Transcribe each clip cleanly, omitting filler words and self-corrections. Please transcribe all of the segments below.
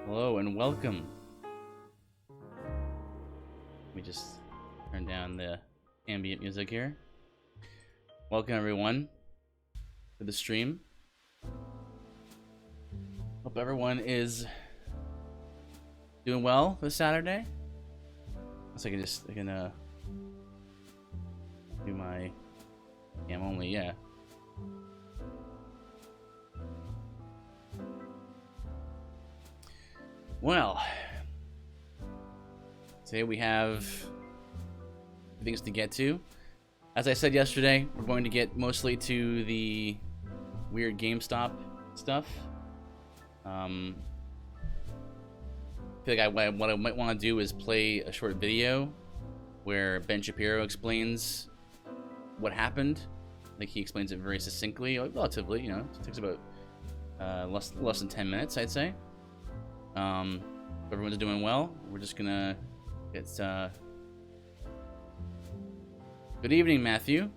Hello and welcome. Let me just turn down the ambient music here. Welcome everyone to the stream. Hope everyone is doing well this Saturday. So I can do my cam only, yeah. Well, today we have things to get to. As I said yesterday, we're going to get mostly to the weird Gamestop stuff. I feel like what I might want to do is play a short video where Ben Shapiro explains what happened. Like he explains it very succinctly, relatively. You know, it takes about less than 10 minutes, I'd say. Everyone's doing well. We're just gonna get good evening, Matthew.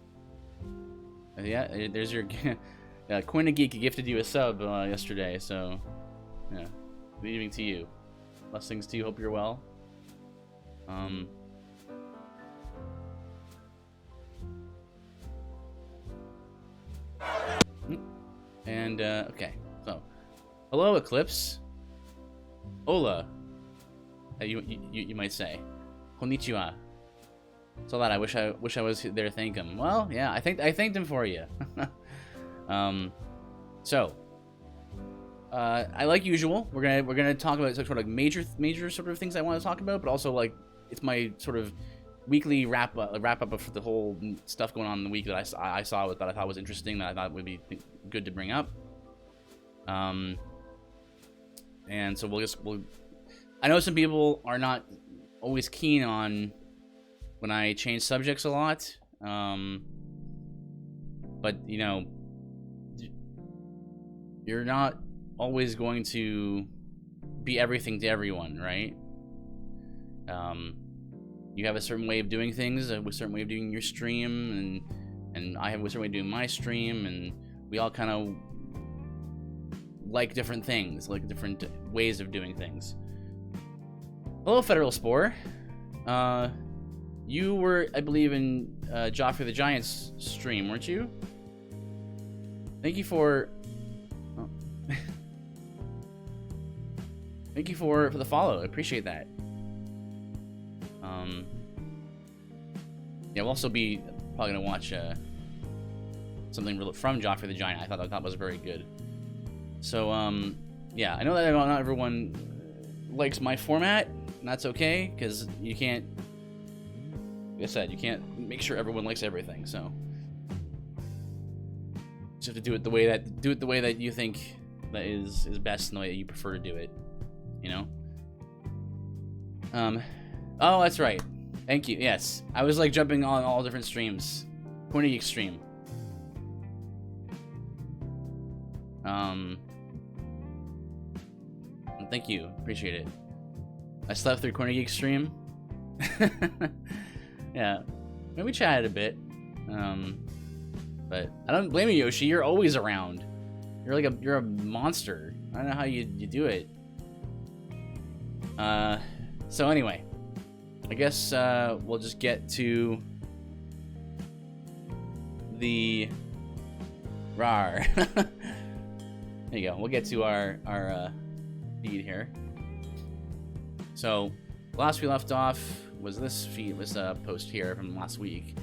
Yeah, there's your Coin a Geek gifted you a sub yesterday, so yeah. Good evening to you. Blessings to you. Hope you're well. And okay, so hello, Eclipse. Hola, you might say. Konnichiwa. So that I wish I was there to thank him. Well, yeah, I thanked him for you. I like usual. We're gonna talk about sort of like major sort of things I want to talk about, but also like it's my sort of weekly wrap up of the whole stuff going on in the week that I saw that I thought was interesting, that I thought would be good to bring up. And so we'll I know some people are not always keen on when I change subjects a lot. But you know, you're not always going to be everything to everyone, right? You have a certain way of doing things, a certain way of doing your stream, and I have a certain way of doing my stream, and we all kind of like different things, like different ways of doing things. Hello, Federal Spore. You were, I believe, in Joffrey the Giant's stream, weren't you? Thank you for... Oh. Thank you for the follow. I appreciate that. Yeah, we'll also be probably gonna watch something from Joffrey the Giant. I thought that was very good. So yeah, I know that not everyone likes my format, and that's okay, because you can't, like I said, you can't make sure everyone likes everything. So just have to do it the way that you think that is best, and the way that you prefer to do it. You know. Oh, that's right. Thank you. Yes, I was like jumping on all different streams. Coin a Geek stream. Thank you. Appreciate it. I slept through Coin a Geek stream. Yeah. Maybe we chatted a bit. But I don't blame you, Yoshi. You're always around. You're a monster. I don't know how you do it. So anyway, I guess we'll just get to the rar. There you go. We'll get to our feed here. So last we left off was this feed, this post here from last week.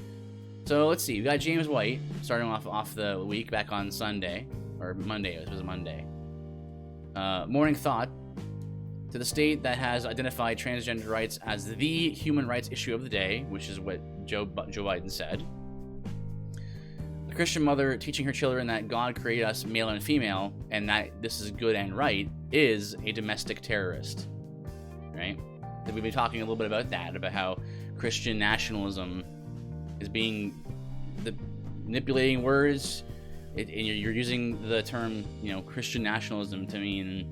So let's see. We got James White starting off the week back on Sunday or Monday. It was Monday. Morning thought. To the state that has identified transgender rights as the human rights issue of the day, which is what Joe Biden said. A Christian mother teaching her children that God created us male and female, and that this is good and right, is a domestic terrorist. Right? So we've been talking a little bit about that, about how Christian nationalism is manipulating words, and you're using the term, you know, Christian nationalism to mean,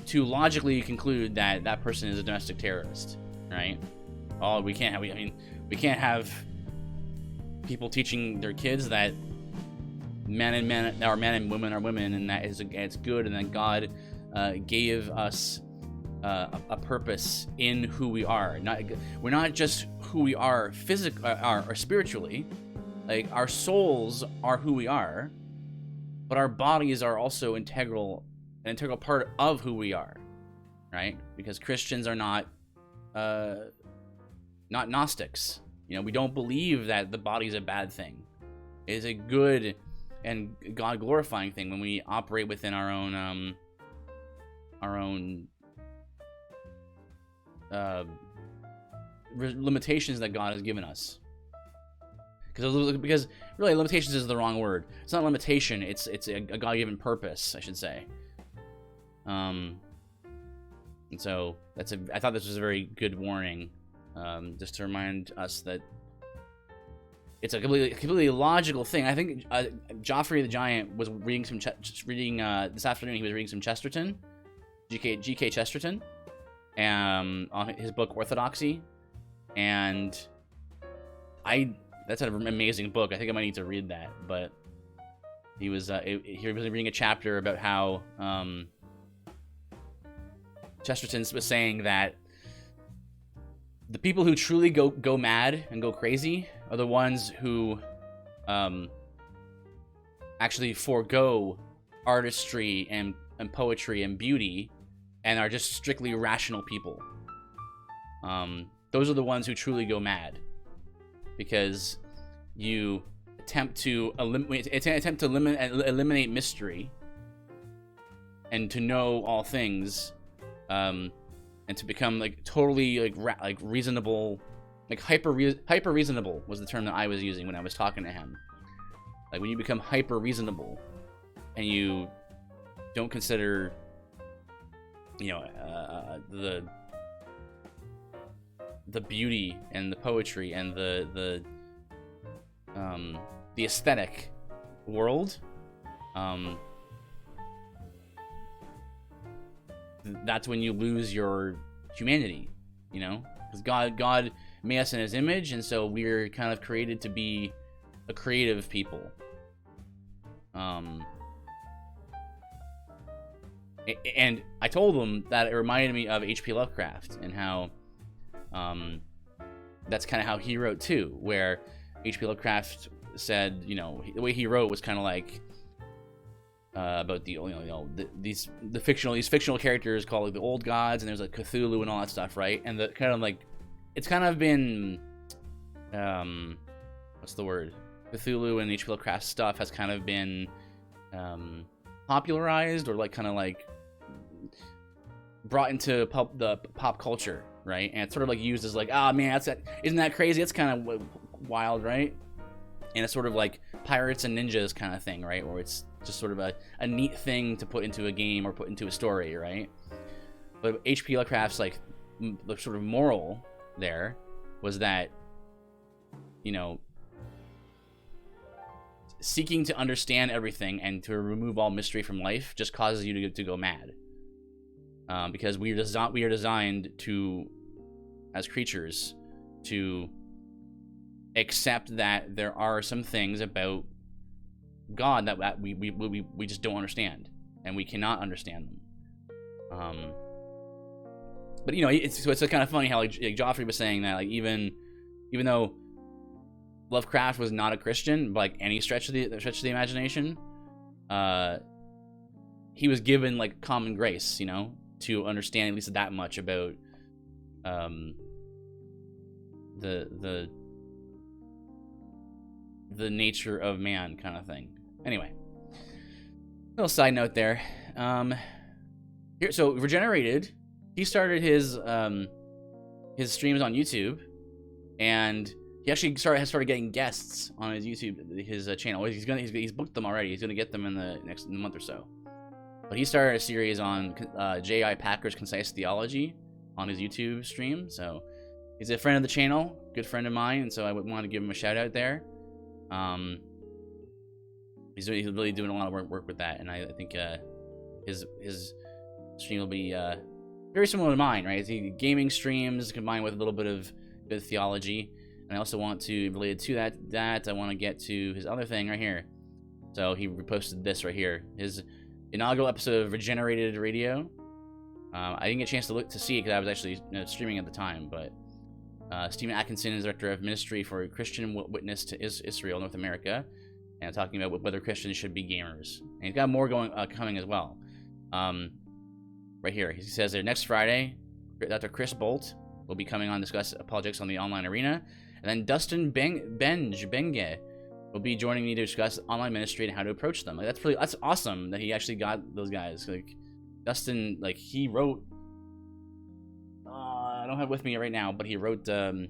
to logically conclude that that person is a domestic terrorist, right? Oh, we can't have people teaching their kids that men and women are women, and that it's good, and that God gave us a purpose in who we are. We're not just who we are physically or spiritually. Like, our souls are who we are, but our bodies are also an integral part of who we are, right? Because Christians are not Gnostics. You know, we don't believe that the body is a bad thing. It is a good and God glorifying thing when we operate within our own limitations that God has given us. Because really, limitations is the wrong word. It's not a limitation. It's a God-given purpose, I should say. And so I thought this was a very good warning, just to remind us that it's a completely logical thing. I think Joffrey the Giant was reading this afternoon. He was reading some Chesterton, G.K. Chesterton, on his book Orthodoxy, and that's an amazing book. I think I might need to read that. But he was reading a chapter about how Chesterton was saying that the people who truly go mad and go crazy are the ones who actually forego artistry and poetry and beauty and are just strictly rational people. Those are the ones who truly go mad, because you attempt to eliminate mystery and to know all things, and to become like totally like reasonable, like hyper reasonable was the term that I was using when I was talking to him. Like, when you become hyper reasonable and you don't consider, you know, the beauty and the poetry and the aesthetic world, that's when you lose your humanity, you know, because God made us in His image, and so we're kind of created to be a creative people. And I told him that it reminded me of H.P. Lovecraft and how that's kind of how he wrote too, where H.P. Lovecraft said, you know, the way he wrote was kind of like about these fictional characters called like the old gods, and there's like Cthulhu and all that stuff, right? And the kind of like, it's kind of been what's the word? Cthulhu and H.P. Lovecraft stuff has kind of been popularized, or like kind of like brought into the pop culture, right? And it's sort of like used as like, man, isn't that crazy? It's kind of wild, right? And it's sort of like pirates and ninjas kind of thing, right? Or it's just sort of a neat thing to put into a game or put into a story, right? But H.P. Lovecraft's like the sort of moral there was that, you know, seeking to understand everything and to remove all mystery from life just causes you to go mad. Because we are designed to, as creatures, to accept that there are some things about God that we just don't understand, and we cannot understand them. But you know, it's kind of funny how like Joffrey was saying that, like, even though Lovecraft was not a Christian, by like any stretch of the imagination, he was given like common grace, you know, to understand at least that much about the nature of man, kind of thing. Anyway, little side note there. Here, so Regenerated, he started his streams on YouTube, and he actually has started getting guests on his YouTube, channel. He's booked them already. He's gonna get them in the next month or so. But he started a series on J.I. Packer's Concise Theology on his YouTube stream. So he's a friend of the channel, good friend of mine, and so I would want to give him a shout out there. He's really doing a lot of work with that, and I think his stream will be very similar to mine, right? It's gaming streams combined with a little bit of good theology. And I also want to, related to that I want to get to his other thing right here. So he reposted this right here. His inaugural episode of Regenerated Radio. I didn't get a chance to see it because I was actually streaming at the time, but Stephen Atkinson is director of ministry for Christian Witness to Israel, North America, and talking about whether Christians should be gamers. And he's got more coming as well. Right here, he says there next Friday, Dr. Chris Bolt will be coming on to discuss apologetics on the online arena, and then Dustin Benge will be joining me to discuss online ministry and how to approach them. Like, that's awesome that he actually got those guys. Like Dustin, like he wrote. I don't have it with me right now, but he wrote the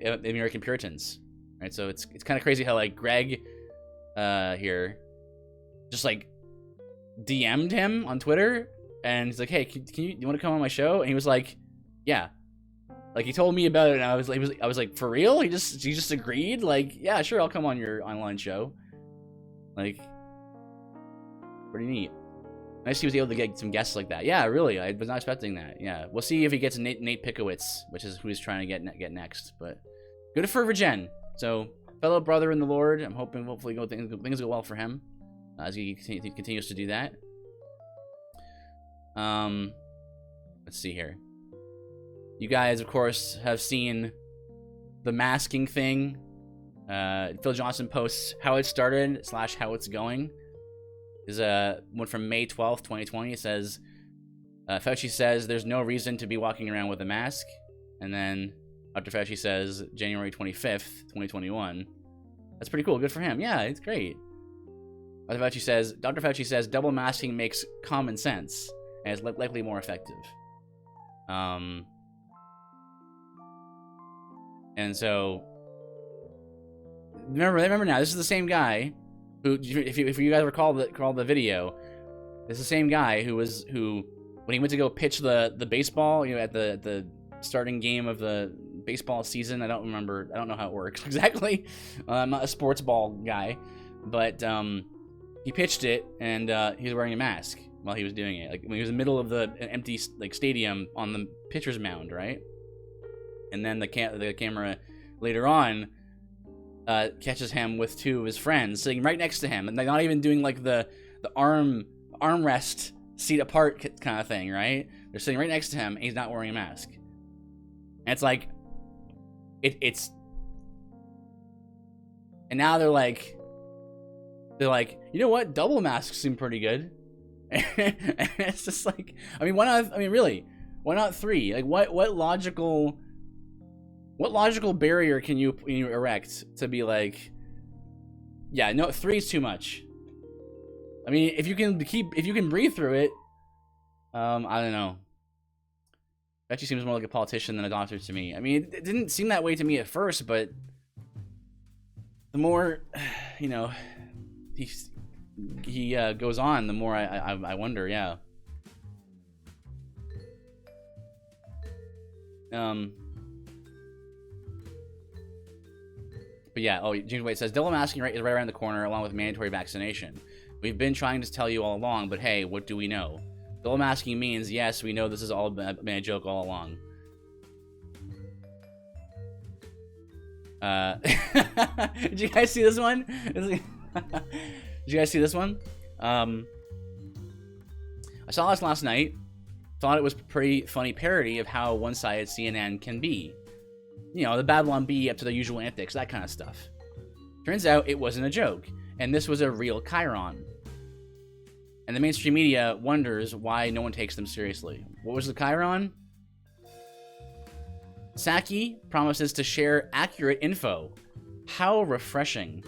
American Puritans, right? So it's kind of crazy how like Greg here just like DM'd him on Twitter, and he's like, "Hey, can you want to come on my show?" And he was like, "Yeah." Like he told me about it, and I was like, "For real?" He just agreed. Like, "Yeah, sure, I'll come on your online show." Like, pretty neat. Nice he was able to get some guests like that. Yeah, really, I was not expecting that. Yeah, we'll see if he gets Nate Pickowitz, which is who he's trying to get next. But good for Virgin. So, fellow brother in the Lord, I'm hopefully things go well for him as he continues to do that. Let's see here. You guys, of course, have seen the masking thing. Phil Johnson posts how it started / how it's going. Is one from May 12th, 2020. It says, Fauci says there's no reason to be walking around with a mask. And then Dr. Fauci says January 25th, 2021. That's pretty cool. Good for him. Yeah, it's great. Dr. Fauci says double masking makes common sense and is likely more effective. And so remember now, this is the same guy who, if you guys recall the video, it's the same guy who when he went to go pitch the baseball, at the starting game of the baseball season. I don't know how it works exactly. I'm not a sports ball guy, but he pitched it, and he was wearing a mask while he was doing it. Like when he was in the middle of an empty stadium on the pitcher's mound, right? And then the camera later on catches him with two of his friends sitting right next to him, and they're not even doing like the armrest seat apart kind of thing, right? They're sitting right next to him, and he's not wearing a mask. And it's like, it's, and now they're like, you know what? Double masks seem pretty good. And it's just like, I mean, why not? I mean, really, why not three? Like, what logical barrier can you erect to be like, yeah, no, 3 is too much. I mean, if you can breathe through it, I don't know. Actually seems more like a politician than a doctor to me. I mean, it didn't seem that way to me at first, but the more, he goes on, the more I wonder, yeah. But yeah, James White says, double masking is right around the corner along with mandatory vaccination. We've been trying to tell you all along, but hey, what do we know? Double masking means, yes, we know this has all been a joke all along. Did you guys see this one? Did you guys see this one? I saw this last night. Thought it was a pretty funny parody of how one-sided CNN can be. The Babylon Bee up to their usual antics, that kind of stuff. Turns out it wasn't a joke, and this was a real chyron. And the mainstream media wonders why no one takes them seriously. What was the chyron? Psaki promises to share accurate info. How refreshing.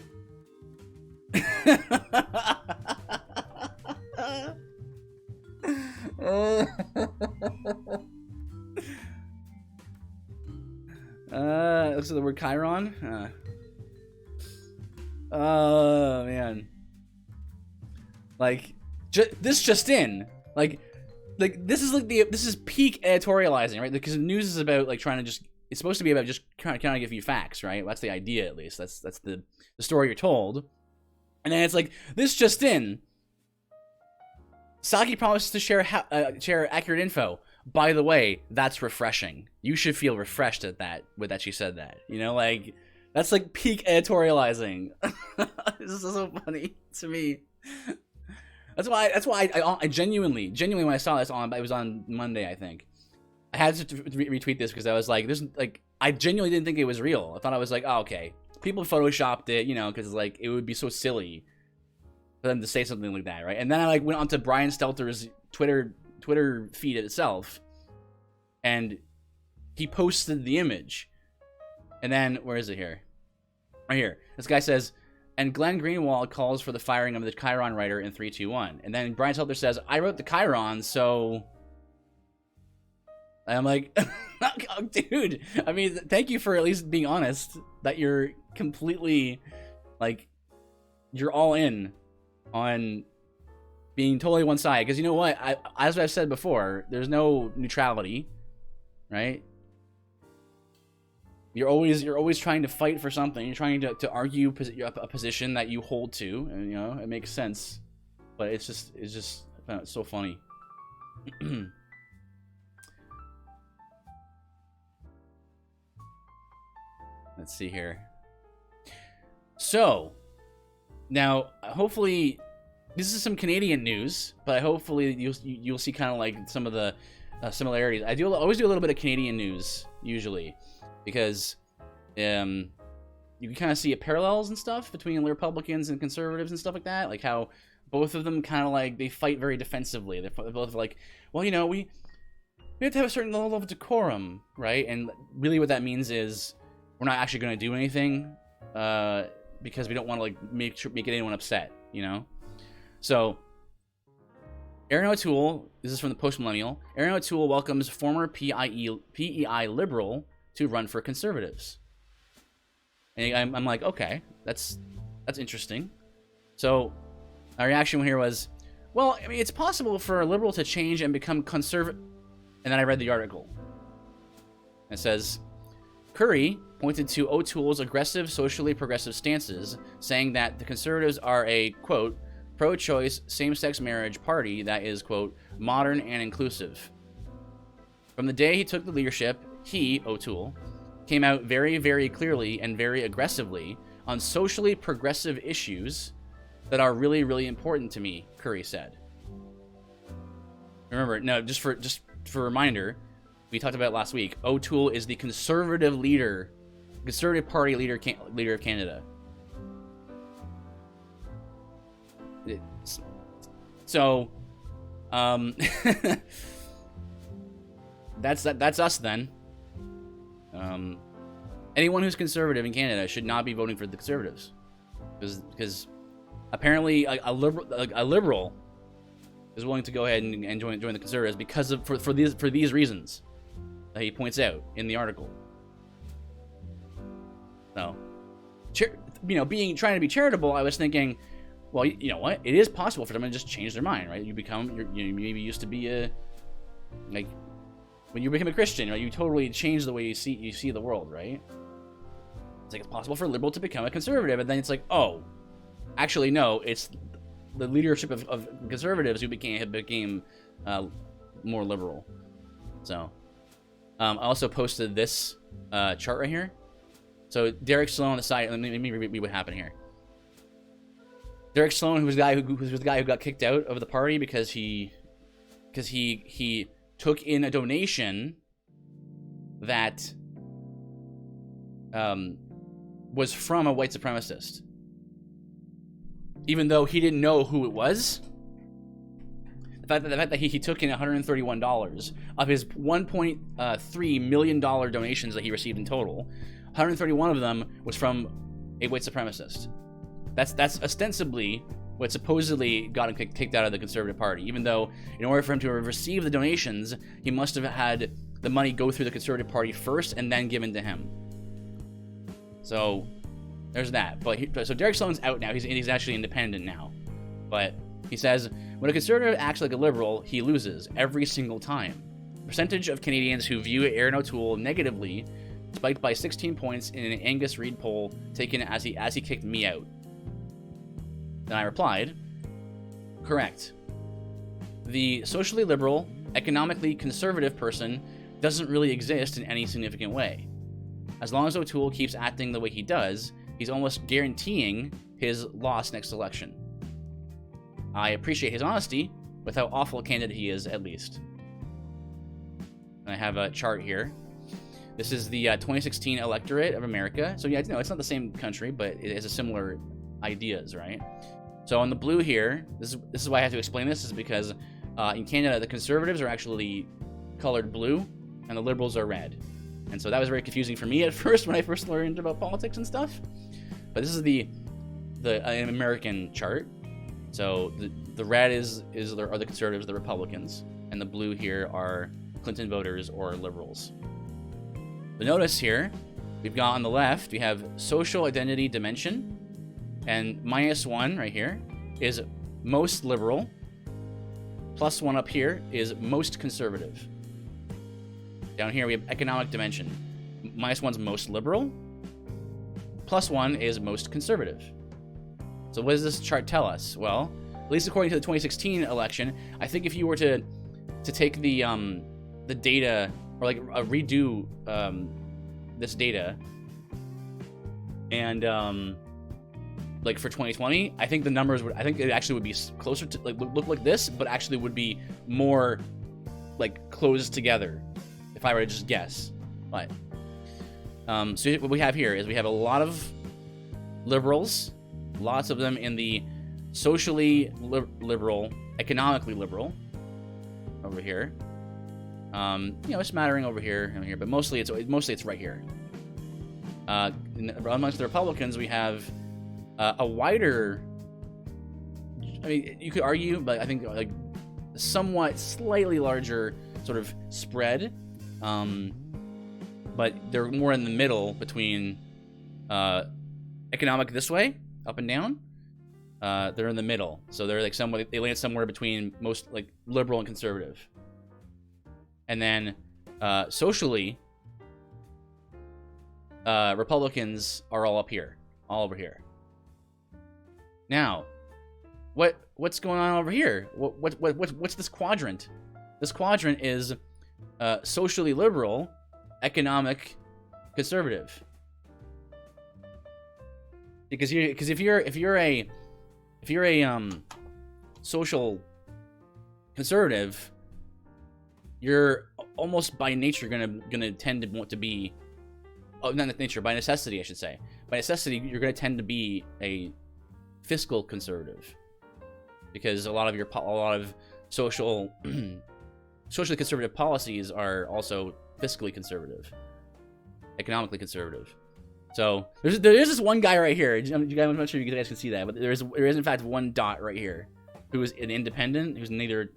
Looks at the word chyron. Oh man, like this just in, like this is peak editorializing, right? Because the news is about like it's supposed to be about just trying to give you facts, right? That's the idea, at least. That's the story you're told, and then it's like this just in. Psaki promises to share accurate info. By the way, that's refreshing. You should feel refreshed at that, with that she said that. Like, that's like peak editorializing. This is so funny to me. That's why I genuinely when I saw this it was on Monday, I think. I had to retweet this because I was like, I genuinely didn't think it was real. I thought I was like, oh, okay, people photoshopped it, you know, because like it would be so silly for them to say something like that, right? And then I like went onto Brian Stelter's Twitter feed itself, and he posted the image. And then where is it here? Right here. This guy says, and Glenn Greenwald calls for the firing of the Chiron writer in 3-2-1. And then Brian Stelter says, I wrote the Chiron, so. And I'm like, oh, dude, I mean, thank you for at least being honest that you're completely, like, you're all in on being totally one side. Because you know what? As I've said before, there's no neutrality, right? You're always trying to fight for something. You're trying to argue a position that you hold to, and you know it makes sense. But it's just I found it so funny. Let's see here. So, now hopefully this is some Canadian news, but hopefully you'll see kind of like some of the similarities. I always do a little bit of Canadian news usually, because you can kind of see parallels and stuff between Republicans and conservatives and stuff like that. Like how both of them kind of like they fight very defensively. They're both like, well, you know, we have to have a certain level of decorum, right? And really, what that means is we're not actually going to do anything because we don't want to like make anyone upset, you know. So Erin O'Toole, this is from the Post Millennial. Erin O'Toole welcomes former PEI liberal to run for Conservatives. And I'm like, okay, that's interesting. So our reaction here was, well, I mean, it's possible for a liberal to change and become conservative. And then I read the article. It says, Curry pointed to O'Toole's aggressive, socially progressive stances, saying that the Conservatives are a, quote, pro-choice, same-sex marriage party that is, quote, modern and inclusive. From the day he took the leadership, he, O'Toole, came out very, very clearly and very aggressively on socially progressive issues that are really, really important to me, Curry said. Remember, no, just for a reminder, we talked about it last week. O'Toole is the Conservative Party leader of Canada. So, that's us then. Anyone who's conservative in Canada should not be voting for the Conservatives, because apparently a liberal is willing to go ahead and join the Conservatives because of for these reasons that he points out in the article. So, trying to be charitable, I was thinking, well, you know what? It is possible for them to just change their mind, right? You maybe used to be like when you become a Christian, right? You totally change the way you see the world, right? It's like it's possible for a liberal to become a conservative, and then it's like, oh, actually no, it's the leadership of conservatives who became more liberal. So, I also posted this chart right here. So Derek Sloan on the side. Let me read what happened here. Derek Sloan, who was the guy who got kicked out of the party because he took in a donation that was from a white supremacist, even though he didn't know who it was. The fact that he took in $131 of his $1.3 million donations that he received in total, 131 of them was from a white supremacist. That's ostensibly what supposedly got him kicked out of the Conservative Party, even though in order for him to receive the donations, he must have had the money go through the Conservative Party first and then given to him. So there's that. So Derek Sloan's out now. He's actually independent now. But he says, when a conservative acts like a liberal, he loses every single time. The percentage of Canadians who view Erin O'Toole negatively spiked by 16 points in an Angus Reid poll taken as he kicked me out. Then I replied, correct. The socially liberal, economically conservative person doesn't really exist in any significant way. As long as O'Toole keeps acting the way he does, he's almost guaranteeing his loss next election. I appreciate his honesty with how awful a candidate he is, at least. And I have a chart here. This is the 2016 electorate of America. So yeah, no, it's not the same country, but it has a similar ideas, right? So on the blue here, this is why I have to explain this, is because in Canada, the Conservatives are actually colored blue, and the Liberals are red. And so that was very confusing for me at first when I first learned about politics and stuff. But this is the American chart. So the red are the Conservatives, the Republicans, and the blue here are Clinton voters or Liberals. But notice here, we've got on the left, we have social identity dimension, and -1 right here is most liberal, +1 up here is most conservative. Down here we have economic dimension. -1's most liberal, +1 is most conservative. So what does this chart tell us? Well, at least according to the 2016 election, I think if you were to take the data, or like redo this data, and like for 2020, I think the numbers would, I think it actually would be closer to, like, look like this, but actually would be more like close together if I were to just guess. But so what we have here is we have a lot of liberals, lots of them in the socially liberal, economically liberal over here. You know, a smattering over here and here, but mostly it's right here. Amongst the Republicans, we have a wider, I mean, you could argue, but I think like somewhat slightly larger sort of spread, but they're more in the middle between economic this way, up and down. They're in the middle, so they're like they land somewhere between most like liberal and conservative. And then socially, Republicans are all up here, all over here. Now, what's going on over here? What's this quadrant? This quadrant is socially liberal, economic, conservative. Because if you're a social conservative, you're almost by nature gonna tend to want to be, not nature, by necessity, I should say. By necessity, you're gonna tend to be a fiscal conservative, because a lot of socially conservative policies are also fiscally conservative, economically conservative. So there is this one guy right here. I'm not sure you guys can see that, but there is in fact one dot right here who is an independent, who's neither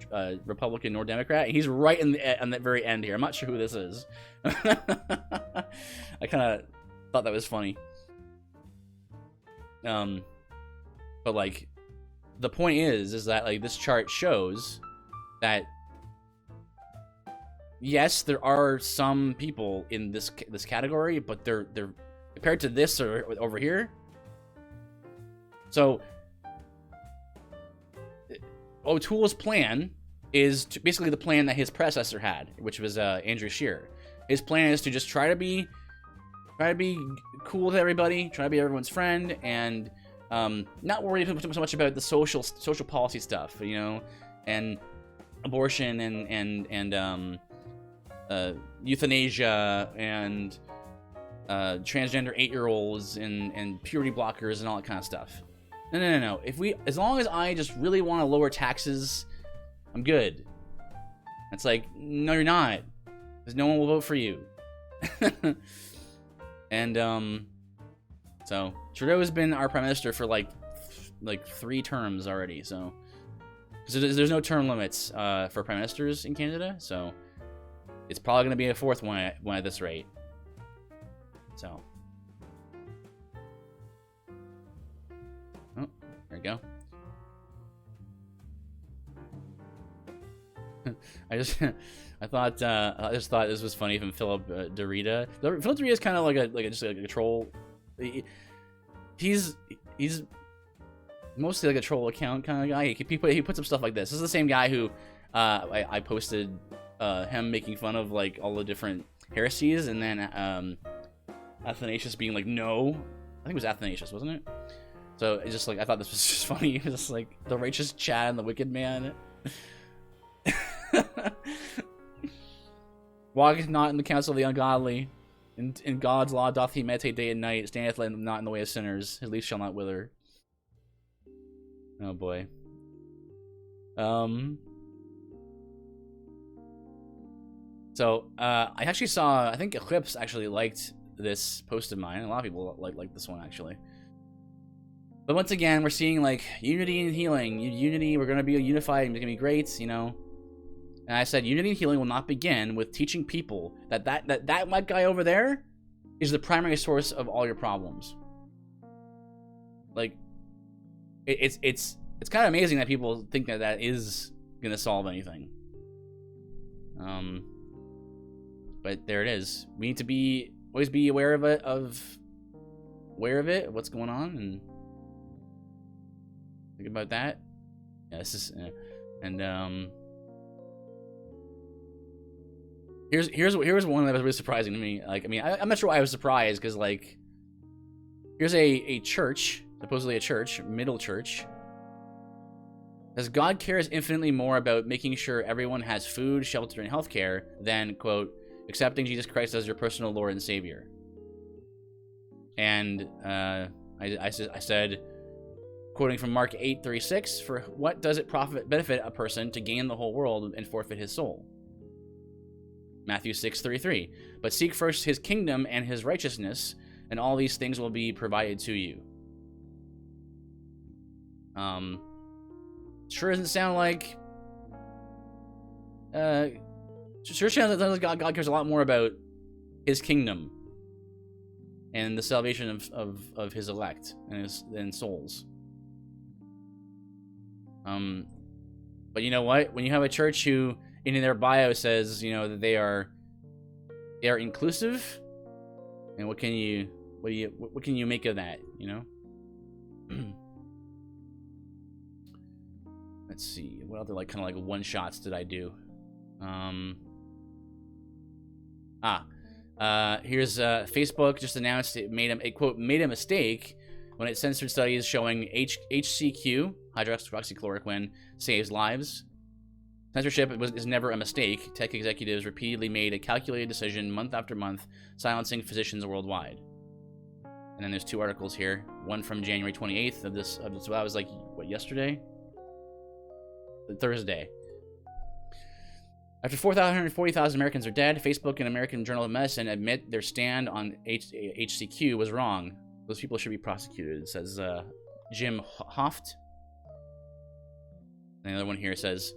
Republican nor Democrat. And he's right on the very end here. I'm not sure who this is. I kind of thought that was funny. But like, the point is that like this chart shows that yes, there are some people in this category, but they're compared to this or over here. So O'Toole's plan is basically the plan that his predecessor had, which was Andrew Scheer. His plan is to just try to be cool with everybody, try to be everyone's friend, and not worry so much about the social policy stuff, you know, and abortion and euthanasia and transgender 8-year-olds and puberty blockers and all that kind of stuff. No. As long as I just really want to lower taxes, I'm good. It's like, no, you're not, because no one will vote for you. And so Trudeau has been our prime minister for like 3 terms already. So because there's no term limits for prime ministers in Canada, so it's probably going to be a 4th one at this rate. So, oh, there we go. I just thought this was funny from Philip Derrida. Philip Derrida is kind of like a troll. He's mostly like a troll account kind of guy. He puts up stuff like this. This is the same guy who I posted him making fun of like all the different heresies, and then Athanasius being like, no, I think it was Athanasius, wasn't it? So it's just like, I thought this was just funny. It's just like the righteous Chad and the wicked man. Walketh not in the counsel of the ungodly. In God's law doth he meditate day and night. Standeth not in the way of sinners. His leaf shall not wither. Oh boy. So I actually saw, I think Eclipse actually liked this post of mine. A lot of people like this one actually. But once again, we're seeing like unity and healing. Unity, we're gonna be unified. It's gonna be great, you know. And I said, unity and healing will not begin with teaching people that white guy over there is the primary source of all your problems. Like, it's kind of amazing that people think that is gonna solve anything. But there it is. We need to always be aware of it, what's going on, and think about that. Yeah, this is, and here's one that was really surprising to me. Like, I mean, I'm not sure why I was surprised, because like, here's a church, supposedly a church, middle church. As God cares infinitely more about making sure everyone has food, shelter, and healthcare than, quote, accepting Jesus Christ as your personal Lord and Savior. And I said, quoting from Mark 8:36, for what does it benefit a person to gain the whole world and forfeit his soul? Matthew 6:33, but seek first his kingdom and his righteousness, and all these things will be provided to you. Sure doesn't sound like sure sounds like God cares a lot more about his kingdom and the salvation of his elect and souls. But you know what? When you have a church who in their bio says, you know, that they are inclusive, and what can you make of that, you know? Let's see, what other like kind of like one shots did I do? Here's Facebook just announced it made a mistake when it censored studies showing HCQ, hydroxychloroquine, saves lives. Censorship is never a mistake. Tech executives repeatedly made a calculated decision month after month, silencing physicians worldwide. And then there's two articles here. One from January 28th of this. So that was like, what, yesterday? Thursday. After 440,000 Americans are dead, Facebook and American Journal of Medicine admit their stand on HCQ was wrong. Those people should be prosecuted, says Jim Hoft. And the other one here says,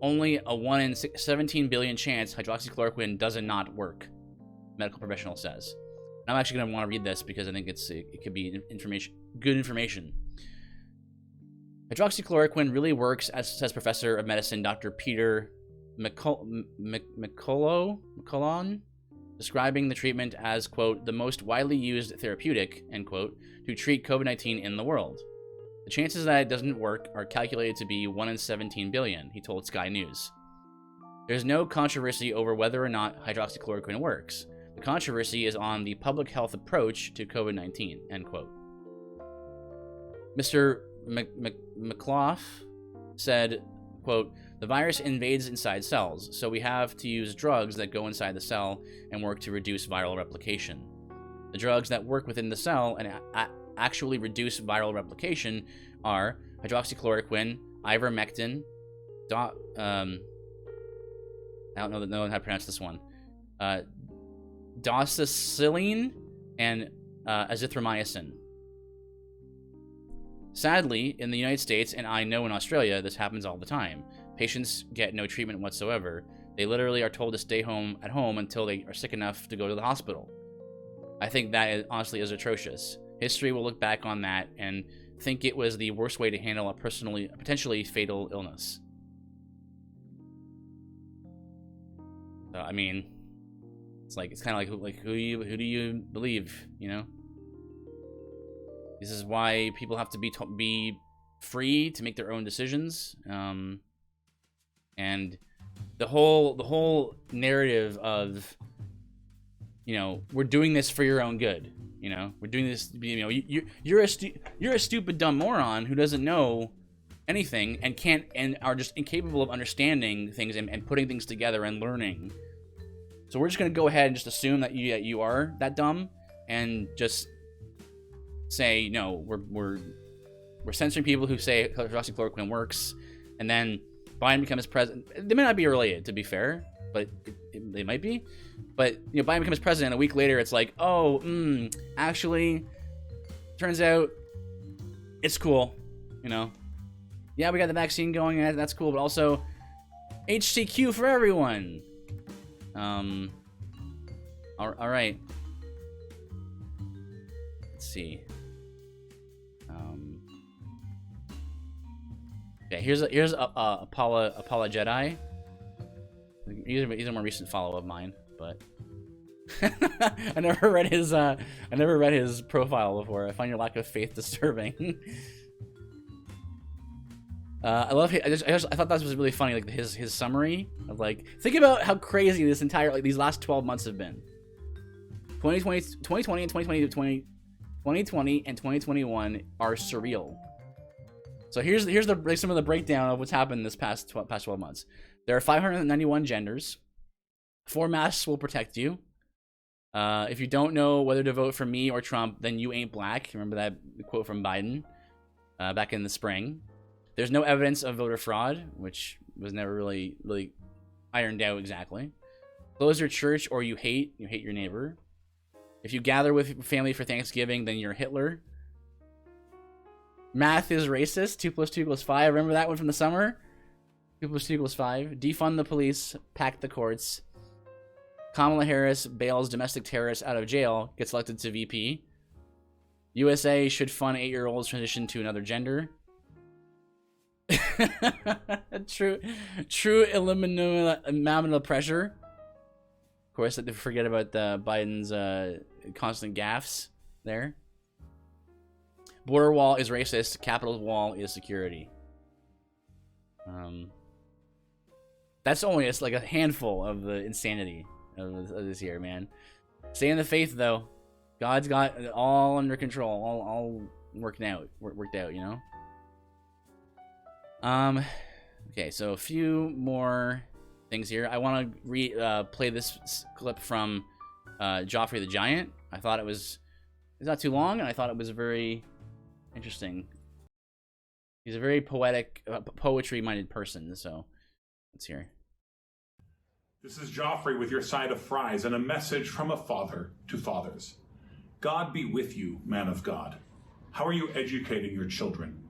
only a 1 in 17 billion chance hydroxychloroquine does not work, medical professional says. I'm actually going to want to read this because I think it could be good information. Hydroxychloroquine really works, as says Professor of Medicine Dr. Peter McCullough, describing the treatment as, quote, the most widely used therapeutic, end quote, to treat COVID-19 in the world. The chances that it doesn't work are calculated to be 1 in 17 billion, he told Sky News. There's no controversy over whether or not hydroxychloroquine works. The controversy is on the public health approach to COVID-19, end quote. Mr. McClough said, quote, the virus invades inside cells, so we have to use drugs that go inside the cell and work to reduce viral replication. The drugs that work within the cell and actually reduce viral replication are hydroxychloroquine, ivermectin, I don't know how to pronounce this one, doxycycline, and azithromycin. Sadly, in the United States, and I know in Australia, this happens all the time. Patients get no treatment whatsoever. They literally are told to stay at home until they are sick enough to go to the hospital. I think that honestly is atrocious. History will look back on that and think it was the worst way to handle a potentially fatal illness. So, I mean, it's kind of like who do you believe, you know? This is why people have to be free to make their own decisions. And the whole narrative of, you know, we're doing this for your own good. You know, we're doing this. You know, you're a stupid dumb moron who doesn't know anything and can't and are just incapable of understanding things and putting things together and learning. So we're just gonna go ahead and just assume that you are that dumb and just say no. We're censoring people who say hydroxychloroquine works, and then Biden becomes president. They may not be related, to be fair, but they might be. But you know, Biden becomes president. A week later, it's like, oh, actually, turns out it's cool. You know, yeah, we got the vaccine going. That's cool, but also HCQ for everyone. All right. Let's see. Okay, here's Apollo Jedi. He's a more recent follow of mine, but I never read his profile before. I find your lack of faith disturbing. I love. I thought that was really funny. Like his summary of like, think about how crazy this entire these last 12 months have been. 2020 and 2020 and 2021 are surreal. So here's some of the breakdown of what's happened this past 12 months. There are 591 genders. 4 masks will protect you. If you don't know whether to vote for me or Trump, then you ain't black. Remember that quote from Biden back in the spring. There's no evidence of voter fraud, which was never really ironed out exactly. Close your church or you hate your neighbor. If you gather with family for Thanksgiving, then you're Hitler. Math is racist. 2 + 2 = 5. Remember that one from the summer? 2 + 2 = 5. Defund the police. Pack the courts. Kamala Harris bails domestic terrorists out of jail. Gets elected to VP. USA should fund 8-year-olds transition to another gender. True eliminal pressure. Of course, I forget about Biden's constant gaffes there. Border wall is racist. Capitol wall is security. That's only just like a handful of the insanity of this year, man. Stay in the faith, though. God's got it all under control, all worked out, you know. Okay, so a few more things here. I want to play this clip from Joffrey the Giant. I thought it's not too long, and I thought it was very interesting. He's a very poetic, poetry-minded person, so let's hear. This is Joffrey with your side of fries and a message from a father to fathers. God be with you, man of God. How are you educating your children?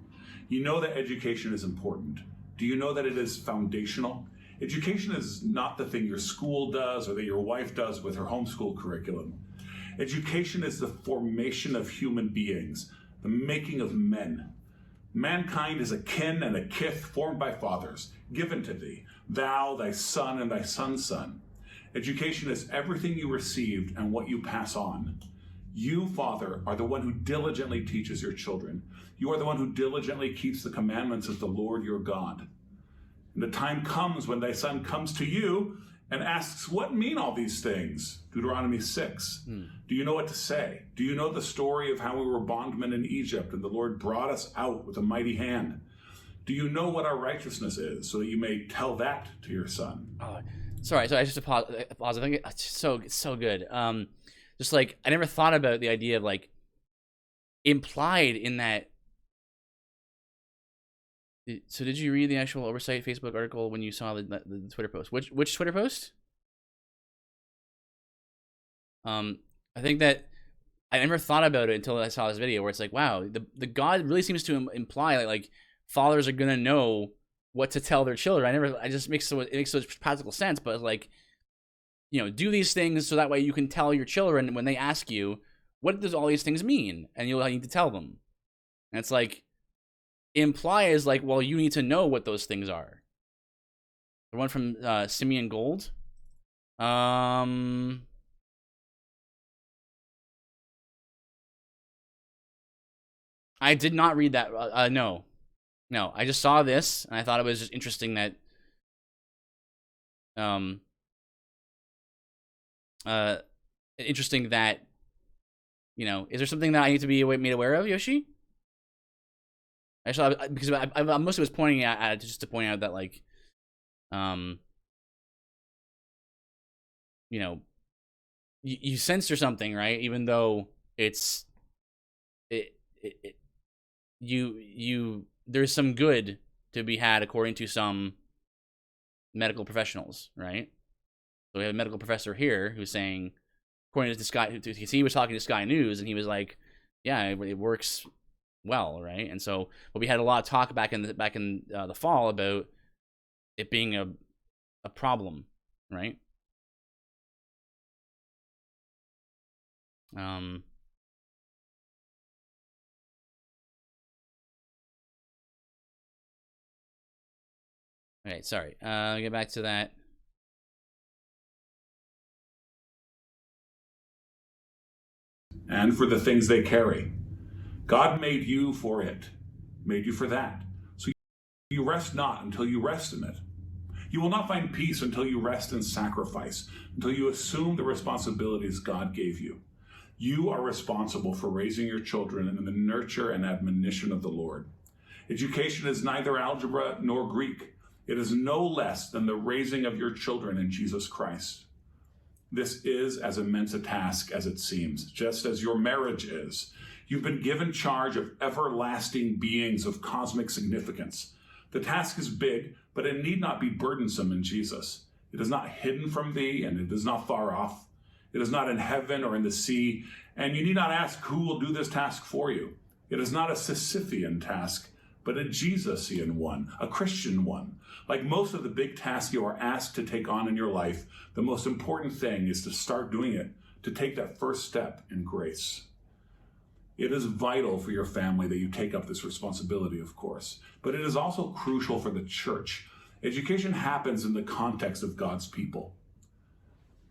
You know that education is important. Do you know that it is foundational? Education is not the thing your school does or that your wife does with her homeschool curriculum. Education is the formation of human beings, the making of men. Mankind is a kin and a kith formed by fathers, given to thee, thou, thy son, and thy son's son. Education is everything you received and what you pass on. You, Father, are the one who diligently teaches your children. You are the one who diligently keeps the commandments of the Lord your God. And the time comes when thy son comes to you and asks, what mean all these things? Deuteronomy 6. Do you know what to say? Do you know the story of how we were bondmen in Egypt and the Lord brought us out with a mighty hand? Do you know what our righteousness is, so that you may tell that to your son? Oh, sorry. So I just pause. I think it's so good. Just like I never thought about the idea of like implied in that. So did you read the actual Oversight Facebook article when you saw the Twitter post? Which Twitter post? I think that I never thought about it until I saw this video where it's like, wow, the God really seems to imply like fathers are gonna know what to tell their children. It just makes so much practical sense, but like, you know, do these things so that way you can tell your children when they ask you, what does all these things mean? And you'll need to tell them. And it's like, implies like, well, you need to know what those things are. The one from Simeon Gold. I did not read that. No, I just saw this and I thought it was just interesting that You know, is there something that I need to be made aware of, Yoshi? Actually, because I mostly was pointing at just to point out that, like, you know, you censor something, right? Even though it's there's some good to be had according to some medical professionals, right? So we have a medical professor here who's saying, according to Sky, he was talking to Sky News, and he was like, yeah, it works well, right? And so, but we had a lot of talk back in the fall about it being a problem, right? All right, sorry. Get back to that. And for the things they carry. God made you for it, made you for that. So you rest not until you rest in it. You will not find peace until you rest in sacrifice, until you assume the responsibilities God gave you. You are responsible for raising your children in the nurture and admonition of the Lord. Education is neither algebra nor Greek. It is no less than the raising of your children in Jesus Christ. This is as immense a task as it seems, just as your marriage is. You've been given charge of everlasting beings of cosmic significance. The task is big, but it need not be burdensome in Jesus. It is not hidden from thee, and it is not far off. It is not in heaven or in the sea, and you need not ask who will do this task for you. It is not a Sisyphean task, but a Jesusian one, a Christian one. Like most of the big tasks you are asked to take on in your life, the most important thing is to start doing it, to take that first step in grace. It is vital for your family that you take up this responsibility, of course, but it is also crucial for the church. Education happens in the context of God's people.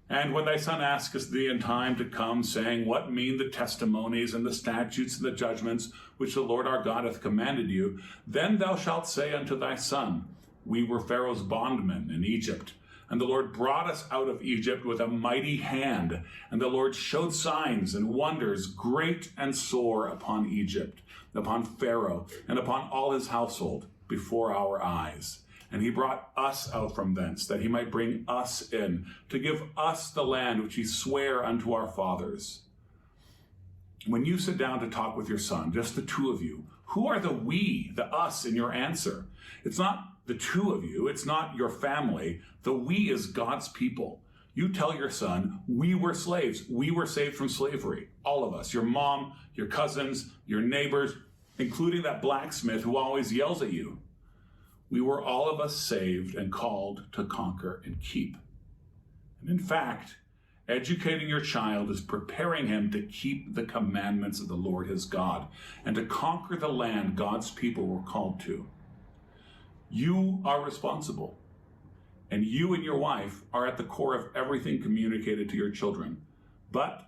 And when thy son asketh thee in time to come, saying, what mean the testimonies and the statutes and the judgments which the Lord our God hath commanded you? Then thou shalt say unto thy son, we were Pharaoh's bondmen in Egypt, and the Lord brought us out of Egypt with a mighty hand, and the Lord showed signs and wonders great and sore upon Egypt, upon Pharaoh, and upon all his household before our eyes. And he brought us out from thence, that he might bring us in, to give us the land which he sware unto our fathers. When you sit down to talk with your son, just the two of you, who are the we, the us in your answer? It's not the two of you, it's not your family. The we is God's people. You tell your son, we were slaves. We were saved from slavery. All of us, your mom, your cousins, your neighbors, including that blacksmith who always yells at you. We were all of us saved and called to conquer and keep. And in fact, educating your child is preparing him to keep the commandments of the Lord his God and to conquer the land God's people were called to. You are responsible, and you and your wife are at the core of everything communicated to your children. But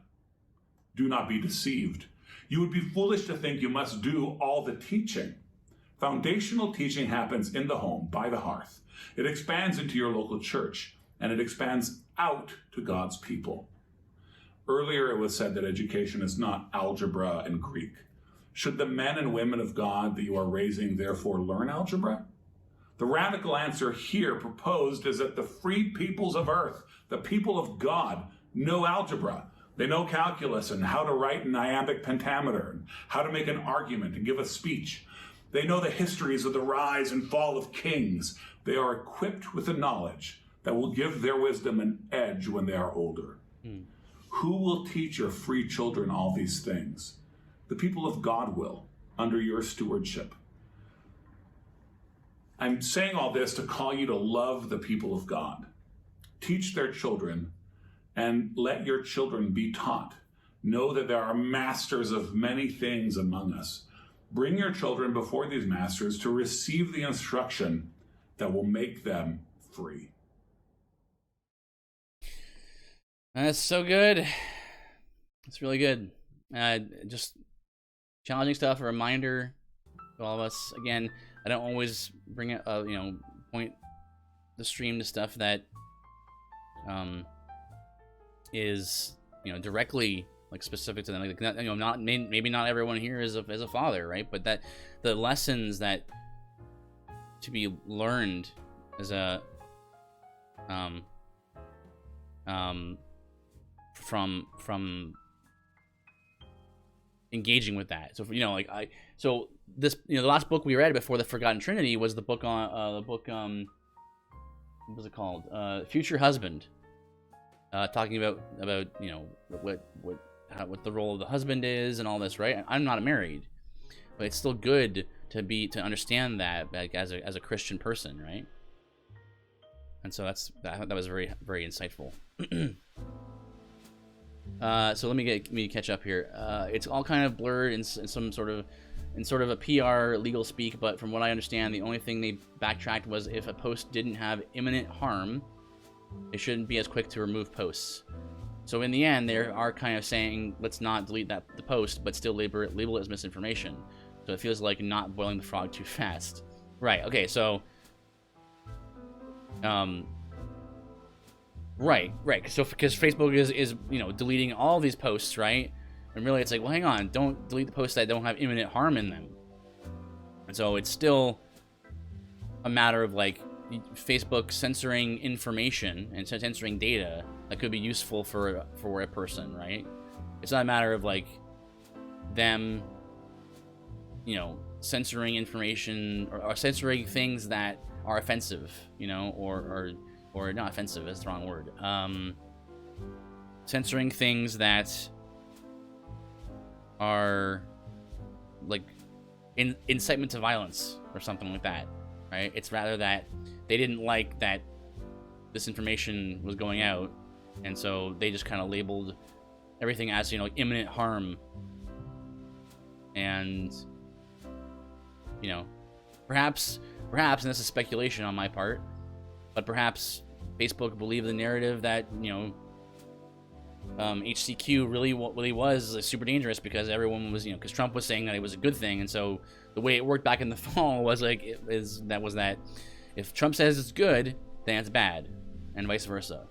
do not be deceived. You would be foolish to think you must do all the teaching. Foundational teaching happens in the home, by the hearth. It expands into your local church, and it expands out to God's people. Earlier it was said that education is not algebra and Greek. Should the men and women of God that you are raising therefore learn algebra? The radical answer here proposed is that the free peoples of earth, the people of God, know algebra. They know calculus and how to write an iambic pentameter, and how to make an argument and give a speech. They know the histories of the rise and fall of kings. They are equipped with the knowledge that will give their wisdom an edge when they are older. Who will teach your free children all these things? The people of God will, under your stewardship. I'm saying all this to call you to love the people of God. Teach their children and let your children be taught. Know that there are masters of many things among us. Bring your children before these masters to receive the instruction that will make them free. That's so good. It's really good. Just challenging stuff, a reminder to all of us. Again, I don't always bring it, point the stream to stuff that is, directly like specific to them. Like, you know, not maybe not everyone here is a father, right? But that the lessons that to be learned as a from engaging with that. So you know, like this, you know, the last book we read before the Forgotten Trinity was the book on what was it called? Future Husband. Talking about you know what the role of the husband is and all this, right? I'm not married, but it's still good to understand that, like, as a Christian person, right? And so that was very, very insightful. So let me catch up here. It's all kind of blurred in some sort of a PR legal speak, but from what I understand, the only thing they backtracked was if a post didn't have imminent harm, they shouldn't be as quick to remove posts. So in the end, they are kind of saying, let's not delete the post, but still label it as misinformation. So it feels like not boiling the frog too fast. Right, okay, so... Right. So because Facebook is you know, deleting all these posts, right? And really it's like, well, hang on, don't delete the posts that don't have imminent harm in them. And so it's still a matter of, like, Facebook censoring information and censoring data that could be useful for a person, right? It's not a matter of, like, them, you know, censoring information or censoring things that are offensive, you know, or not offensive, that's the wrong word. Censoring things that are like incitement to violence or something like that, right? It's rather that they didn't like that this information was going out, and so they just kind of labeled everything as, you know, imminent harm. And, you know, perhaps, and this is speculation on my part, but perhaps Facebook believed the narrative that, you know, HCQ really was like, super dangerous because everyone was, you know, because Trump was saying that it was a good thing, and so the way it worked back in the fall was like that if Trump says it's good, then it's bad, and vice versa.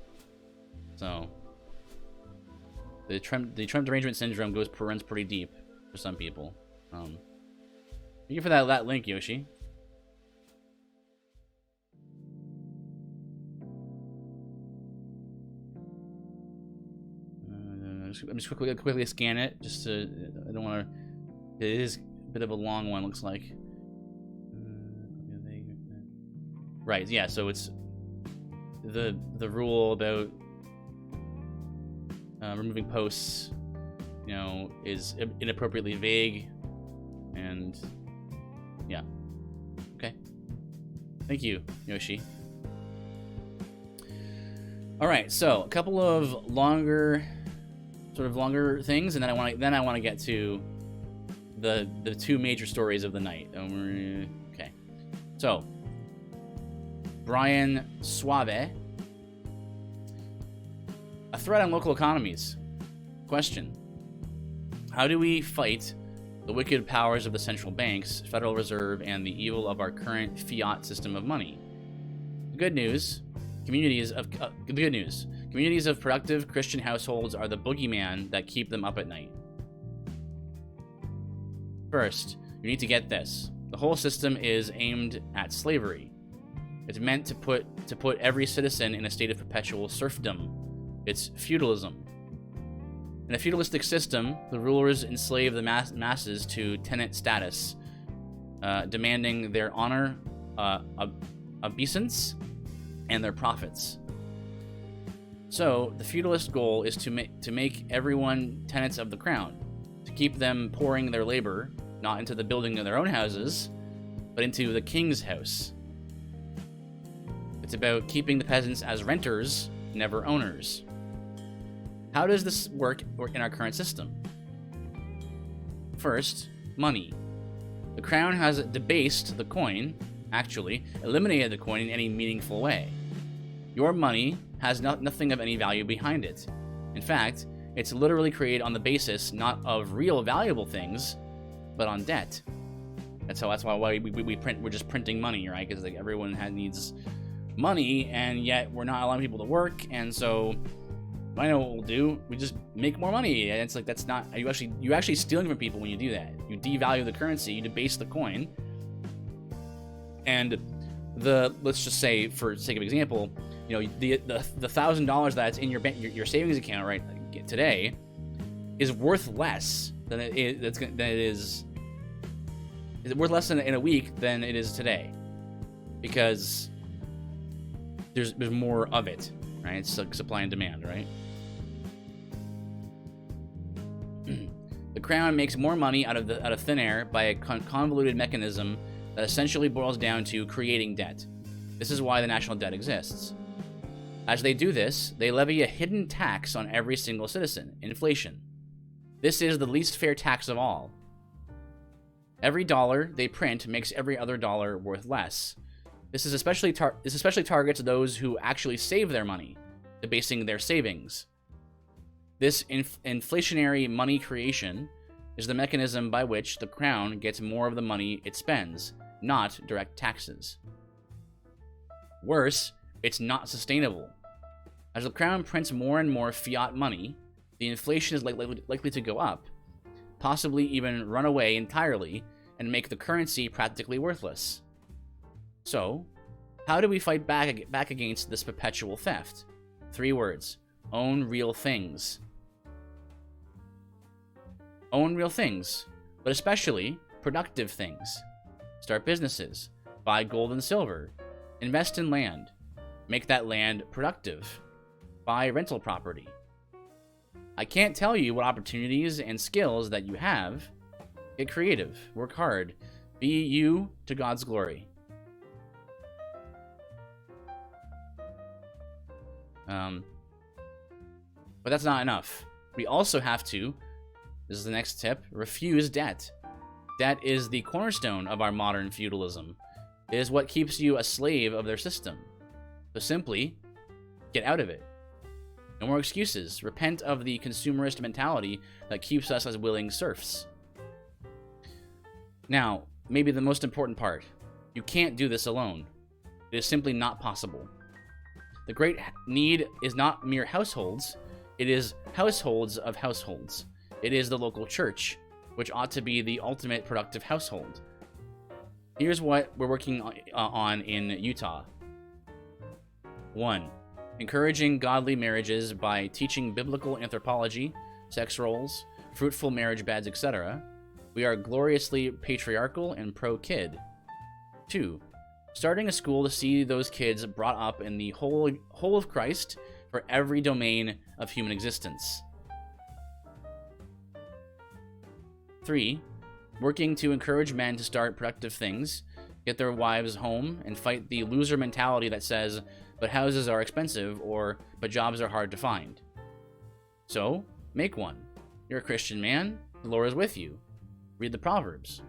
So the Trump derangement syndrome runs pretty deep for some people. Thank you for that link, Yoshi. I'm just quickly scan it, just to, I don't want to, it is a bit of a long one, looks like. Right, yeah, so it's the rule about removing posts, you know, is inappropriately vague, and yeah. Okay. Thank you, Yoshi. All right, so a couple of longer things, and then I want to get to the two major stories of the night. Okay, so Brian Suave, a threat on local economies. Question: how do we fight the wicked powers of the central banks, Federal Reserve, and the evil of our current fiat system of money? The good news: communities of productive Christian households are the boogeyman that keep them up at night. First, you need to get this. The whole system is aimed at slavery. It's meant to put every citizen in a state of perpetual serfdom. It's feudalism. In a feudalistic system, the rulers enslave the masses to tenant status, demanding their honor, obeisance, and their profits. So, the feudalist goal is to make everyone tenants of the crown, to keep them pouring their labor, not into the building of their own houses, but into the king's house. It's about keeping the peasants as renters, never owners. How does this work in our current system? First, money. The crown has debased the coin, actually eliminated the coin in any meaningful way. Your money has nothing of any value behind it. In fact, it's literally created on the basis not of real valuable things, but on debt. That's why we print. We're just printing money, right? Because like everyone needs money, and yet we're not allowing people to work, and so I know what we'll do. We just make more money. And it's like, that's not, you're actually stealing from people when you do that. You devalue the currency, you debase the coin. And let's just say, for sake of example, you know, the $1,000 that's in your savings account right today is worth less than it is. Is it worth less in a week than it is today? Because there's more of it, right? It's like supply and demand, right? The crown makes more money out of thin air by a convoluted mechanism that essentially boils down to creating debt. This is why the national debt exists. As they do this, they levy a hidden tax on every single citizen, inflation. This is the least fair tax of all. Every dollar they print makes every other dollar worth less. This especially targets those who actually save their money, debasing their savings. This inflationary money creation is the mechanism by which the crown gets more of the money it spends, not direct taxes. Worse, it's not sustainable. As the crown prints more and more fiat money, the inflation is likely to go up, possibly even run away entirely and make the currency practically worthless. So, how do we fight back against this perpetual theft? 3 words: own real things. Own real things, but especially productive things. Start businesses, buy gold and silver, invest in land, make that land productive, buy rental property. I can't tell you what opportunities and skills that you have. Get creative, work hard, be you to God's glory. But that's not enough. We also have to, this is the next tip, refuse debt. Debt is the cornerstone of our modern feudalism. It is what keeps you a slave of their system. So simply, get out of it. No more excuses. Repent of the consumerist mentality that keeps us as willing serfs. Now, maybe the most important part. You can't do this alone. It is simply not possible. The great need is not mere households. It is households of households. It is the local church, which ought to be the ultimate productive household. Here's what we're working on in Utah. 1. Encouraging godly marriages by teaching biblical anthropology, sex roles, fruitful marriage beds, etc. We are gloriously patriarchal and pro-kid. 2. Starting a school to see those kids brought up in the whole of Christ for every domain of human existence. 3. Working to encourage men to start productive things, get their wives home, and fight the loser mentality that says, but houses are expensive, or but jobs are hard to find. So, make one. You're a Christian man, the Lord is with you. Read the Proverbs.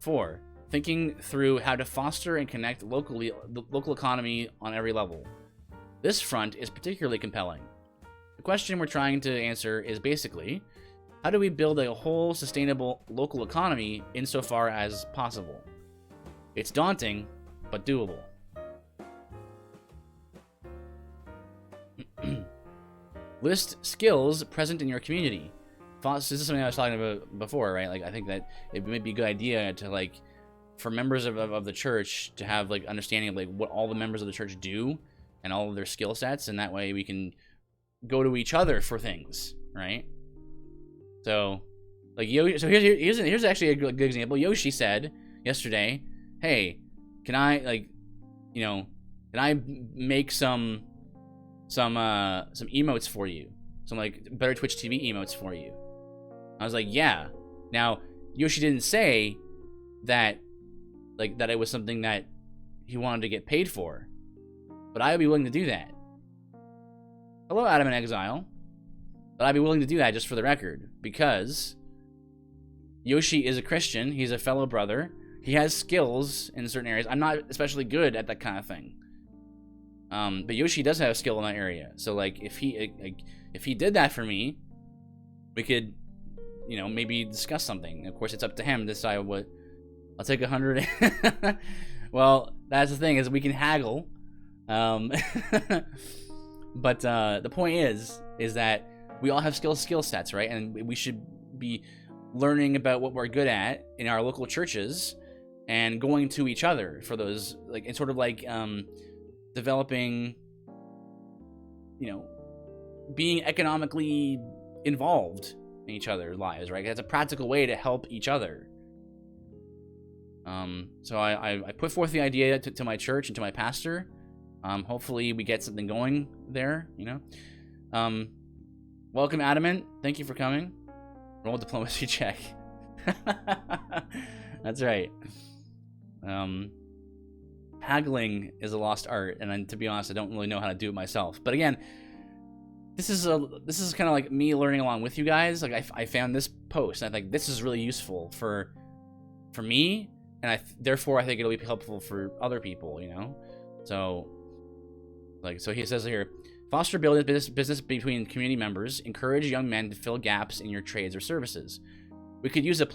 4. Thinking through how to foster and connect the local economy on every level. This front is particularly compelling. The question we're trying to answer is basically, how do we build a whole sustainable local economy insofar as possible? It's daunting, but doable. List skills present in your community. This is something I was talking about before, right? Like, I think that it might be a good idea to, like, for members of the church to have, like, understanding of, like, what all the members of the church do and all of their skill sets, and that way we can go to each other for things, right? So, like, here's actually a good example. Yoshi said yesterday, hey, can I, like, you know, can I make some emotes for you? Some, like, better Twitch TV emotes for you. I was like, yeah. Now, Yoshi didn't say that, like, that it was something that he wanted to get paid for, but I would be willing to do that. Hello, Adam in Exile. But I'd be willing to do that just for the record, because Yoshi is a Christian. He's a fellow brother. He has skills in certain areas. I'm not especially good at that kind of thing. But Yoshi does have a skill in that area. So, like, if he did that for me, we could, you know, maybe discuss something. Of course, it's up to him to decide what. I'll take 100. Well, that's the thing, is we can haggle. Um, but the point is that we all have skill sets, right? And we should be learning about what we're good at in our local churches and going to each other for those, like, it's sort of like developing, being economically involved in each other's lives, right? That's a practical way to help each other. So I put forth the idea to my church and to my pastor. Hopefully we get something going there, Welcome, Adamant. Thank you for coming. Roll diplomacy check. That's right. Haggling is a lost art, and to be honest, I don't really know how to do it myself. But again, this is kind of like me learning along with you guys. Like I found this post, and I think this is really useful for me, and therefore I think it'll be helpful for other people. So he says here, foster business between community members. Encourage young men to fill gaps in your trades or services. We could use a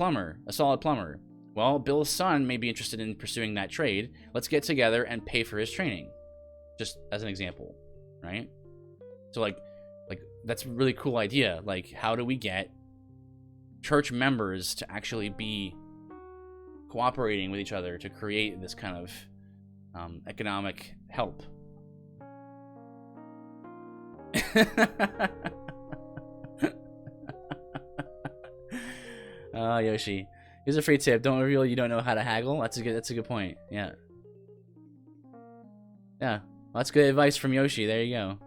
solid plumber. Well, Bill's son may be interested in pursuing that trade. Let's get together and pay for his training. Just as an example, right? So like that's a really cool idea. Like, how do we get church members to actually be cooperating with each other to create this kind of economic help? Yoshi. Here's a free tip. Don't reveal you don't know how to haggle. That's a good point. Yeah. Yeah. Well, that's good advice from Yoshi. There you go.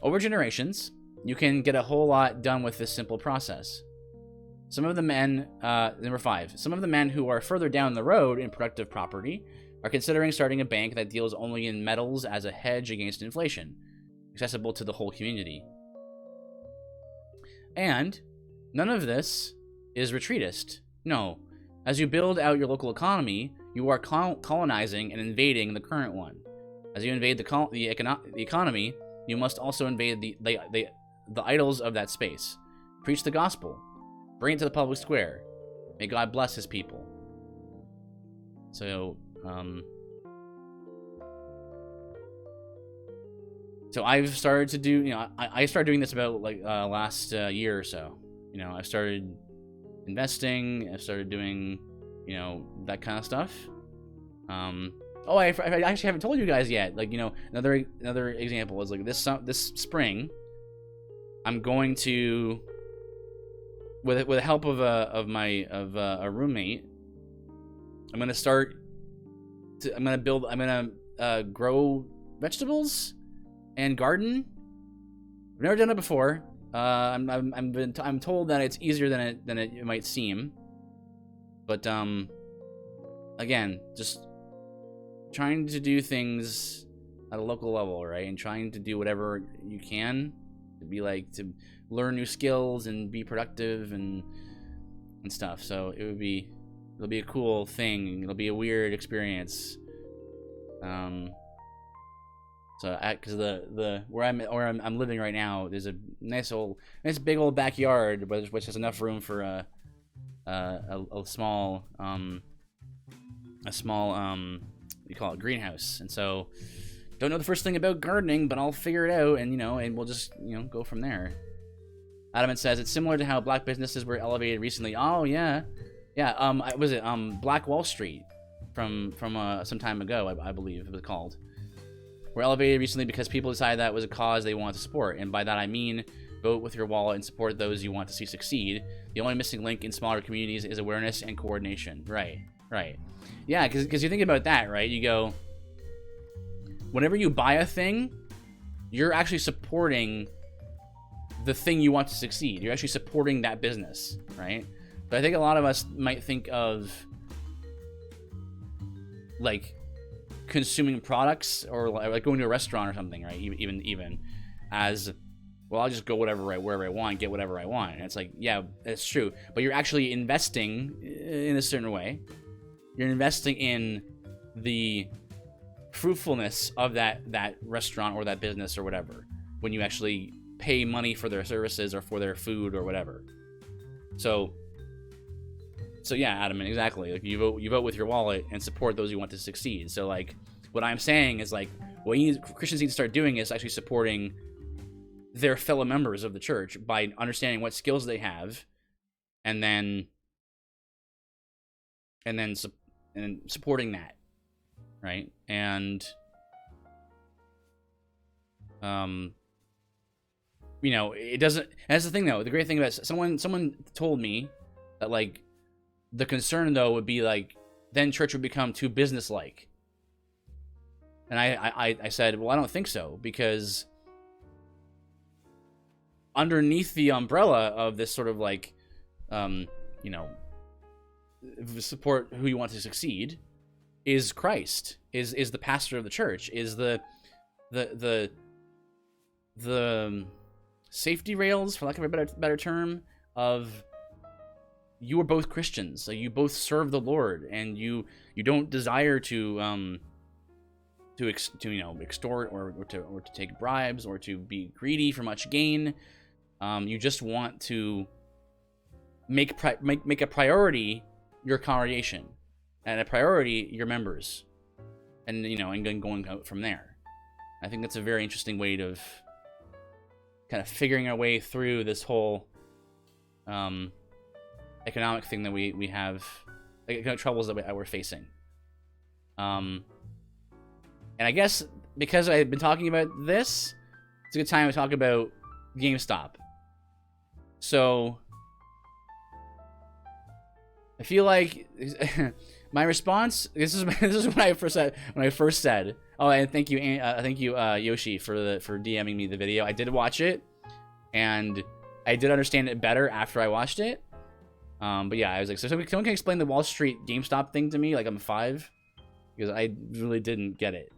Over generations, you can get a whole lot done with this simple process. Some of the men, number 5, some of the men who are further down the road in productive property are considering starting a bank that deals only in metals as a hedge against inflation, accessible to the whole community. And none of this is retreatist. No. As you build out your local economy, you are colonizing and invading the current one. As you invade the economy, you must also invade the idols of that space. Preach the gospel. Bring it to the public square. May God bless his people. So I've started to do, I started doing this about last year or so. I started investing. I started doing, that kind of stuff. Oh, I actually haven't told you guys yet. Another example is this spring, I'm going to, with the help of a roommate, I'm gonna grow vegetables and garden. I've never done it before. I'm told that it's easier than it might seem. But again, just trying to do things at a local level, right? And trying to do whatever you can to learn new skills and be productive and stuff. So it'll be a cool thing. It'll be a weird experience. Because the where I'm living right now, there's a nice big old backyard, which has enough room for a small you call it greenhouse. And so don't know the first thing about gardening, but I'll figure it out, and and we'll just go from there. Adamant says it's similar to how black businesses were elevated recently. Oh yeah. Was it Black Wall Street from some time ago, I believe it was called. Were elevated recently because people decided that was a cause they want to support, and by that I mean vote with your wallet and support those you want to see succeed. The only missing link in smaller communities is awareness and coordination. Right. Yeah, because you think about that, right? You go, whenever you buy a thing, you're actually supporting the thing you want to succeed. You're actually supporting that business, right? But I think a lot of us might think of consuming products or like going to a restaurant or something, right? Even as well, I'll just go wherever I want, get whatever I want. And it's yeah, that's true. But you're actually investing in a certain way. You're investing in the fruitfulness of that restaurant or that business or whatever when you actually pay money for their services or for their food or whatever. So So yeah, Adam, exactly. Like you vote with your wallet and support those you want to succeed. So like, what I'm saying is like, what Christians need to start doing is actually supporting their fellow members of the church by understanding what skills they have, and then supporting that, right? And you know, it doesn't. That's the thing though. The great thing about someone told me that like the concern though would be like then church would become too businesslike. And I said, well, I don't think so, because underneath the umbrella of this sort of like, you know, support who you want to succeed is Christ, is the pastor of the church, is the safety rails, for lack of a better term, of you are both Christians, so you both serve the Lord, and you don't desire to you know, extort or to take bribes or to be greedy for much gain. You just want to make a priority your congregation, and a priority your members, and you know, and then going out from there. I think that's a very interesting way of kind of figuring our way through this whole economic thing that we have, like, kind of troubles that we're facing. And I guess because I've been talking about this, it's a good time to talk about GameStop. So I feel like my response. This is what I first said. Oh, and thank you, Yoshi, for DMing me the video. I did watch it, and I did understand it better after I watched it. But yeah, I was like, so someone can explain the Wall Street GameStop thing to me, like I'm 5, because I really didn't get it.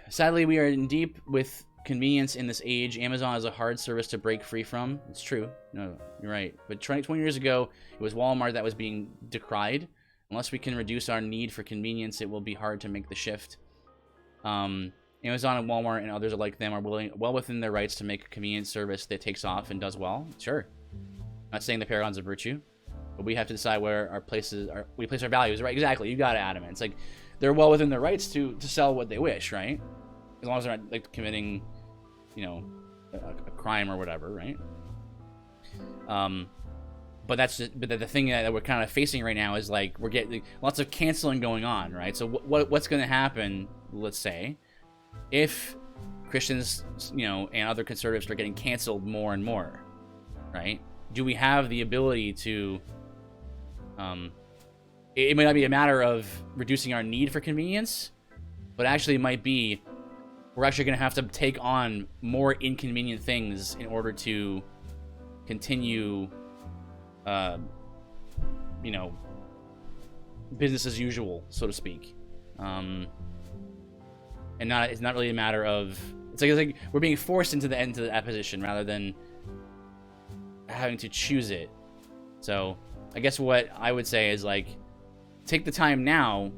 Sadly, we are in deep with convenience in this age. Amazon is a hard service to break free from. It's true. No, you're right. But 20 years ago, it was Walmart that was being decried. Unless we can reduce our need for convenience, it will be hard to make the shift. Amazon and Walmart and others like them are well within their rights to make a convenient service that takes off and does well. Sure. Not saying the paragons of virtue, but we have to decide where we place our values. Right? Exactly. You got it, Adam. It's like they're well within their rights to sell what they wish, right? As long as they're not like committing, you know, a crime or whatever, right? But the thing that we're kind of facing right now is like we're getting lots of canceling going on, right? So what's going to happen? Let's say if Christians, you know, and other conservatives start getting canceled more and more, right? Do we have the ability to? It might not be a matter of reducing our need for convenience, but actually it might be we're actually going to have to take on more inconvenient things in order to continue, you know, business as usual, so to speak. And it's not really a matter of it's like we're being forced into that position rather than having to choose it. So I guess what I would say is like take the time now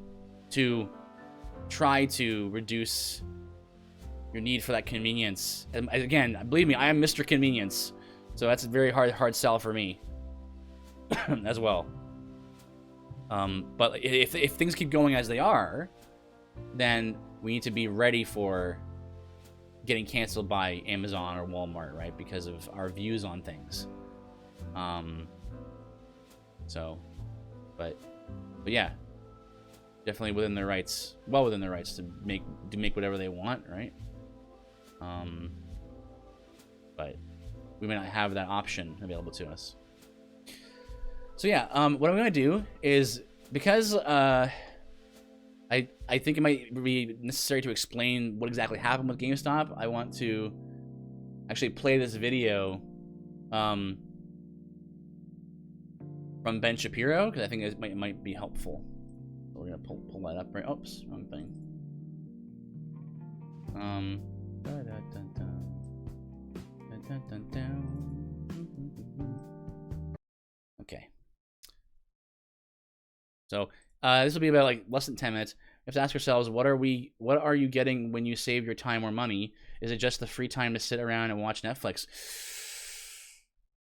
to try to reduce your need for that convenience. And again, believe me, I am Mr. Convenience, so that's a very hard sell for me as well. But if things keep going as they are, then we need to be ready for getting canceled by Amazon or Walmart, right? Because of our views on things. But yeah, definitely within their rights, well within their rights to make whatever they want, right? But we may not have that option available to us. So yeah, what I'm gonna do is, because I think it might be necessary to explain what exactly happened with GameStop, I want to actually play this video from Ben Shapiro, because I think it might be helpful. So we're gonna pull that up, right? Oops, wrong thing. Okay. So this will be about like less than 10 minutes. We have to ask ourselves, what are you getting when you save your time or money? Is it just the free time to sit around and watch Netflix?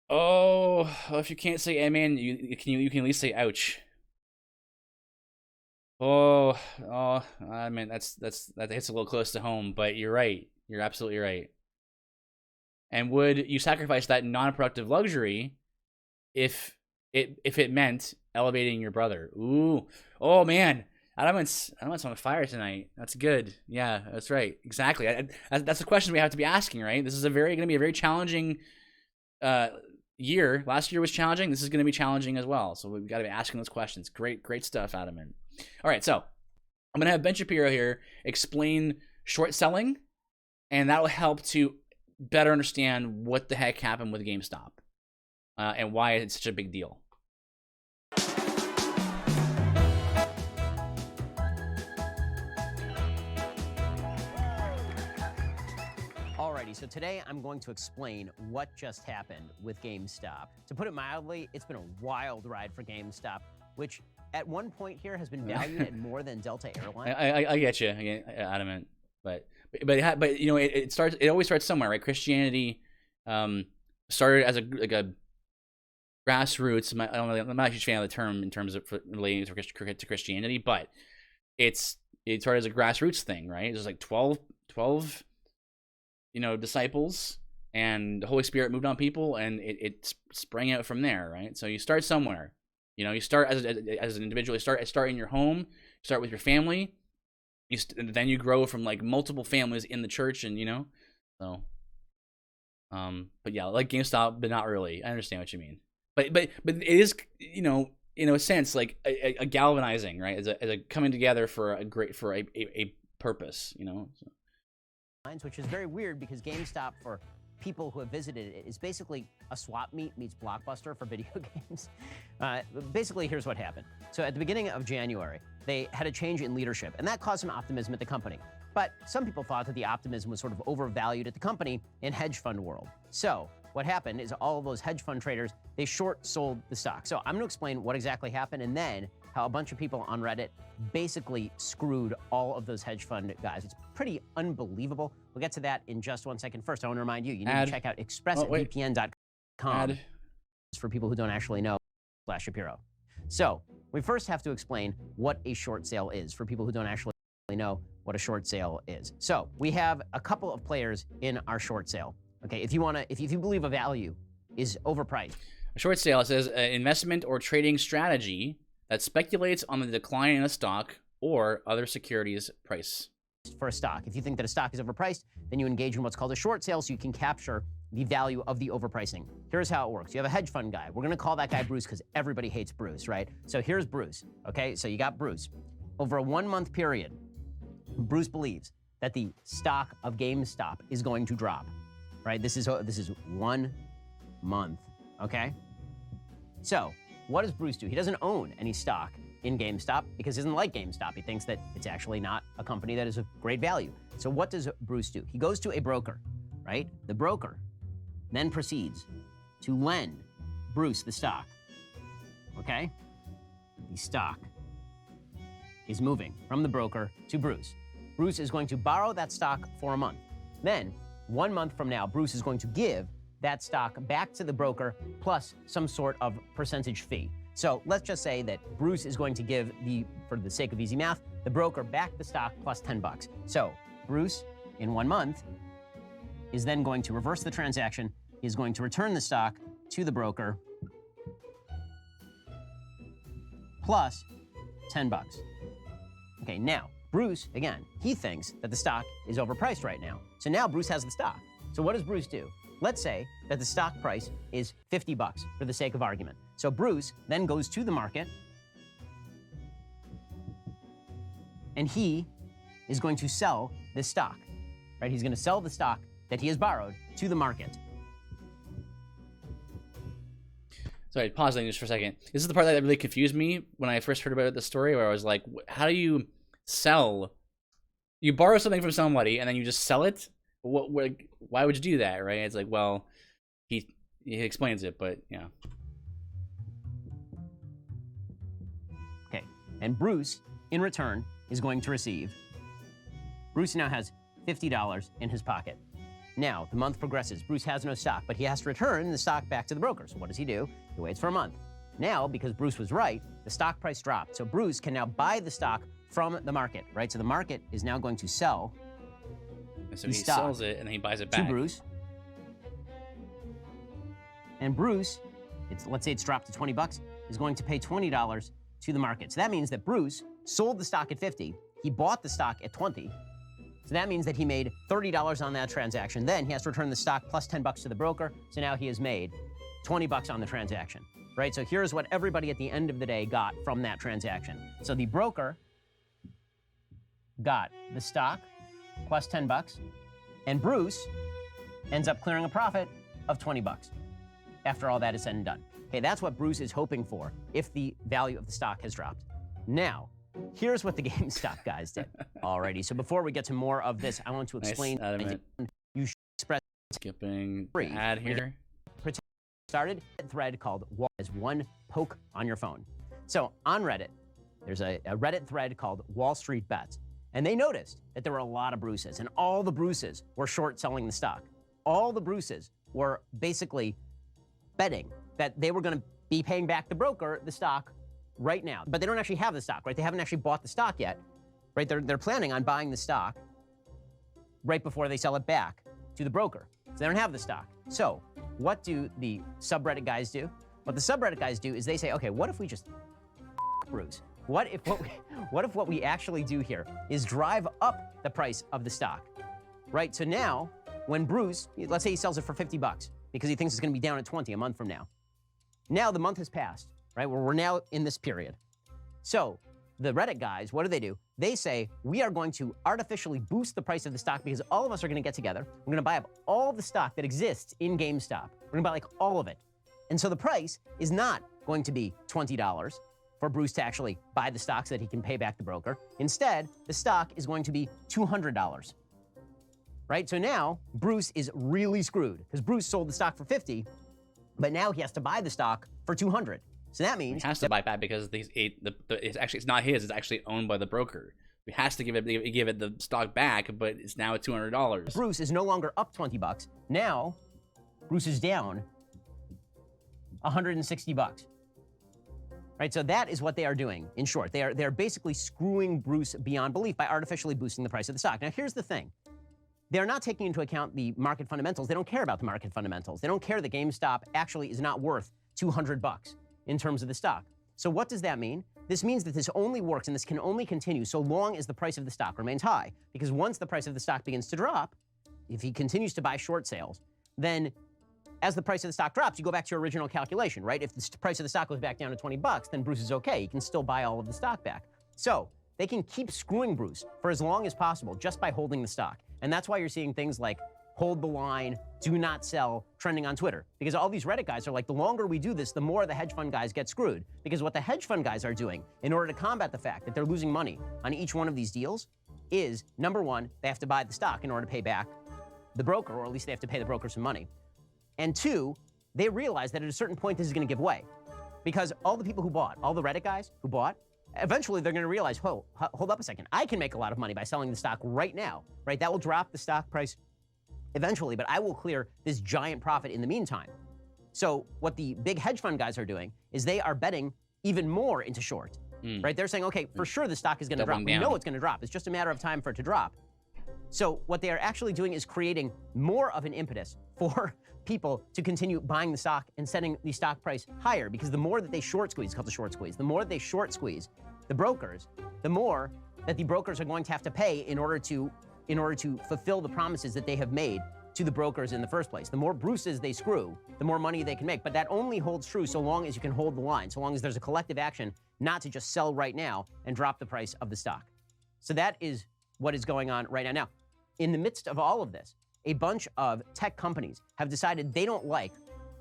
Oh, if you can't say amen, you can at least say ouch. Oh, I mean that hits a little close to home, but you're right. You're absolutely right. And would you sacrifice that non-productive luxury if it meant elevating your brother? Ooh, oh man, Adamant's on fire tonight. That's good. Yeah, that's right. Exactly. That's the question we have to be asking, right? This is going to be a very challenging year. Last year was challenging. This is going to be challenging as well. So we've got to be asking those questions. Great stuff, Adamant. All right, so I'm going to have Ben Shapiro here explain short selling, and that will help to better understand what the heck happened with GameStop and why it's such a big deal. Alrighty, so today I'm going to explain what just happened with GameStop. To put it mildly, it's been a wild ride for GameStop, which at one point here has been valued at more than Delta Airlines. I get you, Adamant, but you know it always starts somewhere, right? Christianity started as a grassroots. I'm not a huge fan of the term in terms of relating to Christianity, but it started as a grassroots thing, right? There's like 12 disciples, and the Holy Spirit moved on people, and it sprang out from there, right? So you start somewhere. You start as an individual. You start in your home. You start with your family. Then you grow from like multiple families in the church, and so. But yeah, like GameStop, but not really. I understand what you mean. But it is, in a sense, like a galvanizing, right? As a coming together for a purpose, So. Which is very weird because GameStop, for people who have visited it, is basically a swap meet meets Blockbuster for video games. Basically, here's what happened. So at the beginning of January, they had a change in leadership, and that caused some optimism at the company. But some people thought that the optimism was sort of overvalued at the company in hedge fund world. So what happened is all of those hedge fund traders, they short sold the stock. So I'm going to explain what exactly happened, and then how a bunch of people on Reddit basically screwed all of those hedge fund guys. It's pretty unbelievable. We'll get to that in just 1 second. First, I want to remind you, you need to check out expressvpn.com for people who don't actually know /Shapiro. So we first have to explain what a short sale is for people who don't actually know what a short sale is. So we have a couple of players in our short sale. Okay, if you believe a value is overpriced. A short sale, it says an investment or trading strategy that speculates on the decline in a stock or other securities price. For a stock. If you think that a stock is overpriced, then you engage in what's called a short sale so you can capture the value of the overpricing. Here's how it works. You have a hedge fund guy. We're going to call that guy Bruce because everybody hates Bruce, right? So here's Bruce, okay? So you got Bruce. Over a 1 month period, Bruce believes that the stock of GameStop is going to drop, right? This is 1 month, okay? So what does Bruce do? He doesn't own any stock in GameStop because he doesn't like GameStop. He thinks that it's actually not a company that is of great value. So what does Bruce do? He goes to a broker, right? The broker then proceeds to lend Bruce the stock, okay? The stock is moving from the broker to Bruce. Bruce is going to borrow that stock for a month. Then, 1 month from now, Bruce is going to give that stock back to the broker plus some sort of percentage fee. So let's just say that Bruce is going to give for the sake of easy math, the broker back the stock plus $10. So Bruce, in 1 month, is then going to reverse the transaction. He's going to return the stock to the broker plus $10. Okay, now, Bruce, again, he thinks that the stock is overpriced right now. So now Bruce has the stock. So what does Bruce do? Let's say that the stock price is $50 for the sake of argument. So Bruce then goes to the market and he is going to sell this stock, right? He's going to sell the stock that he has borrowed to the market. Sorry, pausing just for a second. This is the part that really confused me when I first heard about the story, where I was like, how do you sell? You borrow something from somebody and then you just sell it? Why would you do that, right? It's like, well, he explains it, but yeah. Okay, and Bruce, in return, is going to receive. Bruce now has $50 in his pocket. Now, the month progresses. Bruce has no stock, but he has to return the stock back to the broker. So what does he do? He waits for a month. Now, because Bruce was right, the stock price dropped. So Bruce can now buy the stock from the market, right? So the market is now going to sell So he sells it and then he buys it back. To Bruce. And Bruce, let's say it's dropped to 20 bucks, is going to pay $20 to the market. So that means that Bruce sold the stock at 50. He bought the stock at 20. So that means that he made $30 on that transaction. Then he has to return the stock plus 10 bucks to the broker. So now he has made 20 bucks on the transaction, right? So here's what everybody at the end of the day got from that transaction. So the broker got the stock plus 10 bucks, and Bruce ends up clearing a profit of 20 bucks after all that is said and done. Okay, that's what Bruce is hoping for if the value of the stock has dropped. Now, here's what the GameStop guys did. Alrighty, so before we get to more of this, I want to explain you should express skipping free ad here. Started a thread called Wall as one poke on your phone. So on Reddit, there's a Reddit thread called Wall Street Bets. And they noticed that there were a lot of Bruces, and all the Bruces were short selling the stock. All the Bruces were basically betting that they were going to be paying back the broker the stock right now. But they don't actually have the stock, right? They haven't actually bought the stock yet, right? They're planning on buying the stock right before they sell it back to the broker. So they don't have the stock. So what do the subreddit guys do? What the subreddit guys do is they say, okay, what if we just Bruce? What if what we actually do here is drive up the price of the stock, right? So now, when Bruce, let's say he sells it for 50 bucks because he thinks it's going to be down at 20 a month from now. Now the month has passed, right? We're now in this period. So the Reddit guys, what do? They say, we are going to artificially boost the price of the stock because all of us are going to get together. We're going to buy up all the stock that exists in GameStop. We're going to buy like all of it. And so the price is not going to be $20 for Bruce to actually buy the stock so that he can pay back the broker. Instead, the stock is going to be $200, right? So now Bruce is really screwed because Bruce sold the stock for 50, but now he has to buy the stock for 200. So that means he has to buy back because it's not his. It's actually owned by the broker. He has to give it the stock back, but it's now at $200. Bruce is no longer up 20 bucks. Now Bruce is down 160 bucks. Right, so that is what they are doing. In short, they're basically screwing Bruce beyond belief by artificially boosting the price of the stock. Now, here's the thing. They're not taking into account the market fundamentals. They don't care about the market fundamentals. They don't care that GameStop actually is not worth 200 bucks in terms of the stock. So what does that mean? This means that this only works and this can only continue so long as the price of the stock remains high. Because once the price of the stock begins to drop, if he continues to buy short sales, then as the price of the stock drops, you go back to your original calculation, right? If the price of the stock goes back down to 20 bucks, then Bruce is okay. He can still buy all of the stock back. So they can keep screwing Bruce for as long as possible just by holding the stock. And that's why you're seeing things like hold the line, do not sell, trending on Twitter. Because all these Reddit guys are like, the longer we do this, the more the hedge fund guys get screwed. Because what the hedge fund guys are doing in order to combat the fact that they're losing money on each one of these deals is, number one, they have to buy the stock in order to pay back the broker, or at least they have to pay the broker some money. And two, they realize that at a certain point this is going to give way. Because all the people who bought, all the Reddit guys who bought, eventually they're going to realize, hold up a second, I can make a lot of money by selling the stock right now, right? That will drop the stock price eventually, but I will clear this giant profit in the meantime. So what the big hedge fund guys are doing is they are betting even more into short, right? They're saying, okay, for sure the stock is going to drop. We know it's going to drop. It's just a matter of time for it to drop. So what they are actually doing is creating more of an impetus for people to continue buying the stock and setting the stock price higher, because the more that they short squeeze, it's called the short squeeze, the more they short squeeze the brokers, the more that the brokers are going to have to pay in order to fulfill the promises that they have made to the brokers in the first place. The more Bruces they screw, the more money they can make. But that only holds true so long as you can hold the line, so long as there's a collective action not to just sell right now and drop the price of the stock. So that is what is going on right now. Now, in the midst of all of this, a bunch of tech companies have decided they don't like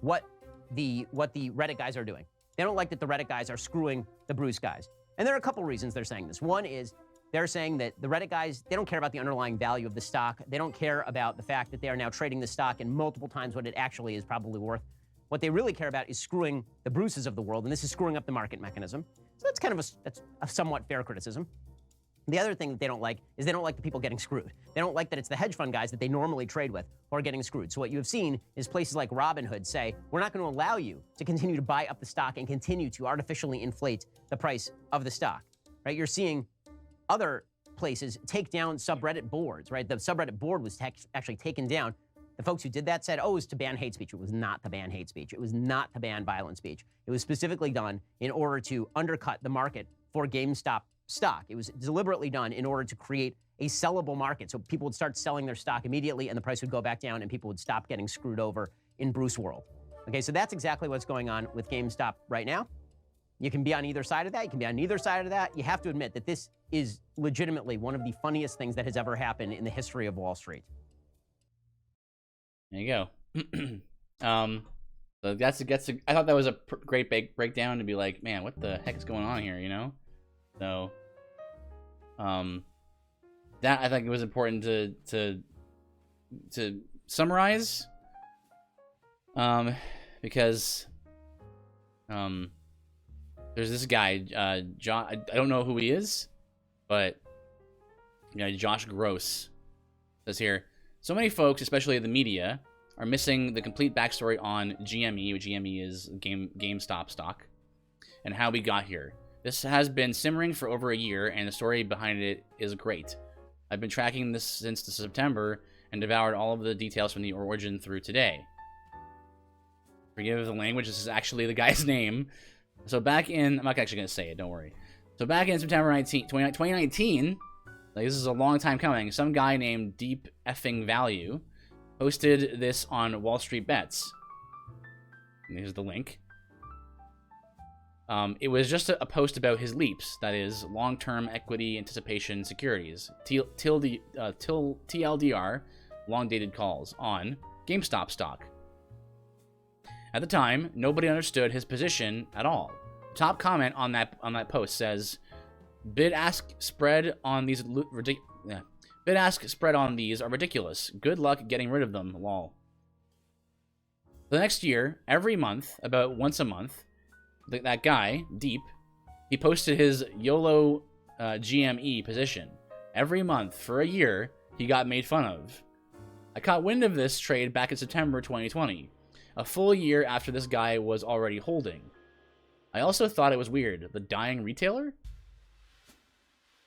what the Reddit guys are doing. They don't like that the Reddit guys are screwing the Bruce guys. And there are a couple reasons they're saying this. One is they're saying that the Reddit guys, they don't care about the underlying value of the stock. They don't care about the fact that they are now trading the stock in multiple times what it actually is probably worth. What they really care about is screwing the Bruces of the world, and this is screwing up the market mechanism. So that's kind of that's a somewhat fair criticism. The other thing that they don't like is they don't like the people getting screwed. They don't like that it's the hedge fund guys that they normally trade with who are getting screwed. So what you have seen is places like Robinhood say, we're not going to allow you to continue to buy up the stock and continue to artificially inflate the price of the stock, right? You're seeing other places take down subreddit boards, right? The subreddit board was actually taken down. The folks who did that said, oh, it was to ban hate speech. It was not to ban hate speech. It was not to ban violent speech. It was specifically done in order to undercut the market for GameStop stock. It was deliberately done in order to create a sellable market. So people would start selling their stock immediately and the price would go back down and people would stop getting screwed over in Bruce world. Okay, so that's exactly what's going on with GameStop right now. You can be on either side of that. You can be on either side of that. You have to admit that this is legitimately one of the funniest things that has ever happened in the history of Wall Street. There you go. So I thought that was a great breakdown to be like, man, what the heck is going on here, you know? So, that I think it was important to summarize, because, there's this guy, John. I don't know who he is, but Josh Gross says here, so many folks, especially the media, are missing the complete backstory on GME. GME is GameStop stock, and how we got here. This has been simmering for over a year, and the story behind it is great. I've been tracking this since September and devoured all of the details from the origin through today. Forgive the language, this is actually the guy's name. So back in, I'm not actually going to say it, don't worry. So back in September 2019, like this is a long time coming, some guy named Deep Effing Value posted this on Wall Street Bets. And here's the link. It was just a post about his leaps, that is, long-term equity anticipation securities, TLDR, long-dated calls, on GameStop stock. At the time, nobody understood his position at all. Top comment on that post says, bid-ask spread on these are ridiculous. Good luck getting rid of them, lol. The next year, every month, about once a month, that guy, Deep, he posted his YOLO GME position. Every month, for a year, he got made fun of. I caught wind of this trade back in September 2020, a full year after this guy was already holding. I also thought it was weird. The dying retailer?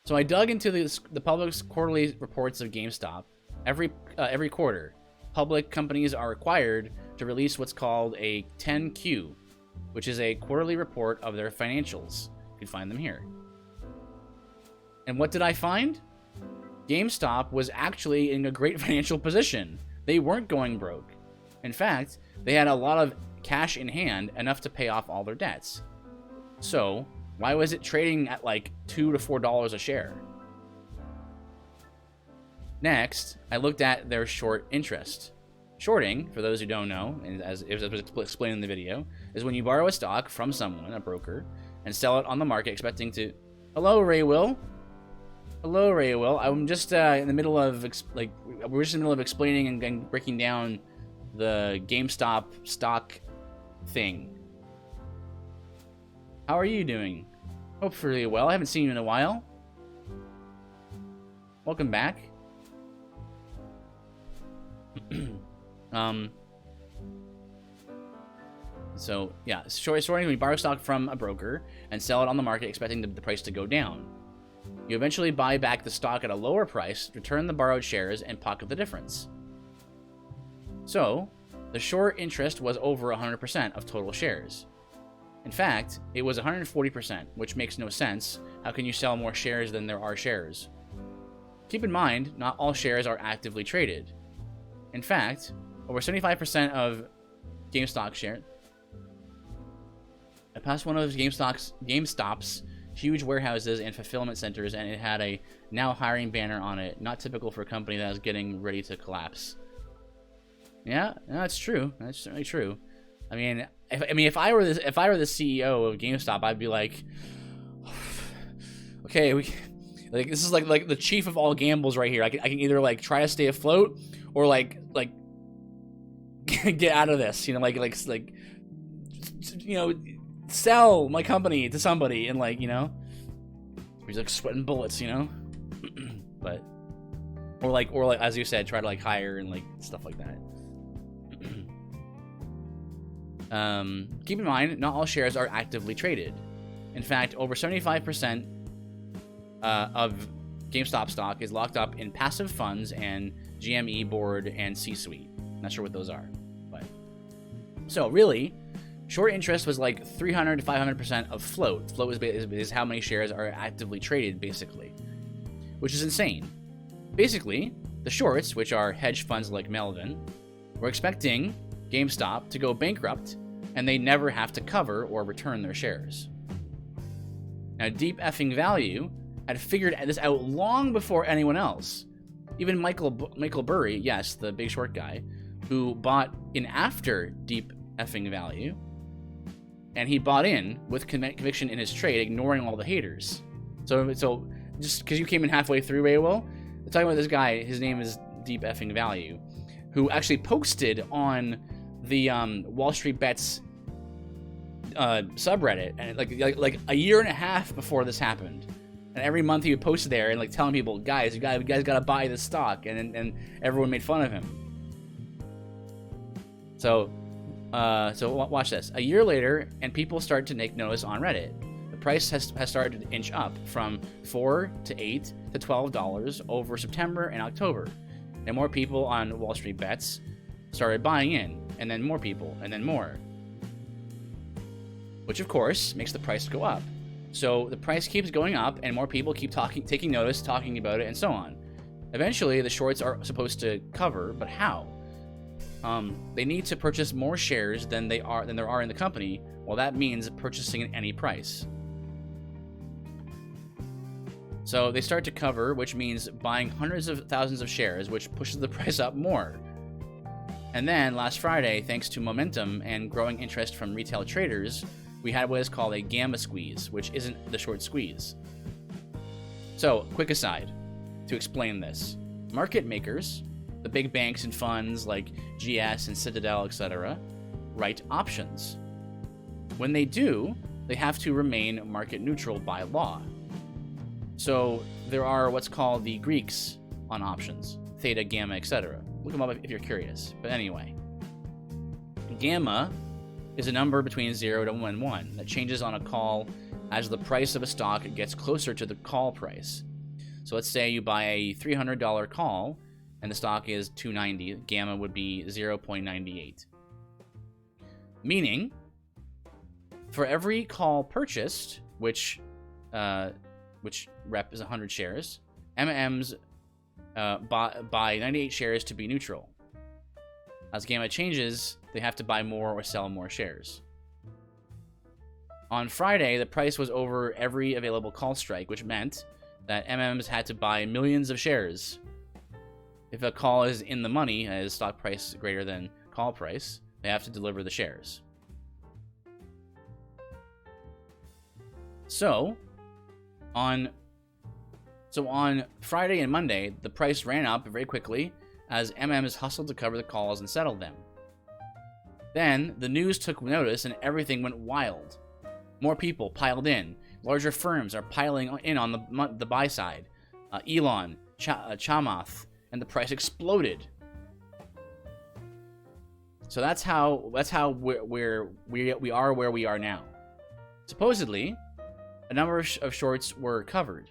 So I dug into the public's quarterly reports of GameStop. Every quarter, public companies are required to release what's called a 10Q, which is a quarterly report of their financials. You can find them here. And what did I find? GameStop was actually in a great financial position. They weren't going broke. In fact, they had a lot of cash in hand, enough to pay off all their debts. So, why was it trading at like $2 to $4 a share? Next, I looked at their short interest. Shorting, for those who don't know, and as it was explained in the video, is when you borrow a stock from someone, a broker, and sell it on the market expecting to... Hello, Ray Will. Hello, Ray Will. I'm just in the middle of we're just in the middle of explaining and breaking down the GameStop stock thing. How are you doing? Hopefully well. I haven't seen you in a while. Welcome back. So yeah, shorting when you borrow stock from a broker and sell it on the market expecting the price to go down. You eventually buy back the stock at a lower price, return the borrowed shares, and pocket the difference. So, the short interest was over 100% of total shares. In fact, it was 140%, which makes no sense. How can you sell more shares than there are shares? Keep in mind, not all shares are actively traded. In fact, over 75% of GameStop shares... I passed one of those GameStop's huge warehouses and fulfillment centers, and it had a now hiring banner on it. Not typical for a company that is getting ready to collapse. Yeah, no, that's true. That's certainly true. I mean, if I were the CEO of GameStop, I'd be like, okay, this is like the chief of all gambles right here. I can either like try to stay afloat or like get out of this. You know, sell my company to somebody and he's like sweating bullets. You know, But or like as you said, try to like hire and like stuff like that. Keep in mind, not all shares are actively traded. In fact, over 75% of GameStop stock is locked up in passive funds and GME board and C-suite. Not sure what those are, but so really, short interest was like 300 to 500% of float. Float is how many shares are actively traded, basically, which is insane. Basically, the shorts, which are hedge funds like Melvin, were expecting GameStop to go bankrupt, and they never have to cover or return their shares. Now, Deep Effing Value had figured this out long before anyone else. Even Michael Burry, yes, the Big Short guy, who bought in after Deep Effing Value, and he bought in with conviction in his trade, ignoring all the haters. So just because you came in halfway through, Raywell, we're talking about this guy. His name is Deep Effing Value, who actually posted on the Wall Street Bets subreddit, and like a year and a half before this happened. And every month he would post there and like telling people, guys, you guys gotta buy this stock, and everyone made fun of him. So watch this. A year later, and people start to take notice on Reddit. The price has started to inch up from $4 to $8 to $12 over September and October, and more people on Wall Street Bets started buying in, and then more people, and then more, which of course makes the price go up. So the price keeps going up, and more people keep taking notice, talking about it, and so on. Eventually, the shorts are supposed to cover, but how? They need to purchase more shares than there are in the company. Well, that means purchasing at any price. So they start to cover, which means buying hundreds of thousands of shares, which pushes the price up more. And then last Friday, thanks to momentum and growing interest from retail traders, we had what is called a gamma squeeze, which isn't the short squeeze. So, quick aside to explain this. Market makers, the big banks and funds like GS and Citadel, etc., write options. When they do, they have to remain market neutral by law. So there are what's called the Greeks on options, theta, gamma, etc. Look them up if you're curious. But anyway, gamma is a number between 0 to 1 that changes on a call as the price of a stock gets closer to the call price. So let's say you buy a $300 call and the stock is $290. Gamma would be 0.98. Meaning, for every call purchased, which rep is 100 shares, MMs buy 98 shares to be neutral. As gamma changes, they have to buy more or sell more shares. On Friday, the price was over every available call strike, which meant that MMs had to buy millions of shares. If a call is in the money, as stock price greater than call price, they have to deliver the shares. So on Friday and Monday, the price ran up very quickly as MMs hustled to cover the calls and settle them. Then the news took notice and everything went wild. More people piled in. Larger firms are piling in on the buy side. Elon, Chamath, and the price exploded. So that's how we are where we are now. Supposedly, a number of shorts were covered.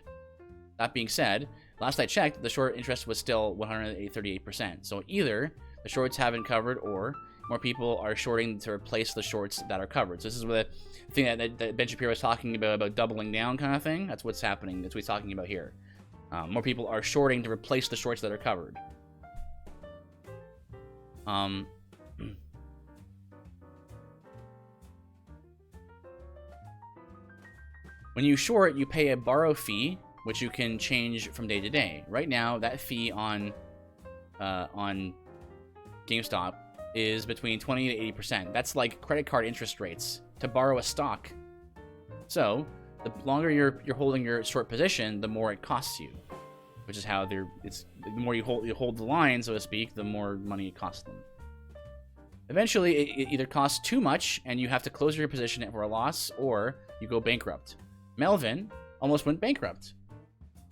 That being said, last I checked, the short interest was still 138%. So either the shorts haven't covered, or more people are shorting to replace the shorts that are covered. So this is the thing that Ben Shapiro was talking about doubling down kind of thing. That's what's happening. That's what he's talking about here. More people are shorting to replace the shorts that are covered. When you short, you pay a borrow fee, which you can change from day to day. Right now, that fee on GameStop is between 20 to 80%. That's like credit card interest rates to borrow a stock. So the longer you're holding your short position, the more it costs you, which is how the more you hold the line, so to speak, the more money it costs them. Eventually, it either costs too much and you have to close your position for a loss, or you go bankrupt. Melvin almost went bankrupt.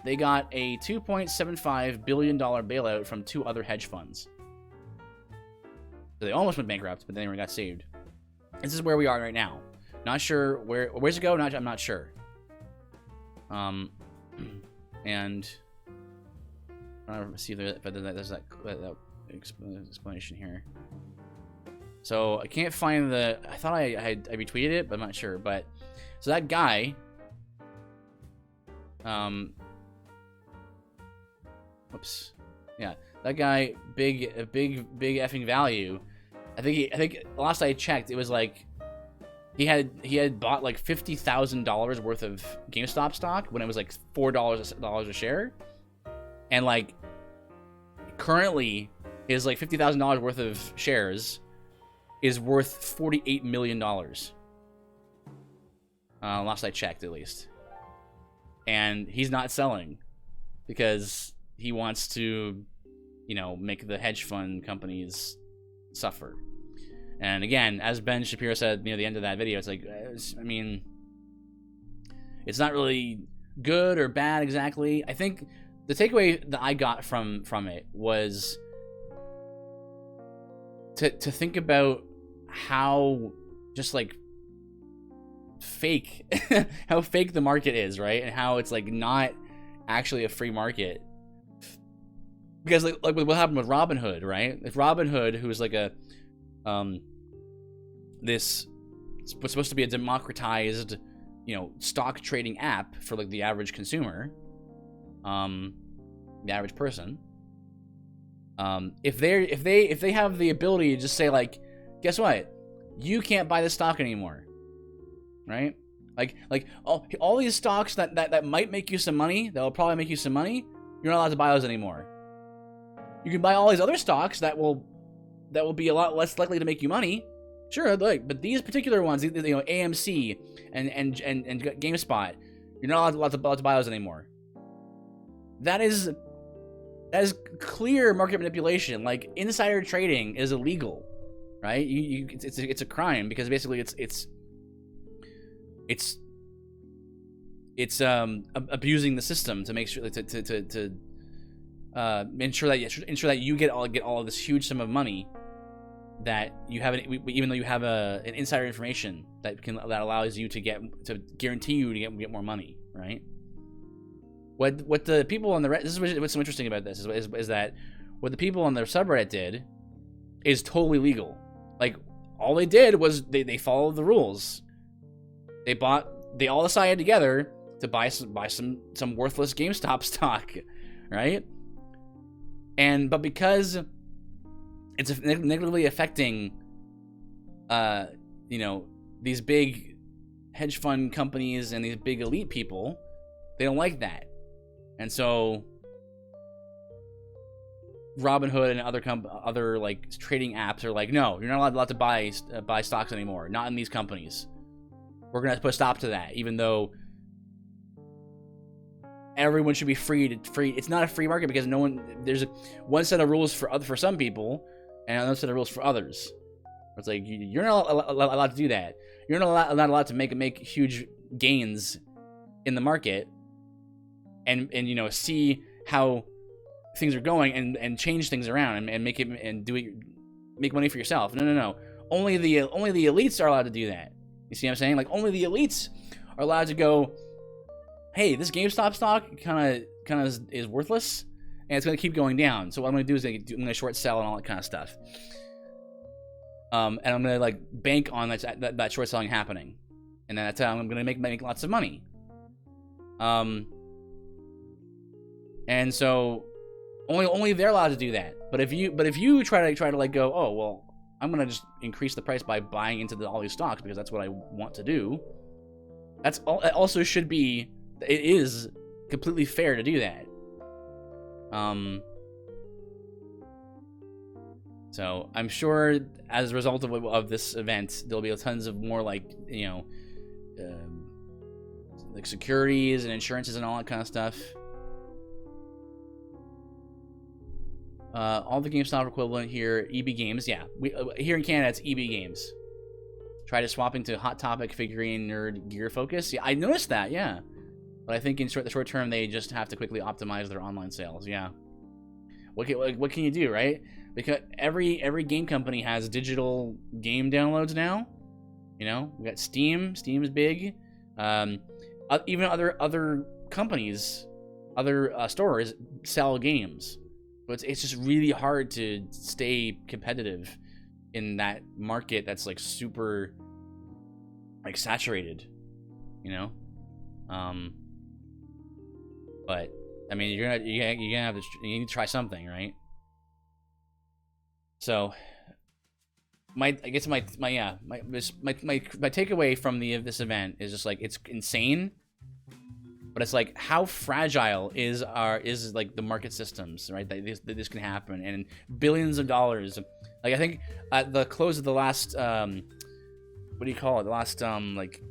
they got a $2.75 billion bailout from 2 other hedge funds. So they almost went bankrupt, but then they got saved. This is where we are right now. Not sure where's it go. I'm not sure. And I don't see if there's that explanation here. So I can't find the. I thought I retweeted it, but I'm not sure. But so that guy. Whoops. Yeah, that guy, big effing value. I think last I checked, it was like he had bought like $50,000 worth of GameStop stock when it was like $4 a share, and like currently his like $50,000 worth of shares is worth $48 million. Last I checked, at least. And he's not selling because he wants to, make the hedge fund companies suffer. And again, as Ben Shapiro said near the end of that video, it's like, I mean, it's not really good or bad exactly. I think the takeaway that I got from it was to think about how just like fake how fake the market is, right? And how it's like not actually a free market, because like what happened with Robinhood, right? If Robinhood, who is like a this was supposed to be a democratized stock trading app for like the average consumer, the average person, if they have the ability to just say like, guess what, you can't buy this stock anymore, right? Like all these stocks that might make you some money, that will probably make you some money, you're not allowed to buy those anymore. You can buy all these other stocks that will be a lot less likely to make you money, sure, but these particular ones, AMC and GameSpot, you're not allowed to buy those anymore. That is clear market manipulation. Like, insider trading is illegal, right? It's a crime, because basically it's abusing the system to make sure to ensure that you get all of this huge sum of money that you haven't, even though you have an insider information that allows you to guarantee you to get more money, right? What the people on the this is what's so interesting about this is that what the people on the subreddit did is totally legal. Like, all they did was they followed the rules. They all decided together to buy some worthless GameStop stock, right? But because it's negatively affecting these big hedge fund companies and these big elite people, they don't like that. And so Robinhood and other like trading apps are like, no, you're not allowed to buy stocks anymore, not in these companies. We're gonna have to put a stop to that, even though everyone should be free. It's not a free market, because there's one set of rules for some people and another set of rules for others. It's like, you're not allowed to do that. You're not allowed to make huge gains in the market and see how things are going and change things around and make it and make money for yourself. No. Only the elites are allowed to do that. You see what I'm saying? Like, only the elites are allowed to go, hey, this GameStop stock kind of is worthless, and it's going to keep going down. So what I'm going to do is I'm going to short sell and all that kind of stuff. And I'm going to like bank on that short selling happening, and then that's how I'm going to make lots of money. And so only they're allowed to do that. But if you try to like go, oh well, I'm going to just increase the price by buying into all these stocks because that's what I want to do. It also should be. It is completely fair to do that. So I'm sure as a result of this event, there'll be tons of more like like securities and insurances and all that kind of stuff. All the GameStop equivalent here, EB Games. Yeah, here in Canada it's EB Games. Try to swap into Hot Topic figurine nerd gear focus. Yeah, I noticed that. Yeah. But I think in the short term, they just have to quickly optimize their online sales. Yeah. What can you do, right? Because every game company has digital game downloads now. You know, we got Steam. Steam is big. Even other companies, other stores sell games. But it's just really hard to stay competitive in that market that's like super like saturated, you know. But I mean, you're gonna have to, you need to try something, right? So my takeaway from this event is just like, it's insane, but it's like, how fragile is like the market systems, right? That this can happen, and billions of dollars. Like, I think at the close of the last what do you call it? The last like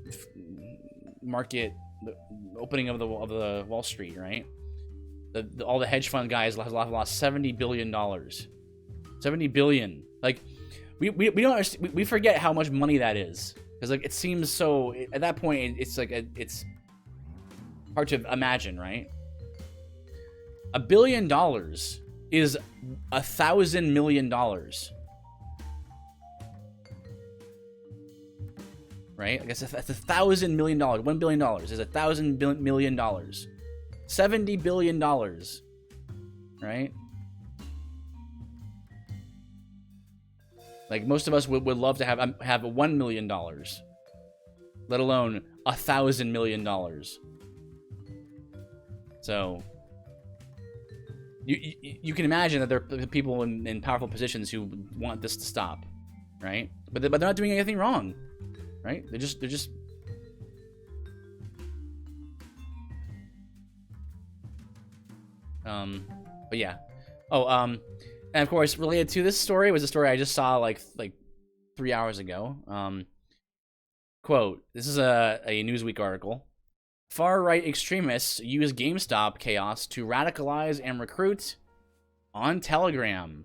market, the opening of the Wall Street, right? All the hedge fund guys lost $70 billion. $70 billion. Like, we don't understand, we forget how much money that is, because like, it seems so, at that point it's like it's hard to imagine, right? $1 billion is $1,000 million, right? I guess that's $1,000 million. $1 billion is $1,000 million. $70 billion, right? Like, most of us would love to have $1 million, let alone $1,000 million. So you can imagine that there are people in powerful positions who want this to stop, right? But they're not doing anything wrong, right? They're just but yeah. And of course, related to this story was a story I just saw like 3 hours ago. Quote, this is a Newsweek article. Far-right extremists use GameStop chaos to radicalize and recruit on Telegram.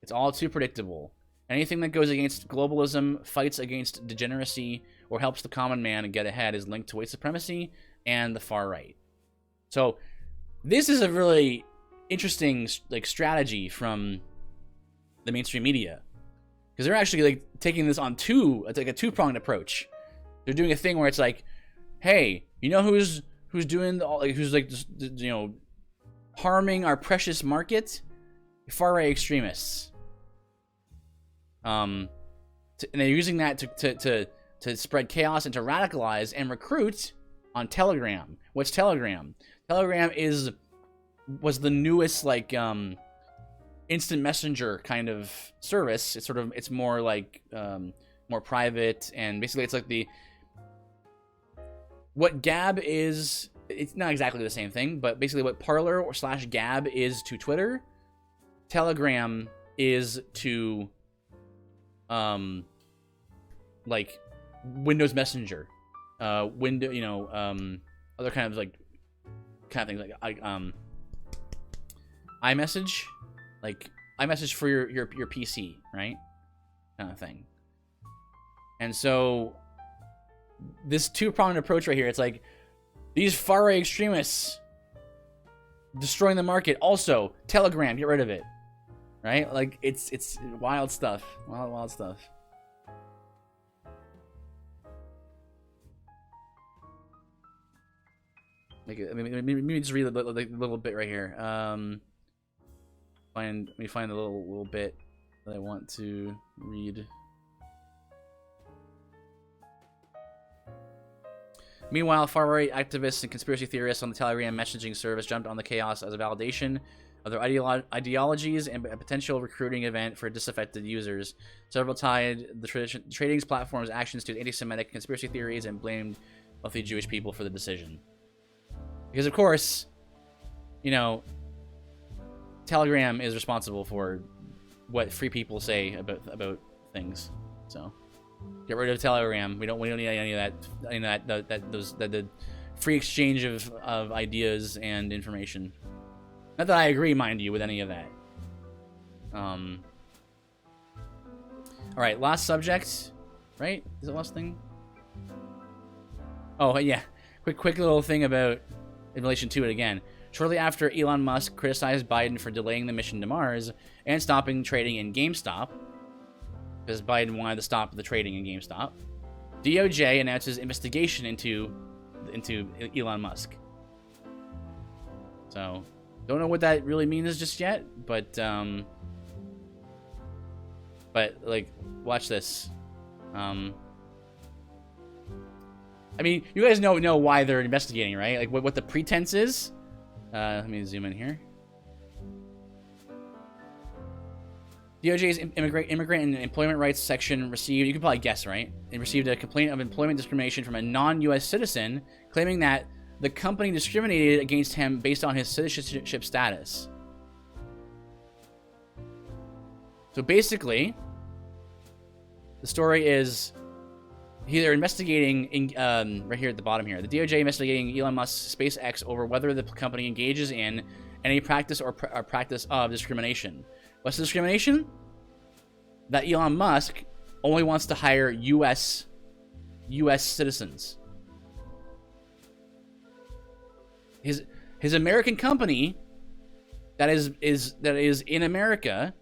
It's all too predictable. Anything that goes against globalism, fights against degeneracy, or helps the common man get ahead is linked to white supremacy and the far right. So this is a really interesting like strategy from the mainstream media, because they're actually like taking this on it's like a two-pronged approach. They're doing a thing where it's like, hey, you know who's doing who's like, you know, harming our precious market? Far-right extremists. And they're using that to spread chaos and to radicalize and recruit on Telegram. What's Telegram? Telegram was the newest like instant messenger kind of service. It's more like more private, and basically it's like what Gab is. It's not exactly the same thing, but basically what Parler / Gab is to Twitter, Telegram is to like Windows Messenger, other kind of things like iMessage, like iMessage for your PC, right? Kind of thing. And so this two-pronged approach right here, it's like these far-right extremists destroying the market. Also, Telegram, get rid of it, right? Like, it's wild stuff, wild stuff. Let me just read a little bit right here. Let me find the little bit that I want to read. Meanwhile, far-right activists and conspiracy theorists on the Telegram messaging service jumped on the chaos as a validation of their ideologies and a potential recruiting event for disaffected users. Several tied the trading platform's actions to anti-Semitic conspiracy theories and blamed wealthy Jewish people for the decision. Because, of course, you know, Telegram is responsible for what free people say about things. So get rid of Telegram. We don't need any of that. The free exchange of ideas and information. Not that I agree, mind you, with any of that. All right, last subject. Right? Is it last thing? Oh yeah. quick little thing about in relation to it again. Shortly after Elon Musk criticized Biden for delaying the mission to Mars and stopping trading in GameStop, because Biden wanted to stop the trading in GameStop, DOJ announces investigation into Elon Musk. So, don't know what that really means just yet, but like, watch this. I mean, you guys know why they're investigating, right? Like, what the pretense is? Let me zoom in here. DOJ's immigrant and employment rights section received, you can probably guess, right? It received a complaint of employment discrimination from a non-US citizen, claiming that the company discriminated against him based on his citizenship status. So basically, the story is they're investigating, right here at the bottom here, the DOJ investigating Elon Musk's SpaceX over whether the company engages in any practice or practice of discrimination. What's the discrimination? That Elon Musk only wants to hire U.S. citizens. His American company that is in America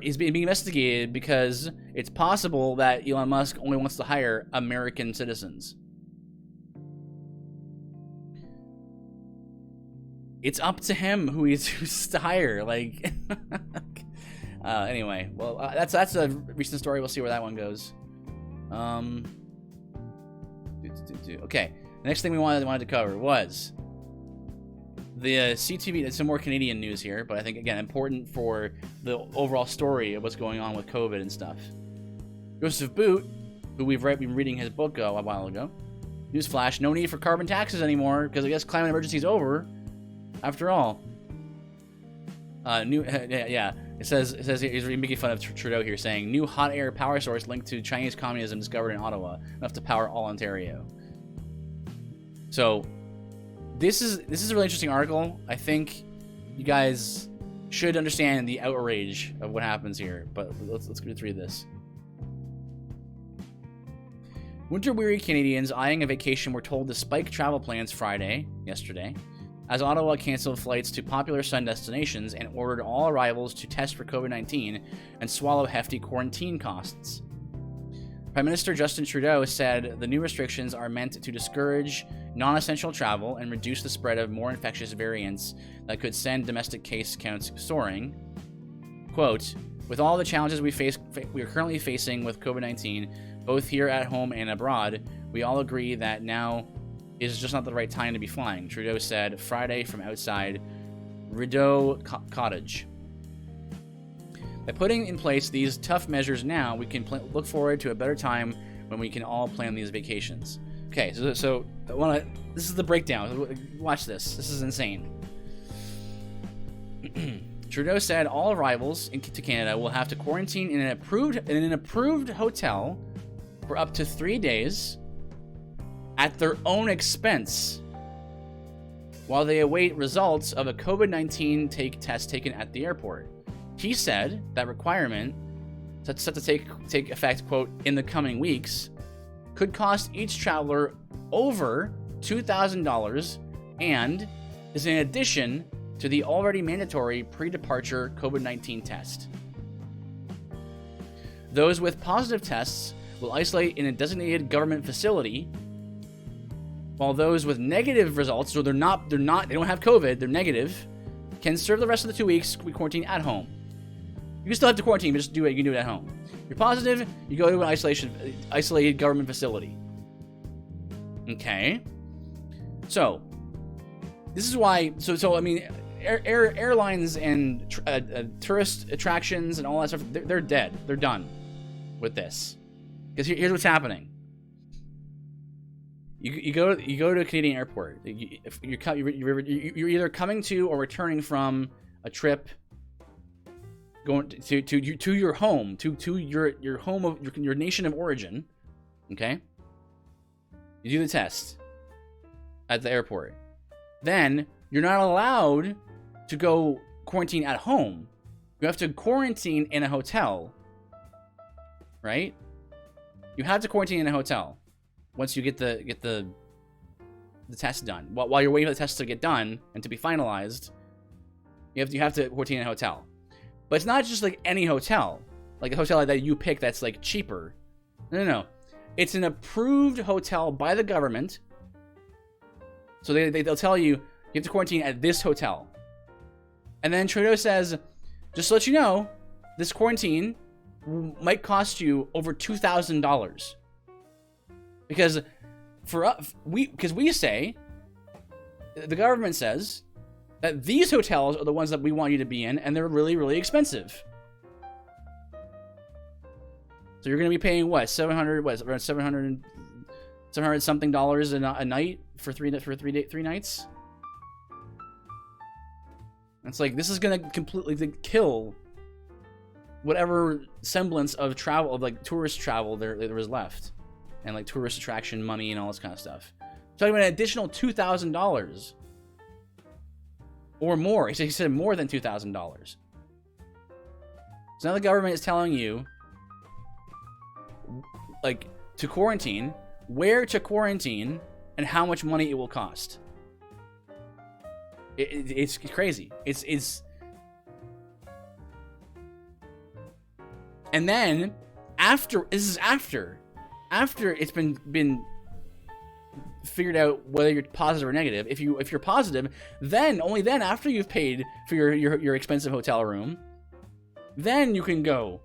is being investigated because it's possible that Elon Musk only wants to hire American citizens. It's up to him who he's chooses to hire. Like, anyway, well, that's a recent story. We'll see where that one goes. Okay, the next thing we wanted to cover was the CTV. Some more Canadian news here, but I think again important for the overall story of what's going on with COVID and stuff. Joseph Boot, who we've been reading his book a while ago. Newsflash: no need for carbon taxes anymore because I guess climate emergency is over. After all, yeah. It says he's making fun of Trudeau here, saying new hot air power source linked to Chinese communism discovered in Ottawa, enough to power all Ontario. So, this is a really interesting article. I think you guys should understand the outrage of what happens here. But let's go through this. Winter-weary Canadians eyeing a vacation were told to spike travel plans yesterday, as Ottawa canceled flights to popular sun destinations and ordered all arrivals to test for COVID-19 and swallow hefty quarantine costs. Prime Minister Justin Trudeau said the new restrictions are meant to discourage non-essential travel and reduce the spread of more infectious variants that could send domestic case counts soaring. Quote, with all the challenges we are currently facing with COVID-19, both here at home and abroad, we all agree that now is just not the right time to be flying, Trudeau said Friday from outside Rideau Cottage. By putting in place these tough measures now, we can look forward to a better time when we can all plan these vacations. Okay, so this is the breakdown. Watch this. This is insane. Trudeau said all arrivals to Canada will have to quarantine in an approved hotel for up to 3 days at their own expense while they await results of a COVID-19 test taken at the airport. He said that requirement, set to take effect, quote, in the coming weeks, could cost each traveler over $2,000 and is in addition to the already mandatory pre-departure COVID-19 test. Those with positive tests will isolate in a designated government facility, while those with negative results, so they don't have COVID, they're negative, can serve the rest of the 2 weeks quarantine at home. You can still have to quarantine, but just you can do it at home. If you're positive, you go to an isolated government facility. Okay. So, this is why, so I mean, airlines and tourist attractions and all that stuff, they're dead. They're done with this. Because here's what's happening. You go to a Canadian airport. You're either coming to or returning from a trip, going to your home, to your home of your nation of origin. Okay. You do the test at the airport. Then you're not allowed to go quarantine at home. You have to quarantine in a hotel. Right? You have to quarantine in a hotel. once you get the test done. While you're waiting for the test to get done and to be finalized, you have to quarantine in a hotel. But it's not just like any hotel, like a hotel that you pick that's like cheaper. No. It's an approved hotel by the government. So they'll tell you have to quarantine at this hotel. And then Trudeau says, just to let you know, this quarantine might cost you over $2,000. Because we say, the government says that these hotels are the ones that we want you to be in, and they're really, really expensive. So you're going to be paying what, around $700 something dollars a night for three nights. It's like, this is going to completely kill whatever semblance of travel, of like tourist travel there was left, and like tourist attraction money and all this kind of stuff. So an additional $2,000 or more. He said more than $2,000. So now the government is telling you, like, to quarantine, where to quarantine, and how much money it will cost. It's crazy. It's and then after it's been figured out whether you're positive or negative. If you're positive, then only then, after you've paid for your expensive hotel room, then you can go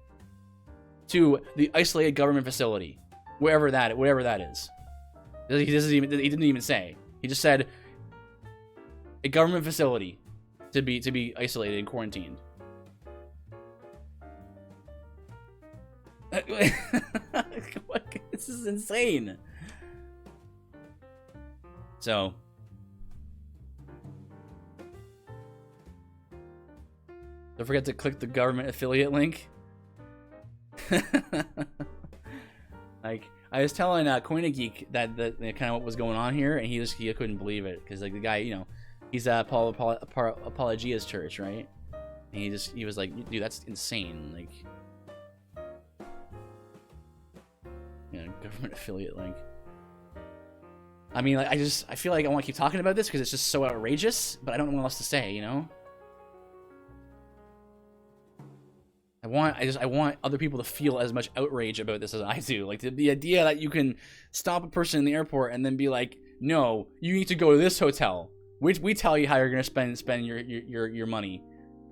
to the isolated government facility, whatever that is. He didn't even say. He just said a government facility to be isolated and quarantined. This is insane. So don't forget to click the government affiliate link. Like, I was telling Coinageek that kind of what was going on here, and he couldn't believe it, because like the guy, you know, he's Apologia's church, right? And he was like, dude, that's insane. Like, you know, government affiliate link. I mean, like, I feel like I want to keep talking about this because it's just so outrageous, but I don't know what else to say, you know? I want other people to feel as much outrage about this as I do. Like, the idea that you can stop a person in the airport and then be like, no, you need to go to this hotel. We tell you how you're gonna spend your money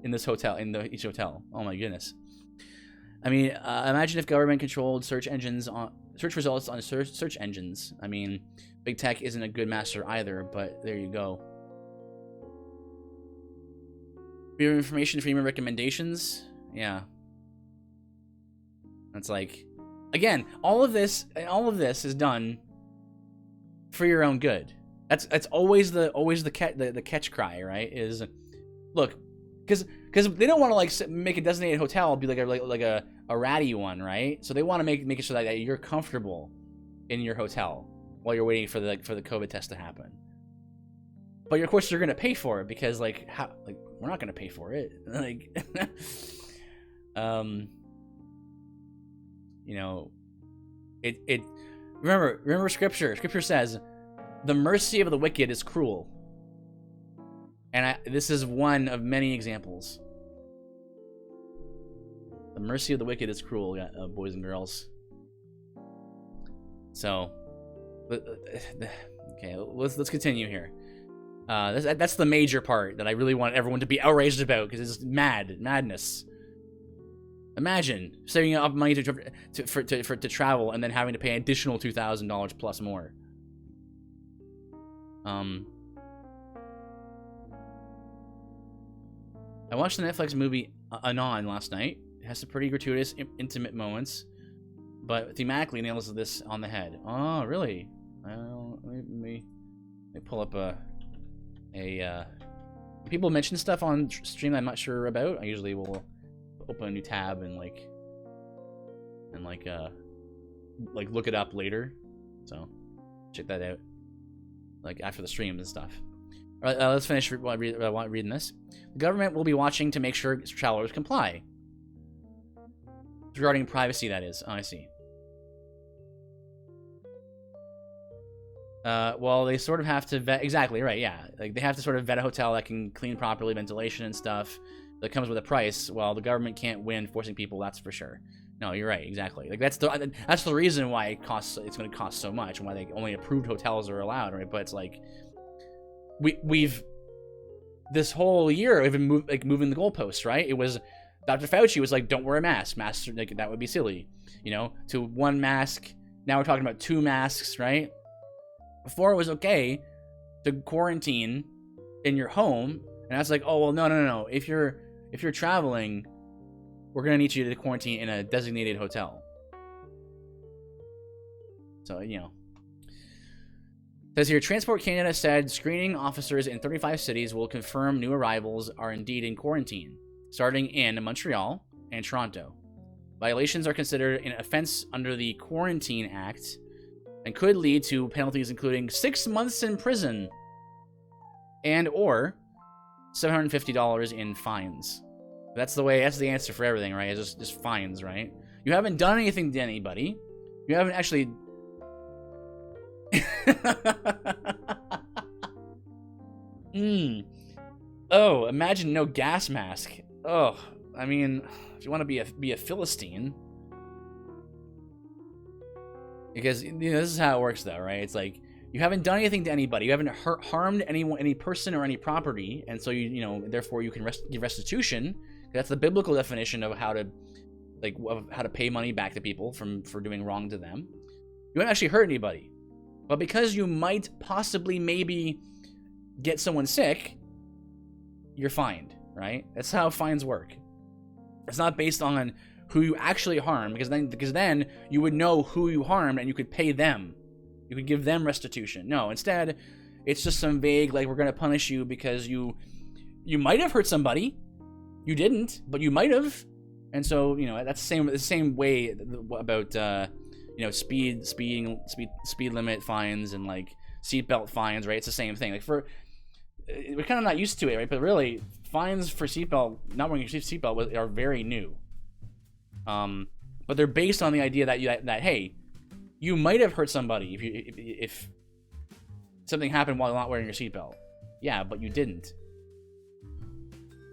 in this hotel, each hotel. Oh my goodness. I mean, imagine if government controlled search results on search engines. I mean, big tech isn't a good master either, but there you go. Freedom of information, freedom of recommendations. Yeah. It's like, again, all of this is done for your own good. That's always the catch cry, right? Is, look, because they don't want to like make a designated hotel be like a ratty one, right? So they want to make it so that you're comfortable in your hotel while you're waiting for the COVID test to happen. But of course you're gonna pay for it, because like, how, like, we're not gonna pay for it, like. You know, it remember scripture says the mercy of the wicked is cruel, and this is one of many examples. The mercy of the wicked is cruel, boys and girls. So okay, let's continue here. That's the major part that I really want everyone to be outraged about, because it's madness. Imagine saving up money to travel and then having to pay an additional $2,000 plus more. I watched the Netflix movie Anon last night. It has some pretty gratuitous, intimate moments, but thematically nails this on the head. Oh, really? Well, let me pull up people mention stuff on stream that I'm not sure about. I usually will open a new tab and look it up later, so check that out, like after the stream and stuff. All right, let's finish reading this. The government will be watching to make sure travelers comply. Regarding privacy, that is. Oh, I see. Well, they sort of have to vet. Exactly right. Yeah, like they have to sort of vet a hotel that can clean properly, ventilation and stuff. That comes with a price. Well, the government can't win forcing people. That's for sure. No, you're right. Exactly. Like that's the reason why it costs. It's going to cost so much, and why they only approved hotels are allowed, right? But it's like we've this whole year we've been moving the goalposts, right? It was Dr. Fauci was like, don't wear a mask. Masks, like, that would be silly, to one mask. Now we're talking about 2 masks, right? Before it was okay to quarantine in your home, and I was like, oh well, no. If you're traveling, we're gonna need you to quarantine in a designated hotel. So says here, Transport Canada said screening officers in 35 cities will confirm new arrivals are indeed in quarantine, starting in Montreal and Toronto. Violations are considered an offense under the Quarantine Act and could lead to penalties including 6 months in prison and or $750 in fines. That's the answer for everything, right? It's just fines, right? You haven't done anything to anybody. You haven't actually Oh, imagine no gas mask. Oh, I mean, if you want to be a Philistine, because this is how it works, though, right? It's like you haven't done anything to anybody, you haven't harmed anyone, any person or any property, and so therefore you can give restitution. That's the biblical definition of how to pay money back to people for doing wrong to them. You haven't actually hurt anybody, but because you might possibly maybe get someone sick, you're fined, right? That's how fines work. It's not based on who you actually harmed, because then you would know who you harmed and you could pay them. You could give them restitution. No, instead, it's just some vague, like, we're going to punish you because you might have hurt somebody. You didn't, but you might have. And so, that's the same way about speed limit fines and like seatbelt fines, right? It's the same thing. Like we're kind of not used to it, right? But really, fines for not wearing your seatbelt are very new. But they're based on the idea that hey, you might have hurt somebody if something happened while not wearing your seatbelt. Yeah, but you didn't,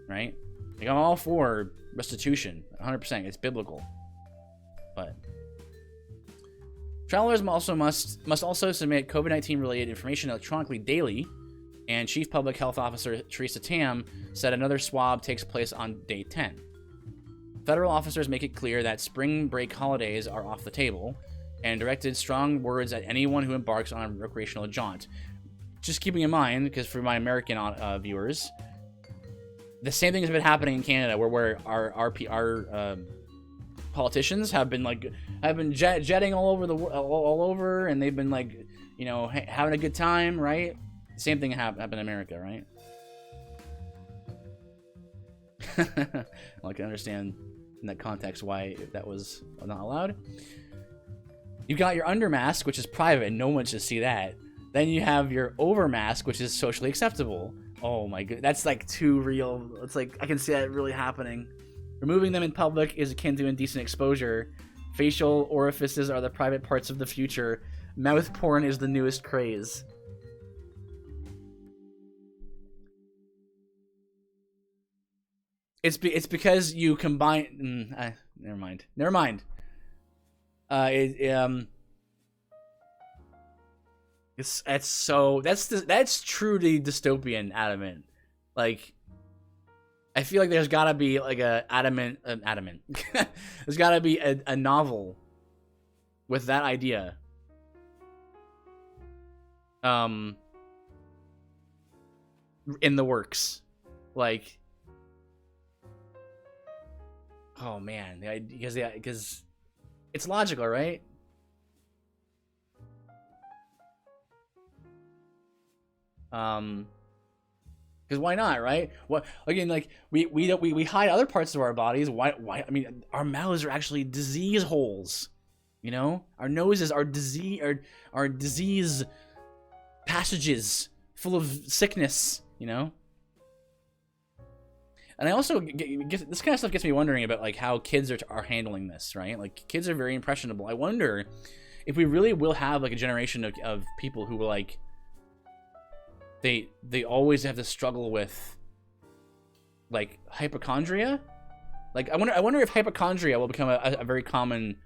right? Like, I'm all for restitution, 100%. It's biblical, but travelers must also submit COVID-19 related information electronically daily. And Chief Public Health Officer Theresa Tam said another swab takes place on day 10. Federal officers make it clear that spring break holidays are off the table and directed strong words at anyone who embarks on a recreational jaunt. Just keeping in mind, because for my American viewers, the same thing has been happening in Canada, where our politicians have been jetting all over, and they've been having a good time, right? Same thing happened in America, right? I can understand in that context why that was not allowed. You've got your under mask, which is private, and no one should see that. Then you have your over mask, which is socially acceptable. Oh my god, that's like too real. It's like I can see that really happening. Removing them in public is akin to indecent exposure. Facial orifices are the private parts of the future. Mouth porn is the newest craze. It's because you combine. Never mind. That's truly dystopian, adamant. Like, I feel like there's gotta be like adamant. There's gotta be a novel with that idea. In the works, like. Oh man, because it's logical, right? Because why not, right? What again? Like we hide other parts of our bodies. Why? I mean, our mouths are actually disease holes. Our noses are disease passages full of sickness. And I also this kind of stuff gets me wondering about like how kids are handling this, right? Like kids are very impressionable. I wonder if we really will have like a generation of people who will like they always have to struggle with like hypochondria. Like I wonder if hypochondria will become a very common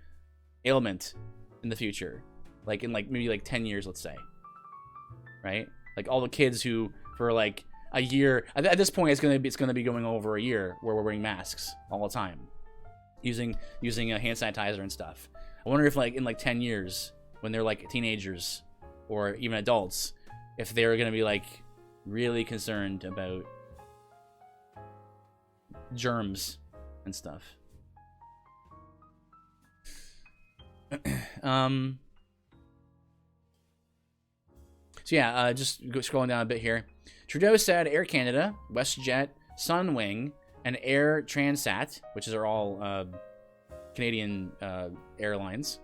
ailment in the future, like in like maybe like 10 years, let's say, right? Like all the kids who for like a year at this point it's gonna be going over a year where we're wearing masks all the time, using a hand sanitizer and stuff. I wonder if like in like 10 years when they're like teenagers or even adults, if they're gonna be like really concerned about germs and stuff. So yeah, just scrolling down a bit here. Trudeau said Air Canada, WestJet, Sunwing, and Air Transat, which are all Canadian airlines,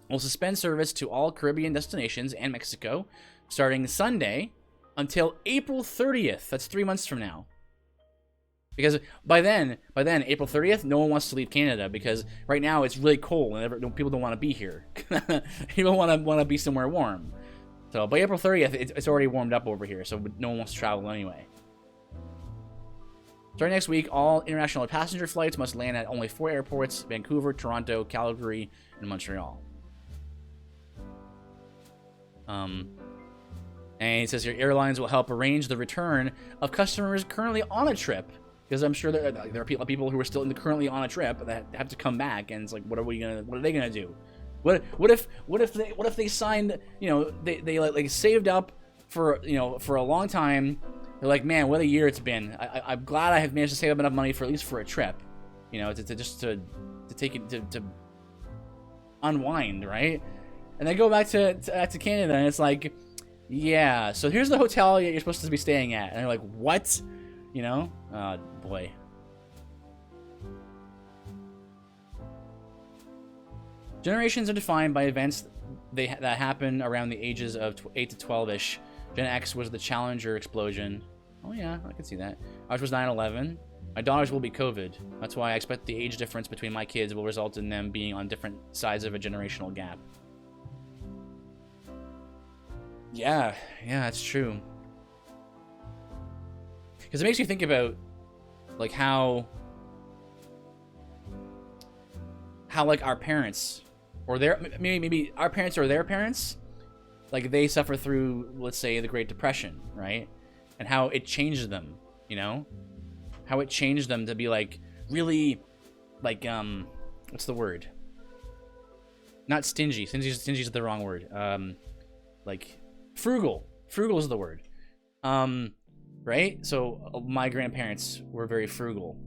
will suspend service to all Caribbean destinations and Mexico starting Sunday until April 30th. That's 3 months from now. Because by then, April 30th, no one wants to leave Canada because right now it's really cold and people don't want to be here. People want to be somewhere warm. So by April 30th, it's already warmed up over here, so no one wants to travel anyway. Starting next week, all international passenger flights must land at only 4 airports: Vancouver, Toronto, Calgary, and Montreal. And it says here, airlines will help arrange the return of customers currently on a trip. Because I'm sure there are people who are still currently on a trip that have to come back, and it's like, what are they gonna do? What if they signed, they like saved up for a long time. They're like, man, what a year it's been. I'm glad I have managed to save up enough money for at least for a trip, to take it to unwind, right? And they go back to Canada, and it's like, yeah, so here's the hotel you're supposed to be staying at, and they're like, what? Oh boy. Generations are defined by events that happen around the ages of 8 to 12-ish. Gen X was the Challenger explosion. Oh yeah, I can see that. Ours was 9/11. My daughter's will be COVID. That's why I expect the age difference between my kids will result in them being on different sides of a generational gap. Yeah, that's true. Because it makes you think about, like, how like our parents, or maybe our parents or their parents, like they suffer through, let's say, the Great Depression, right? And how it changed them, how it changed them to be like really, like what's the word? Not stingy. Stingy is the wrong word. Like frugal. Frugal is the word. Right? So my grandparents were very frugal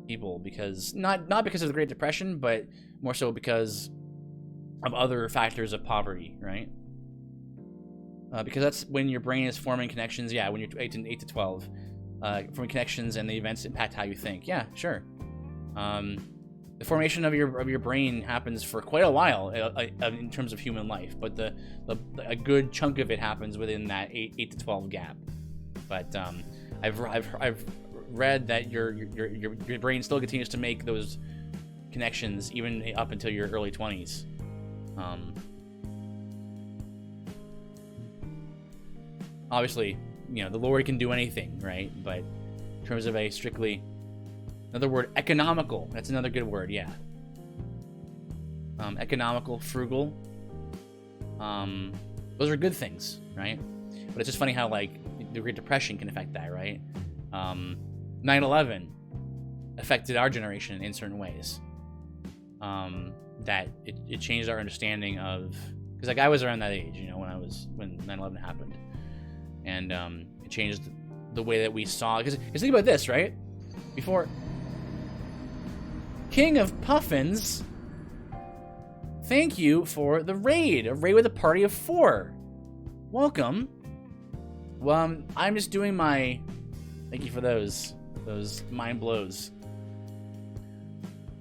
people because not because of the Great Depression, but more so because of other factors of poverty, right? Because that's when your brain is forming connections. Yeah, when you're 8 to 12, forming connections and the events impact how you think. Yeah, sure. The formation of your brain happens for quite a while in terms of human life, but a good chunk of it happens within that 8 to 12 gap. But I've read that your brain still continues to make those connections even up until your early 20s. Obviously, the Lord can do anything, right? But in terms of a strictly, another word, economical. That's another good word, yeah. Economical, frugal. Those are good things, right? But it's just funny how, like, the Great Depression can affect that, right? 9/11 affected our generation in certain ways. That it changed our understanding of, because like I was around that age, when 9/11 happened, and it changed the way that we saw. Because think about this, right? Before King of Puffins, thank you for the raid. A raid with a party of 4. Welcome. Well, I'm just doing my... Thank you for those mind blows.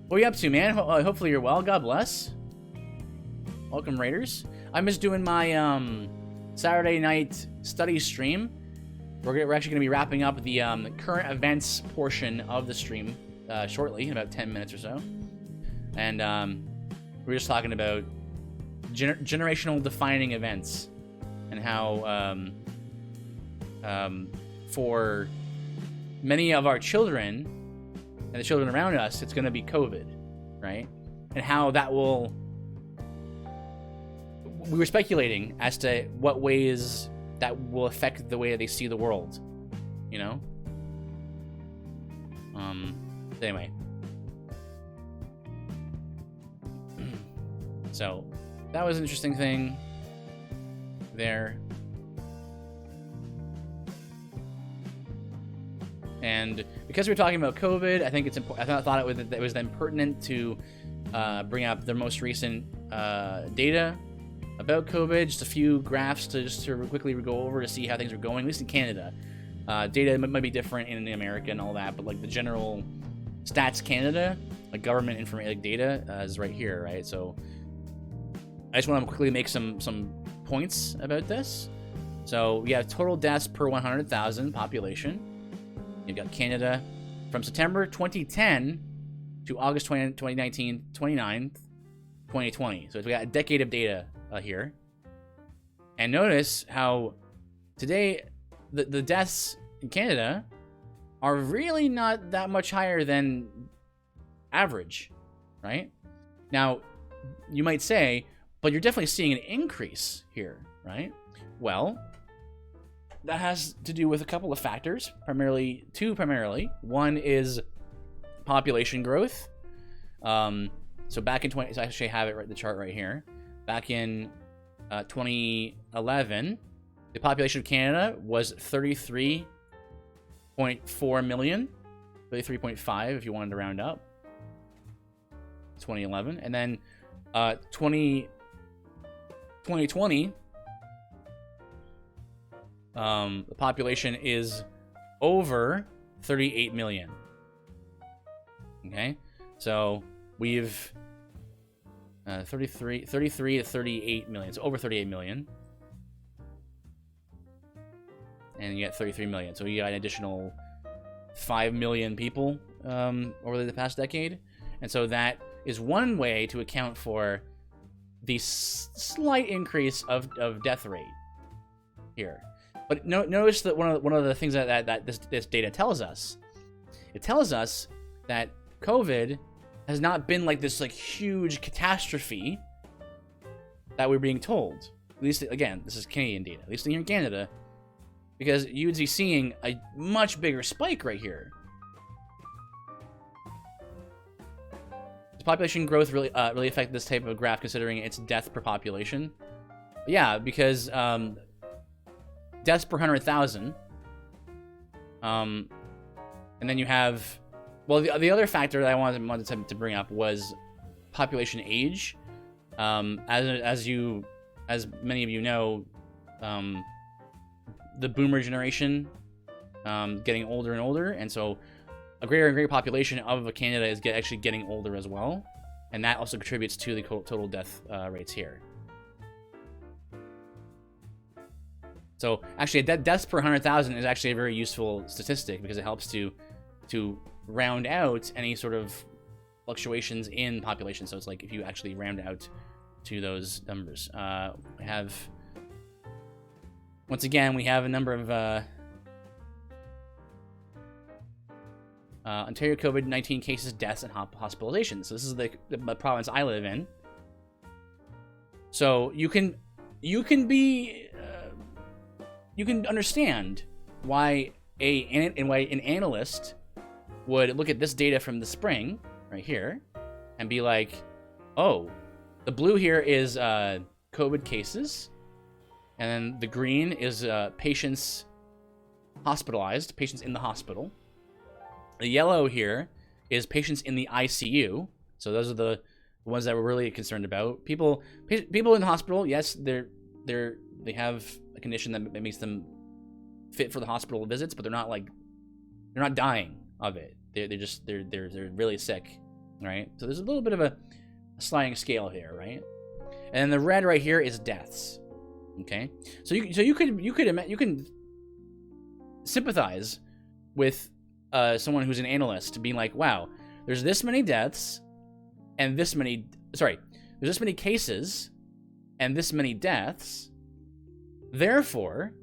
What are you up to, man? Hopefully you're well. God bless. Welcome, Raiders. I'm just doing my Saturday night study stream. We're actually going to be wrapping up the current events portion of the stream shortly, in about 10 minutes or so. And we're just talking about generational defining events, and how for many of our children and the children around us, it's going to be COVID, right? And how that will. We were speculating as to what ways that will affect the way that they see the world, you know? Anyway. So, that was an interesting thing there. And because we were talking about COVID, I think it's important. I thought it was then pertinent to bring up the most recent data about COVID, just a few graphs to quickly go over to see how things are going, at least in Canada. Data might be different in America and all that, but like the general Stats Canada, like government information, like data, is right here, right? So I just want to quickly make some points about this. So we have total deaths per 100,000 population. You've got Canada from September 2010 to August 2019, 2020. So we got a decade of data here. And notice how today the deaths in Canada are really not that much higher than average, right? Now, you might say, but you're definitely seeing an increase here, right? Well, that has to do with a couple of factors, primarily. One is population growth. So back in so I actually have it the chart right here. Back in 2011, the population of Canada was 33.4 million, 33.5 if you wanted to round up. 2011, and then 2020, the population is over 38 million. Okay, so we've 33 to 38 million. So over 38 million. And you get 33 million. So you got an additional 5 million people over the past decade. And so that is one way to account for the slight increase of death rate here. But notice that one of the things that this data tells us, it tells us that COVID has not been like this huge catastrophe that we're being told. At least, again, this is Canadian data. At least here in Canada, because you would be seeing a much bigger spike right here. Does population growth really affect this type of graph, considering its death per population? Yeah, because deaths per 100,000. And then you have, well, the other factor that I wanted to bring up was population age. As many of you know, the boomer generation getting older and older, and so a greater and greater population of Canada is actually getting older as well, and that also contributes to the total death rates here. So actually, deaths per 100,000 is actually a very useful statistic because it helps to round out any sort of fluctuations in population. So it's like if you actually round out to those numbers. Once again, we have a number of Ontario COVID-19 cases, deaths, and hospitalizations. So this is the province I live in. So you can understand why an analyst would look at this data from the spring right here and be like, oh, the blue here is COVID cases, and then the green is patients hospitalized, patients in the hospital. The yellow here is patients in the ICU. So those are the ones that we're really concerned about. People in the hospital, yes, they have a condition that makes them fit for the hospital visits, but they're not dying of it. They're really sick, right? So there's a little bit of a sliding scale here, right? And then the red right here is deaths. Okay, so you can sympathize with someone who's an analyst being like, wow, there's this many deaths and there's this many cases, and this many deaths. Therefore,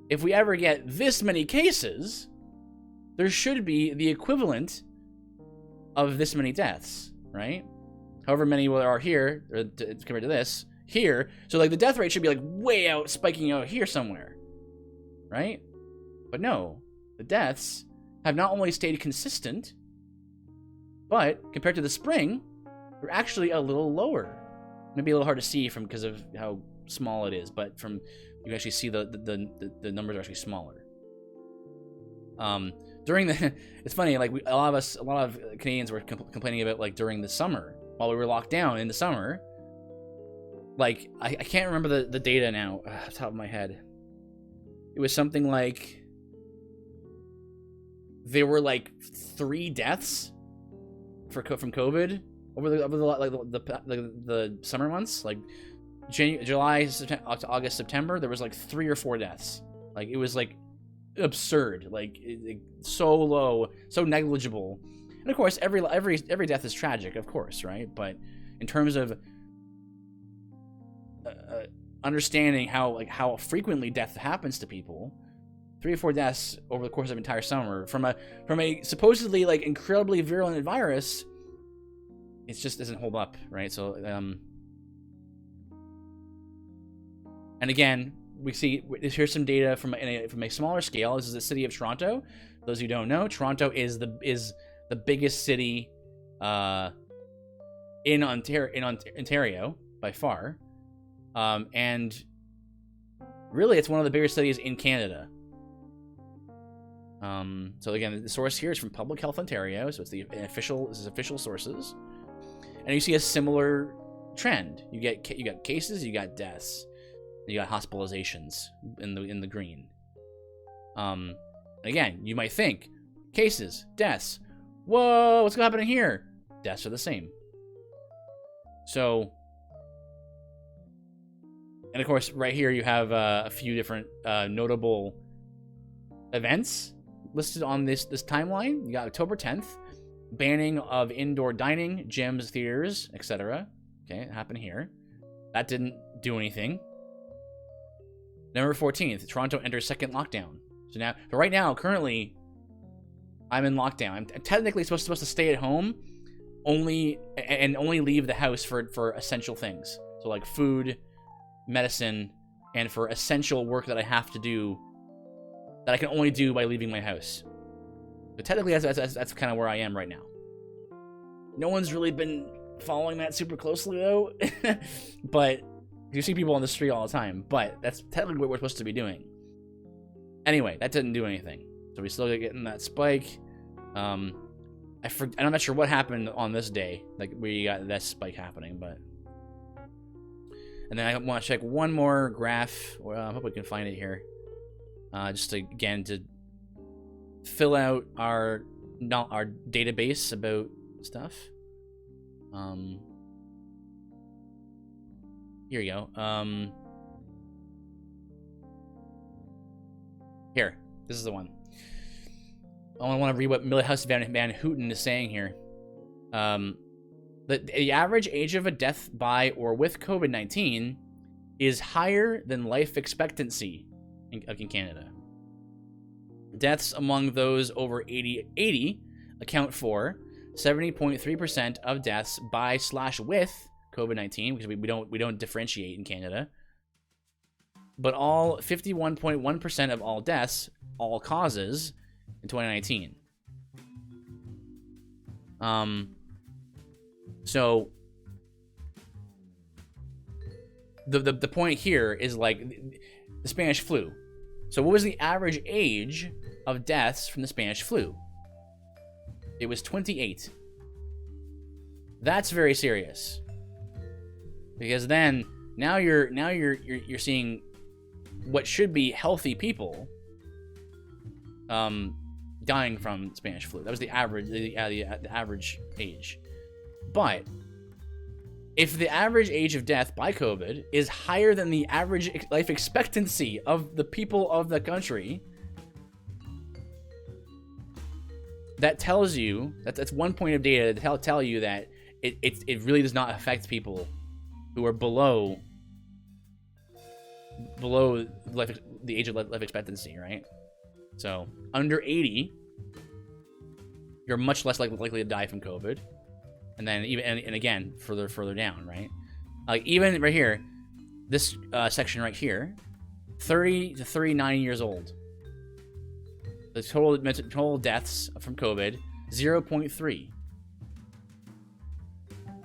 if we ever get this many cases, there should be the equivalent of this many deaths, right? However many there are here, compared to this, here. So, like, the death rate should be, like, way out, spiking out here somewhere, right? But no, the deaths have not only stayed consistent, but compared to the spring, they're actually a little lower. Maybe a little hard to see because of how small it is, but you can actually see the numbers are actually smaller. During the, it's funny, like a lot of Canadians were complaining about, like, during the summer while we were locked down in the summer. Like, I can't remember the data now off the top of my head. It was something like there were like 3 deaths from COVID over the summer months, like July, August, September. There was like 3 or 4 deaths. Like, it was like absurd, like so low, so negligible. And of course, every death is tragic, of course, right? But in terms of understanding how frequently death happens to people, 3 or 4 deaths over the course of an entire summer from a supposedly, like, incredibly virulent virus, it just doesn't hold up, right? So, and again, we see here's some data from a smaller scale. This is the city of Toronto. Those who don't know, Toronto is the biggest city in Ontario by far, and really it's one of the biggest cities in Canada. So again, the source here is from Public Health Ontario, so it's this is official sources, and you see a similar trend. You got cases, you got deaths, you got hospitalizations in the green. Again, you might think cases, deaths. Whoa, what's happening here? Deaths are the same. So, and of course, right here you have a few different notable events listed on this timeline. You got October 10th, banning of indoor dining, gyms, theaters, etc. Okay, it happened here. That didn't do anything. November 14th, Toronto enters second lockdown. So right now, currently, I'm in lockdown. I'm technically supposed to stay at home, only leave the house for essential things. So, like food, medicine, and for essential work that I have to do that I can only do by leaving my house. But technically, that's kind of where I am right now. No one's really been following that super closely, though. But you see people on the street all the time. But that's technically what we're supposed to be doing. Anyway, that didn't do anything. So we still getting that spike. I'm not sure what happened on this day. Like, we got this spike happening, but... And then I want to check one more graph. I hope we can find it here. Just to fill out our database about stuff. Here you go. Here, this is the one. I want to read what Millhouse Van Houten is saying here. The average age of a death by or with COVID-19 is higher than life expectancy in Canada. Deaths among those over 80 account for 70.3% of deaths by/with COVID-19, because we don't differentiate in Canada. But all 51.1% of all deaths, all causes, in 2019. So the point here is, like, the Spanish flu. So what was the average age of deaths from the Spanish flu? It was 28. That's very serious. Because then now you're seeing what should be healthy people dying from Spanish flu. That was the average age. But if the average age of death by COVID is higher than the average life expectancy of the people of the country, that tells you that's one point of data to tell you that it really does not affect people who are below below the age of life expectancy, right? So under 80, you're much less likely to die from COVID. And then and again, further down, right? Like even right here, this section right here, 30 to 39 years old. The total deaths from COVID, 0.3.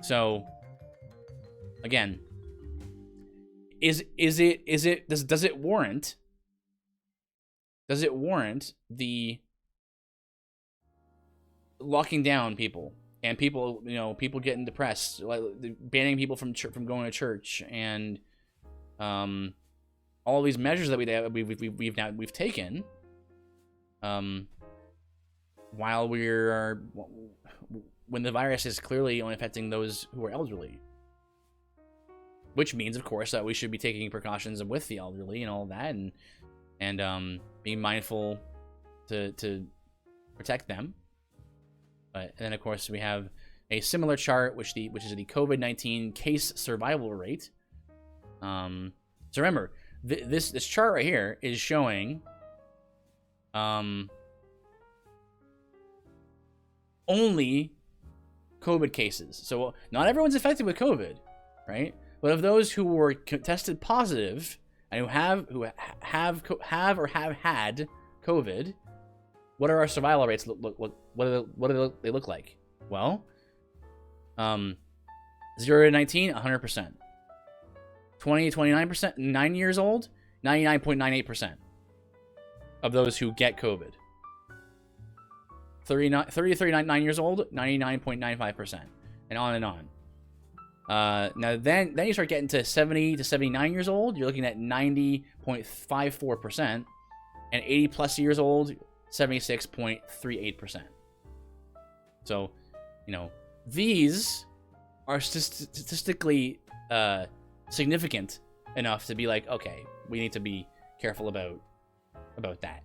So again, does it warrant the locking down people and people getting depressed, like banning people from going to church, and all these measures that we've taken while when the virus is clearly only affecting those who are elderly, which means of course that we should be taking precautions with the elderly and all that, and being mindful to protect them. And then of course we have a similar chart, which is the COVID-19 case survival rate. So remember, this chart right here is showing only COVID cases. So not everyone's affected with COVID, right? But of those who were tested positive and who have or have had COVID, what are our survival rates look? What do they look like? Well, 0 to 19, 100%. 20 to 29%, 9 years old, 99.98% of those who get COVID. 30 to 39 years old, 99.95%, and on and on. Now then you start getting to 70 to 79 years old, you're looking at 90.54%, and 80 plus years old, 76.38%. So, these are statistically significant enough to be like, okay, we need to be careful about that.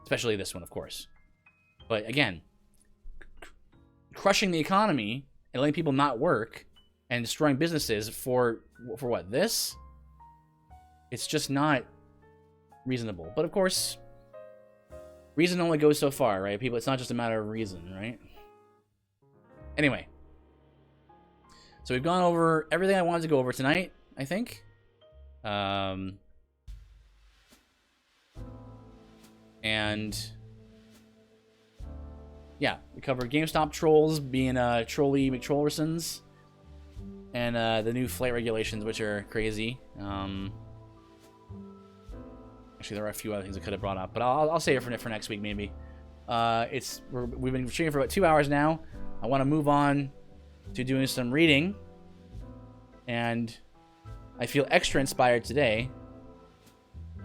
Especially this one, of course. But again, crushing the economy and letting people not work and destroying businesses for what? This? It's just not reasonable. But of course, reason only goes so far, right? People, it's not just a matter of reason, right? Anyway. So we've gone over everything I wanted to go over tonight, I think. And yeah, we covered GameStop trolls being trolly McTrollersons, and the new flight regulations, which are crazy. Actually, there are a few other things I could have brought up, but I'll save it for next week, maybe. We've been streaming for about 2 hours now. I want to move on to doing some reading, and I feel extra inspired today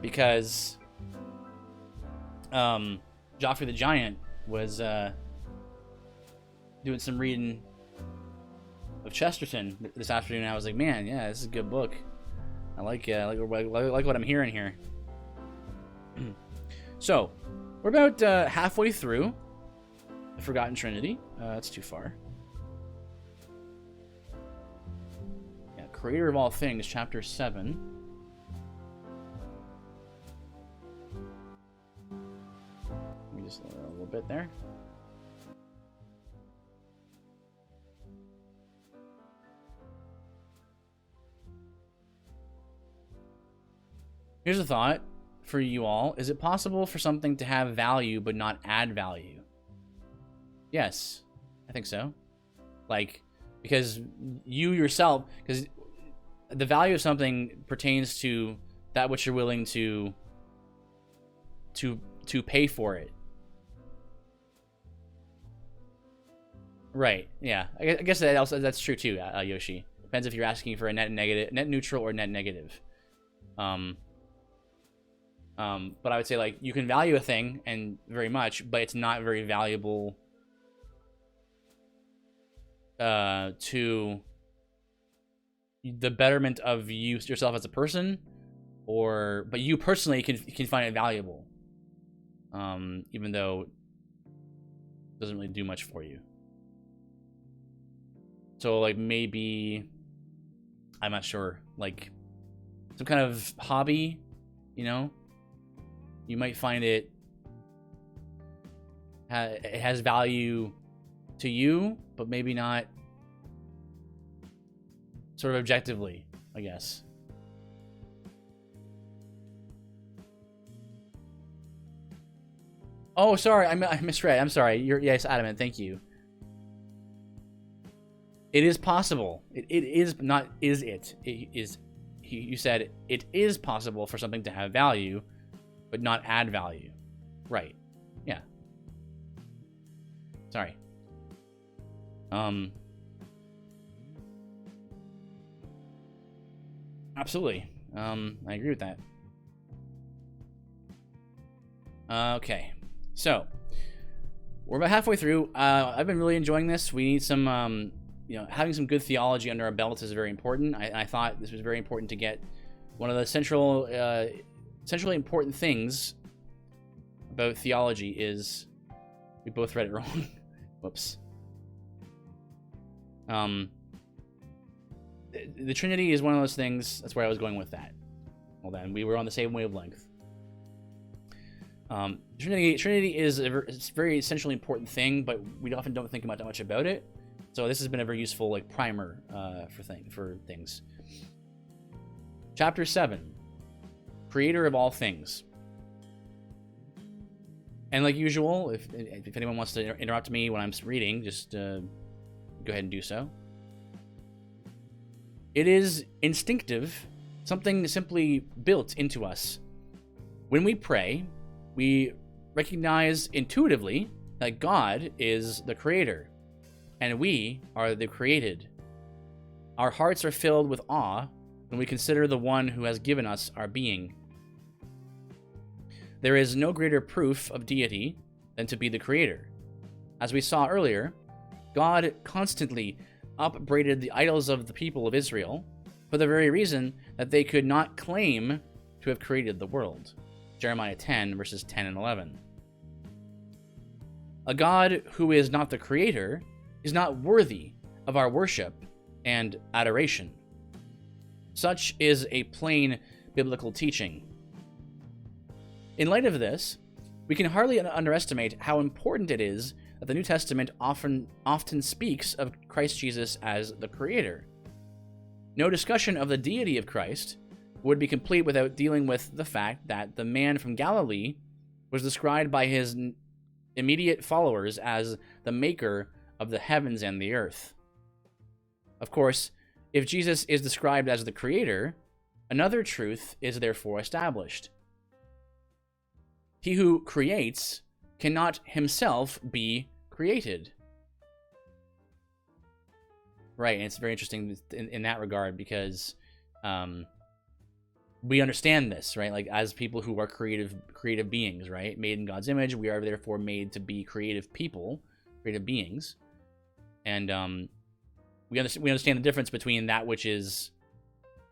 because Joffrey the Giant was doing some reading of Chesterton this afternoon. I was like, man, yeah, this is a good book. I like what I'm hearing here. So, we're about halfway through The Forgotten Trinity. That's too far. Yeah, Creator of All Things, Chapter 7. Let me just a little bit there. Here's a thought for you all. Is it possible for something to have value but not add value? Yes, I think so. Like, because you yourself, because the value of something pertains to that which you're willing to pay for it. Right. Yeah. I guess that's true too, Yoshi. Depends if you're asking for a net neutral, or net negative. But I would say, like, you can value a thing and very much, but it's not very valuable to the betterment of yourself as a person, but you personally can find it valuable, even though it doesn't really do much for you. So, like, maybe, I'm not sure, like, some kind of hobby, you know, you might find it has value to you, but maybe not sort of objectively, I guess. Oh, sorry, I misread. I'm sorry. Yes, Adamant. Thank you. It is possible. It is not. Is it? It is. You said it is possible for something to have value, but not add value. Right. Yeah. Sorry. Absolutely. I agree with that. Okay. So, we're about halfway through. I've been really enjoying this. We need some, you know, having some good theology under our belts is very important. I thought this was very important to get one of the centrally important things about theology is we both read it wrong. Whoops. The Trinity is one of those things. That's where I was going with that. Well, then we were on the same wavelength. Trinity is a very essentially important thing, but we often don't think much about it. So this has been a very useful like primer for things. Chapter 7, Creator of all things. And like usual, if anyone wants to interrupt me when I'm reading, just go ahead and do so. It is instinctive, something simply built into us. When we pray, we recognize intuitively that God is the creator, and we are the created. Our hearts are filled with awe when we consider the one who has given us our being. There is no greater proof of deity than to be the creator. As we saw earlier, God constantly upbraided the idols of the people of Israel for the very reason that they could not claim to have created the world. Jeremiah 10, verses 10 and 11. A God who is not the creator is not worthy of our worship and adoration. Such is a plain biblical teaching. In light of this, we can hardly underestimate how important it is that the New Testament often speaks of Christ Jesus as the creator. No discussion of the deity of Christ would be complete without dealing with the fact that the man from Galilee was described by his immediate followers as the maker of the heavens and the earth. Of course, if Jesus is described as the creator, another truth is therefore established. He who creates cannot himself be created. Right, and it's very interesting in that regard because we understand this, right? Like as people who are creative beings, right? Made in God's image, we are therefore made to be creative people, creative beings. And we understand the difference between that which is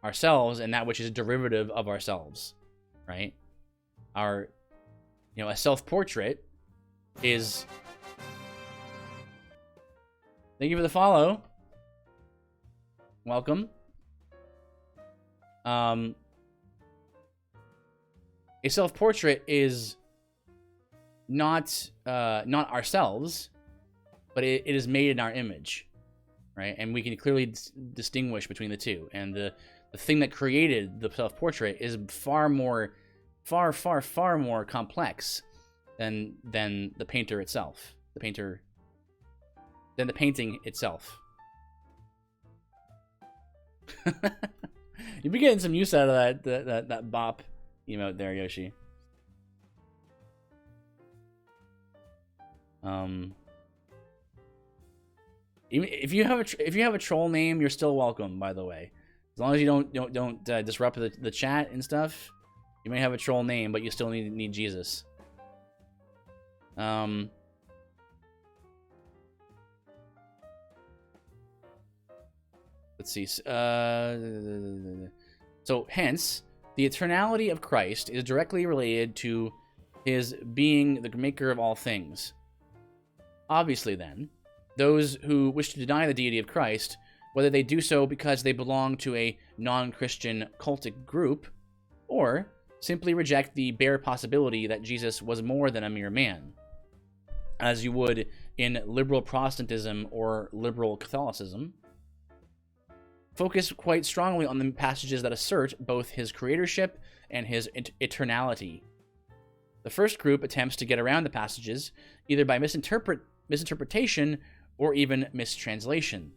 ourselves and that which is derivative of ourselves, right? A self-portrait is... Thank you for the follow. Welcome. A self-portrait is not ourselves, but it is made in our image, right? And we can clearly distinguish between the two. And the thing that created the self-portrait is far more complex than the painter itself. Than the painting itself. You've been getting some use out of that bop emote there, Yoshi. If you have a troll name, you're still welcome. By the way, as long as you don't disrupt the chat and stuff, you may have a troll name, but you still need Jesus. Let's see. So, hence, the eternality of Christ is directly related to his being the maker of all things. Obviously, then, those who wish to deny the deity of Christ whether they do so because they belong to a non-Christian cultic group, or simply reject the bare possibility that Jesus was more than a mere man, as you would in liberal Protestantism or liberal Catholicism, focus quite strongly on the passages that assert both his creatorship and his eternality. The first group attempts to get around the passages either by misinterpretation or even mistranslation.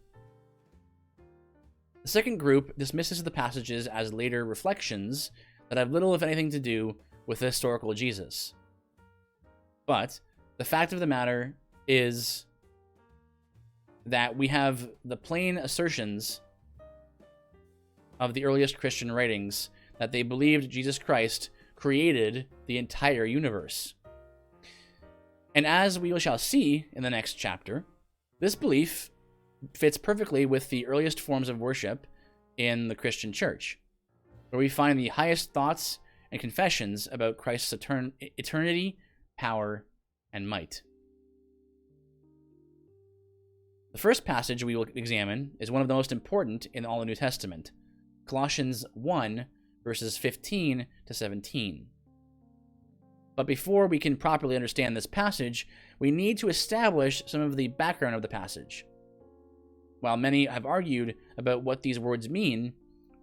The second group dismisses the passages as later reflections that have little, if anything, to do with the historical Jesus. But the fact of the matter is that we have the plain assertions of the earliest Christian writings that they believed Jesus Christ created the entire universe. And as we shall see in the next chapter, this belief fits perfectly with the earliest forms of worship in the Christian church, where we find the highest thoughts and confessions about Christ's eternity, power, and might. The first passage we will examine is one of the most important in all the New Testament, Colossians 1, verses 15 to 17. But before we can properly understand this passage, we need to establish some of the background of the passage. While many have argued about what these words mean,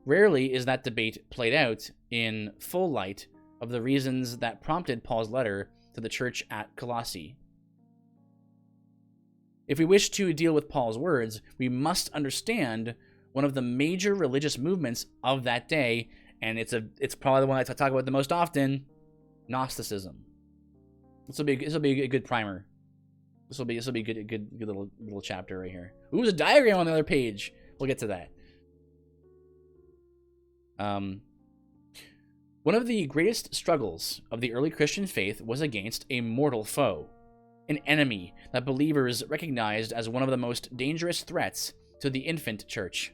rarely is that debate played out in full light of the reasons that prompted Paul's letter to the church at Colossae. If we wish to deal with Paul's words, we must understand one of the major religious movements of that day, and it's probably the one I talk about the most often: Gnosticism. This will be a good primer. This will be a good little chapter right here. Ooh, there's a diagram on the other page. We'll get to that. One of the greatest struggles of the early Christian faith was against a mortal foe, an enemy that believers recognized as one of the most dangerous threats to the infant church.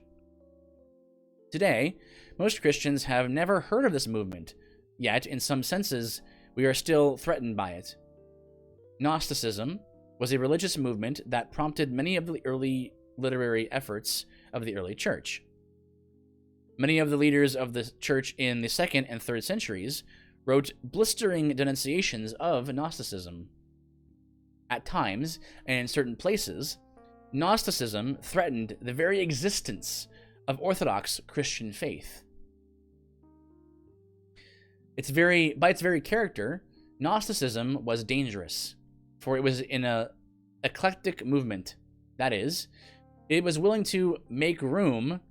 Today, most Christians have never heard of this movement, yet in some senses, we are still threatened by it. Gnosticism was a religious movement that prompted many of the early literary efforts of the early church. Many of the leaders of the church in the 2nd and 3rd centuries wrote blistering denunciations of Gnosticism. At times, and in certain places, Gnosticism threatened the very existence of Orthodox Christian faith. By its very character, Gnosticism was dangerous, for it was in an eclectic movement. That is, it was willing to make room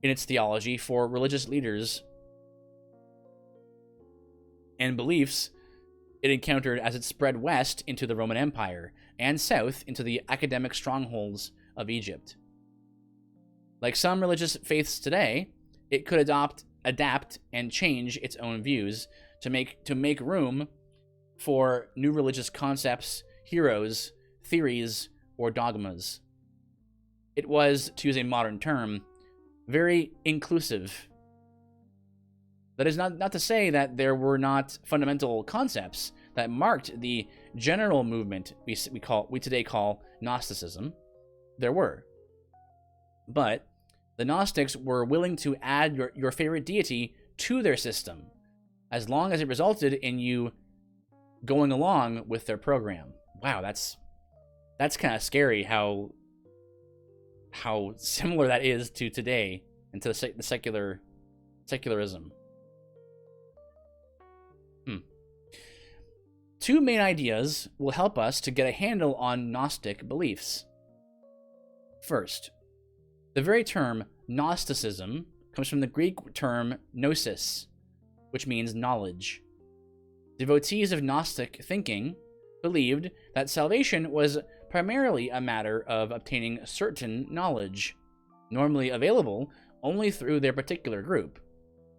in its theology for religious leaders and beliefs it encountered as it spread west into the Roman Empire and south into the academic strongholds of Egypt. Like some religious faiths today, it could adapt, and change its own views to make room for new religious concepts, heroes, theories, or dogmas. It was, to use a modern term, very inclusive. That is not to say that there were not fundamental concepts that marked the general movement we today call Gnosticism. There were. But the Gnostics were willing to add your favorite deity to their system, as long as it resulted in you going along with their program. Wow, that's kind of scary how similar that is to today and to the secularism. Two main ideas will help us to get a handle on Gnostic beliefs. First, the very term Gnosticism comes from the Greek term gnosis, which means knowledge. Devotees of Gnostic thinking believed that salvation was primarily a matter of obtaining certain knowledge, normally available only through their particular group,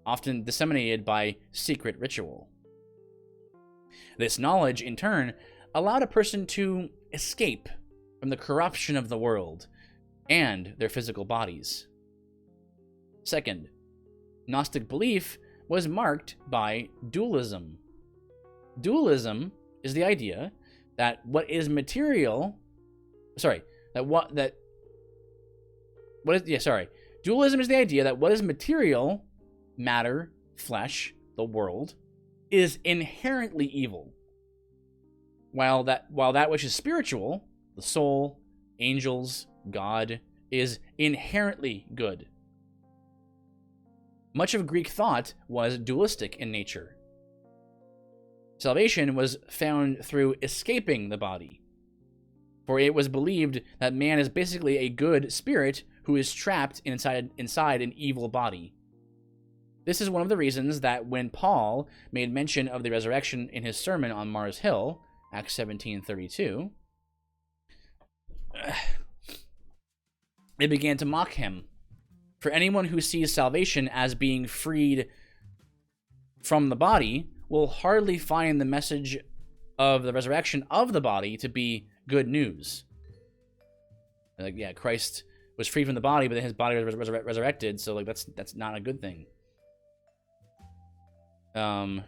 often disseminated by secret ritual. This knowledge, in turn, allowed a person to escape from the corruption of the world and their physical bodies. Second, Gnostic belief was marked by dualism. Dualism is the idea that what is material, Dualism is the idea that what is material, matter, flesh, the world, is inherently evil, while that which is spiritual, the soul, angels, God, is inherently good. Much of Greek thought was dualistic in nature. Salvation was found through escaping the body, for it was believed that man is basically a good spirit who is trapped inside an evil body. This is one of the reasons that when Paul made mention of the resurrection in his sermon on Mars Hill, Acts 17:32, they began to mock him. For anyone who sees salvation as being freed from the body will hardly find the message of the resurrection of the body to be good news. Like, yeah, Christ was freed from the body, but then his body was resurrected, so like that's not a good thing. The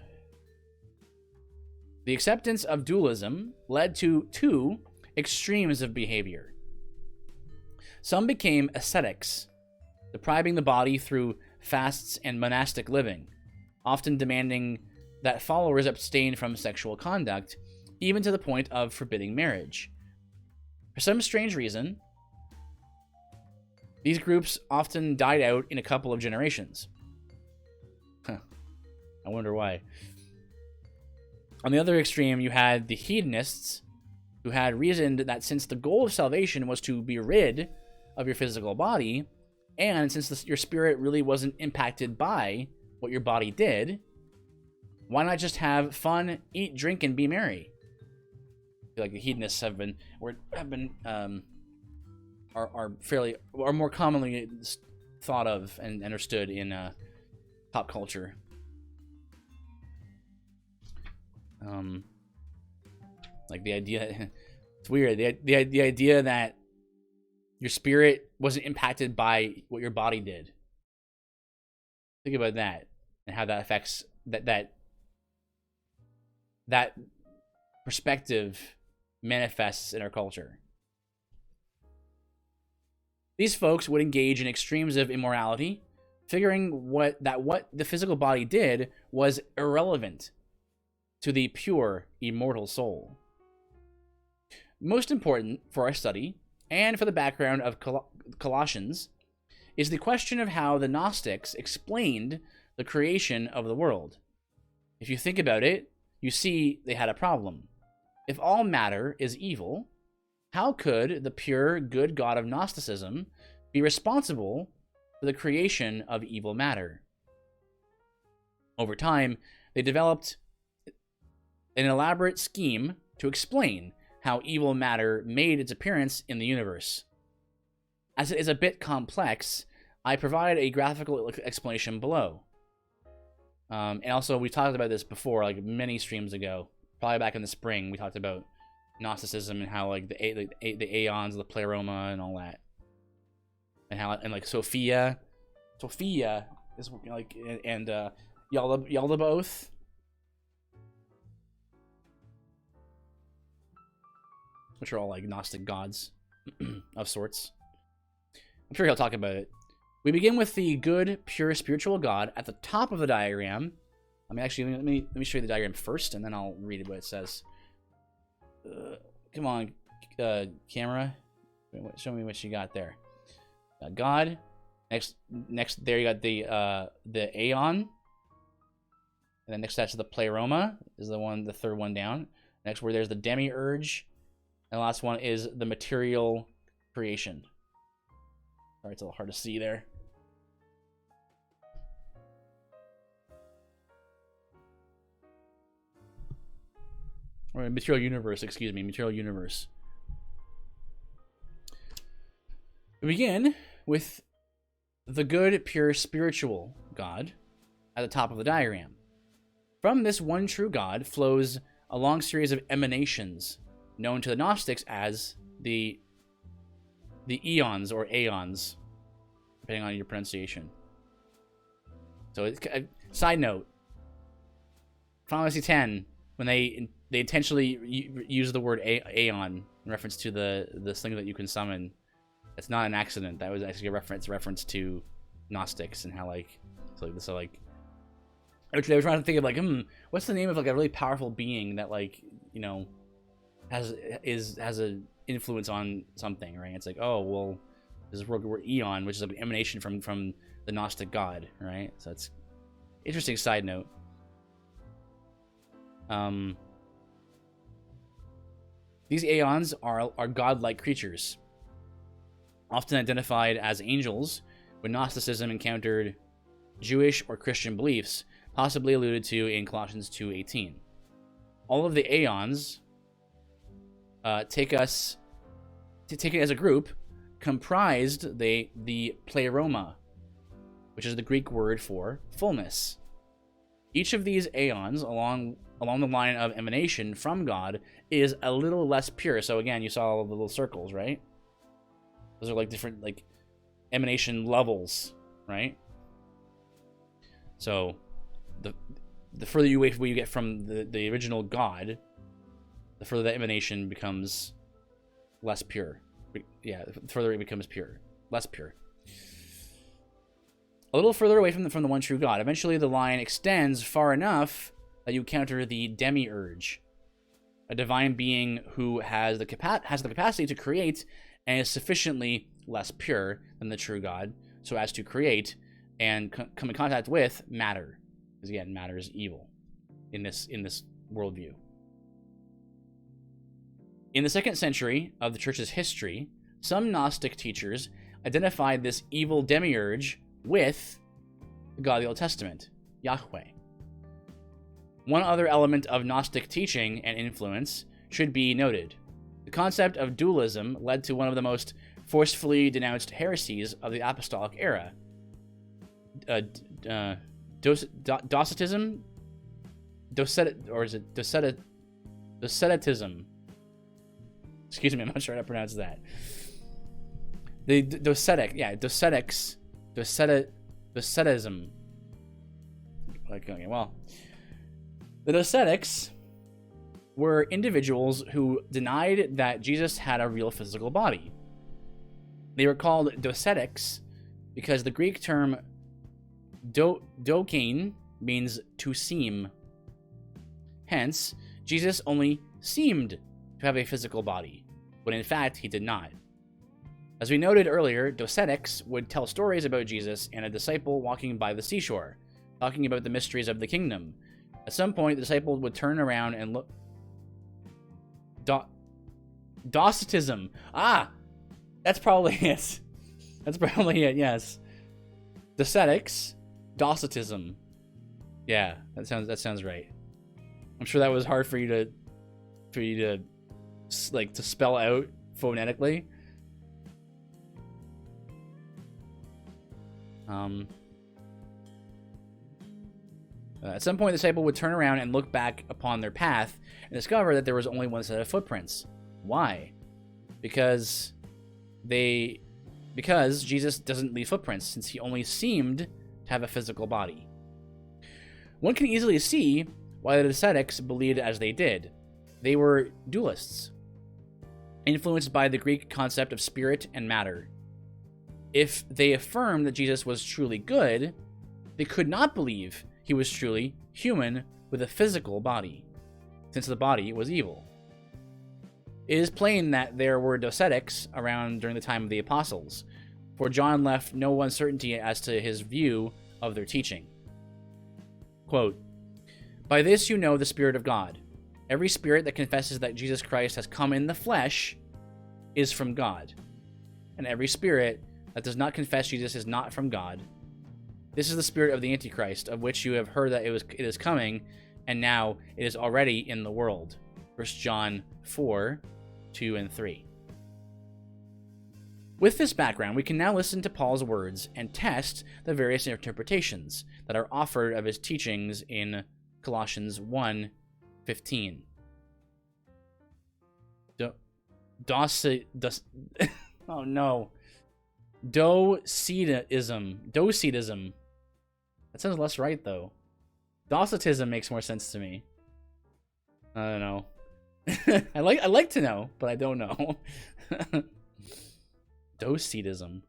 acceptance of dualism led to two extremes of behavior. Some became ascetics, depriving the body through fasts and monastic living, often demanding that followers abstain from sexual conduct, even to the point of forbidding marriage. For some strange reason, these groups often died out in a couple of generations. I wonder why. On the other extreme, you had the hedonists, who had reasoned that since the goal of salvation was to be rid of your physical body, and since your spirit really wasn't impacted by what your body did, why not just have fun, eat, drink, and be merry? I feel like the hedonists are more commonly thought of and understood in pop culture. Like the idea, it's weird. The idea that your spirit wasn't impacted by what your body did. Think about that and how that affects that perspective manifests in our culture. These folks would engage in extremes of immorality, figuring what the physical body did was irrelevant to the pure, immortal soul. Most important for our study, and for the background of Colossians, is the question of how the Gnostics explained the creation of the world. If you think about it, you see they had a problem. If all matter is evil, how could the pure, good God of Gnosticism be responsible for the creation of evil matter? Over time, they developed an elaborate scheme to explain how evil matter made its appearance in the universe. As it is a bit complex, I provide a graphical explanation below. And also, we talked about this before, like many streams ago, probably back in the spring. We talked about Gnosticism and how like the aeons, the pleroma, and all that, and how like Sophia is like and Yaldabaoth. Which are all like Gnostic gods of sorts. I'm sure he'll talk about it. We begin with the good, pure, spiritual God at the top of the diagram. I mean, actually, let me show you the diagram first, and then I'll read what it says. Come on, camera. Show me what you got there. God. Next, there you got the Aeon. And then next that's the Pleroma is the third one down. Next, where there's the Demiurge. And the last one is the material creation. Sorry, it's a little hard to see there. Or material universe, excuse me, material universe. We begin with the good, pure, spiritual God at the top of the diagram. From this one true God flows a long series of emanations known to the Gnostics as the eons or aeons, depending on your pronunciation. So, side note, Final Fantasy X, when they intentionally use the word aeon in reference to the thing that you can summon, That's not an accident. That was actually a reference to Gnostics and how like they were trying to think of like what's the name of like a really powerful being that like has a influence on something, right? It's like, oh well, this is where Eon, which is an emanation from the Gnostic god, right? So that's interesting side note. These aeons are godlike creatures, often identified as angels when Gnosticism encountered Jewish or Christian beliefs, possibly alluded to in Colossians 2:18. All of the aeons, taken as a group, comprised the pleroma, which is the Greek word for fullness. Each of these aeons, along the line of emanation from God, is a little less pure. So again, you saw all the little circles, right? Those are like different like emanation levels, right? So the further you get from the original God, the further that emanation becomes less pure. Yeah, the further it becomes pure, less pure. A little further away from the one true God. Eventually, the line extends far enough that you encounter the demiurge, a divine being who has the capacity to create and is sufficiently less pure than the true God, so as to create and come in contact with matter. Because again, matter is evil in this worldview. In the 2nd century of the church's history, some Gnostic teachers identified this evil demiurge with the God of the Old Testament, Yahweh. One other element of Gnostic teaching and influence should be noted. The concept of dualism led to one of the most forcefully denounced heresies of the apostolic era. Docetism? Docetism. Excuse me, I'm not sure how to pronounce that. The Docetism. Okay, well, the Docetics were individuals who denied that Jesus had a real physical body. They were called Docetics because the Greek term dokein means to seem. Hence, Jesus only seemed to have a physical body, when in fact he did not. As we noted earlier, Docetics would tell stories about Jesus and a disciple walking by the seashore, talking about the mysteries of the kingdom. At some point, the disciple would turn around and look... Docetism. Ah! That's probably it. That's probably it, yes. Docetics. Docetism. Yeah, that sounds right. I'm sure that was hard for you to spell out phonetically. At some point, the disciple would turn around and look back upon their path and discover that there was only one set of footprints. Why? Because Jesus doesn't leave footprints, since he only seemed to have a physical body. One can easily see why the ascetics believed as they did. They were dualists, influenced by the Greek concept of spirit and matter. If they affirmed that Jesus was truly good, they could not believe he was truly human with a physical body, since the body was evil. It is plain that there were Docetics around during the time of the apostles, for John left no uncertainty as to his view of their teaching. Quote, "By this you know the Spirit of God. Every spirit that confesses that Jesus Christ has come in the flesh is from God, and every spirit that does not confess Jesus is not from God. This is the spirit of the Antichrist, of which you have heard that it is coming, and now it is already in the world." 1 John 4:2-3. With this background, we can now listen to Paul's words and test the various interpretations that are offered of his teachings in Colossians 1:15. Oh no. Docetism. That sounds less right, though. Docetism makes more sense to me. I don't know. I like to know, but I don't know. Docetism.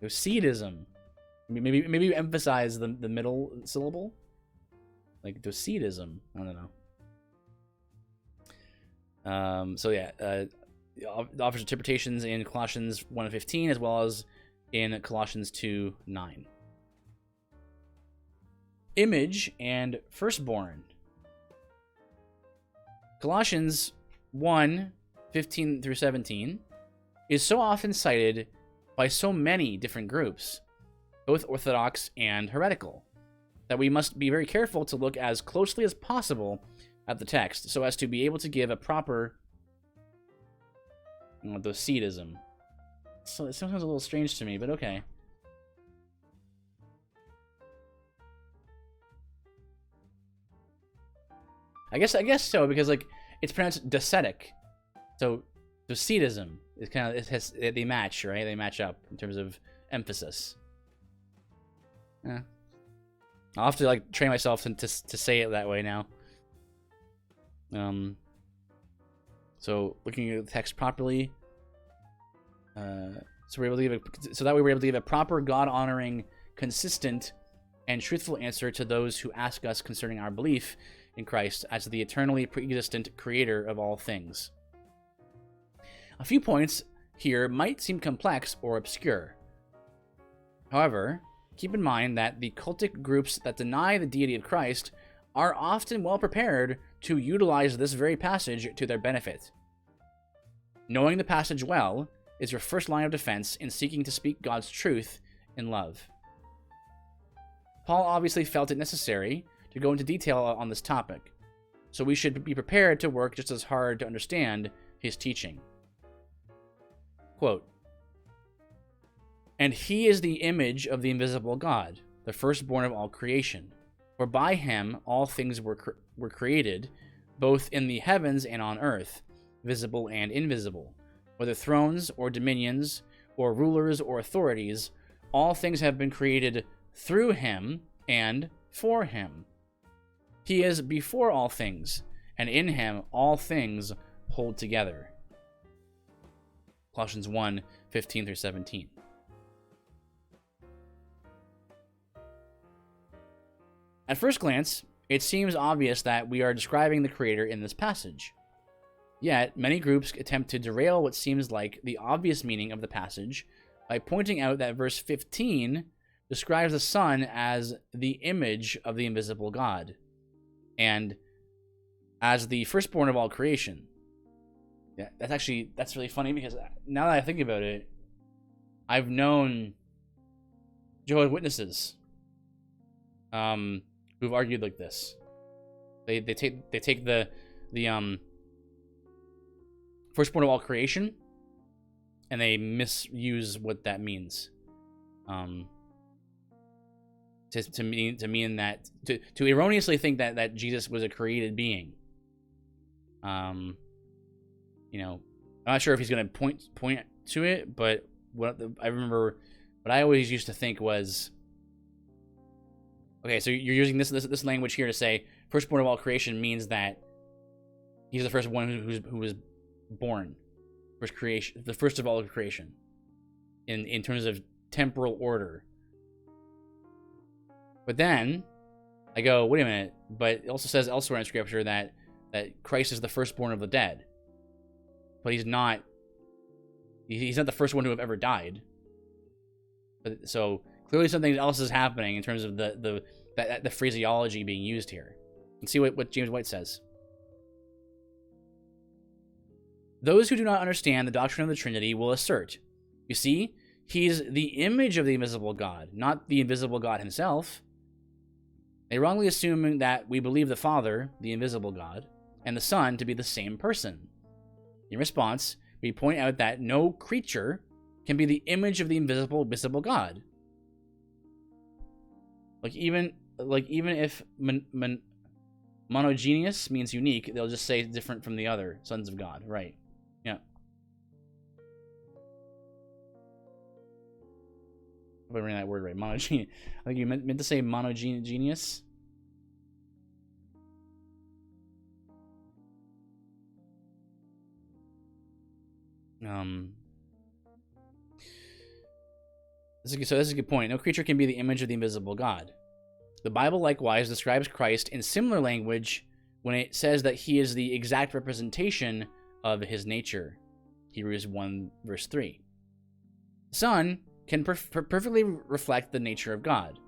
Docetism. Maybe emphasize the middle syllable. Like Docetism. I don't know. So yeah, offers interpretations in Colossians 1:15 as well as in Colossians 2:9. Image and firstborn. Colossians 1:15 through 17 is so often cited by so many different groups, both orthodox and heretical, that we must be very careful to look as closely as possible at the text so as to be able to give a proper Docetism. So it sounds a little strange to me, but okay. I guess so, because like it's pronounced docetic. So Docetism is kind of they match, right? They match up in terms of emphasis. Yeah. I'll have to like train myself to say it that way now. So looking at the text properly, so we're able to that way we're able to give a proper God-honoring, consistent, and truthful answer to those who ask us concerning our belief in Christ as the eternally pre-existent creator of all things. A few points here might seem complex or obscure. However, keep in mind that the cultic groups that deny the deity of Christ are often well prepared to utilize this very passage to their benefit. Knowing the passage well is your first line of defense in seeking to speak God's truth in love. Paul obviously felt it necessary to go into detail on this topic, so we should be prepared to work just as hard to understand his teaching. Quote, "And he is the image of the invisible God, the firstborn of all creation. For by him all things were created, both in the heavens and on earth, visible and invisible. Whether thrones or dominions or rulers or authorities, all things have been created through him and for him. He is before all things, and in him all things hold together." Colossians 1:15 through 17. At first glance, it seems obvious that we are describing the Creator in this passage. Yet, many groups attempt to derail what seems like the obvious meaning of the passage by pointing out that verse 15 describes the Son as the image of the invisible God, and as the firstborn of all creation. Yeah, that's really funny, because now that I think about it, I've known Jehovah's Witnesses who've argued like this. They take the firstborn of all creation and they misuse what that means. To mean that to erroneously think that Jesus was a created being. I'm not sure if he's going to point to it, but I remember what I always used to think was, okay, so you're using this language here to say firstborn of all creation means that he's the first one who was born, first creation, the first of all creation, in terms of temporal order. But then I go, wait a minute, but it also says elsewhere in Scripture that Christ is the firstborn of the dead. But he's not the first one to have ever died. But, so clearly something else is happening in terms of the phraseology being used here. Let's see what James White says. "Those who do not understand the doctrine of the Trinity will assert, you see, he's the image of the invisible God, not the invisible God himself. They wrongly assume that we believe the Father, the invisible God, and the Son to be the same person. In response, we point out that no creature can be the image of the visible God. Even if monogeneous means unique, they'll just say different from the other sons of God, right? Yeah. If I read that word right, monogeneous. I think you meant to say monogeneous. This is a good point. No creature can be the image of the invisible God. The Bible likewise describes Christ in similar language when it says that he is the exact representation of his nature. Hebrews 1 verse 3. The Son can perfectly reflect the nature of God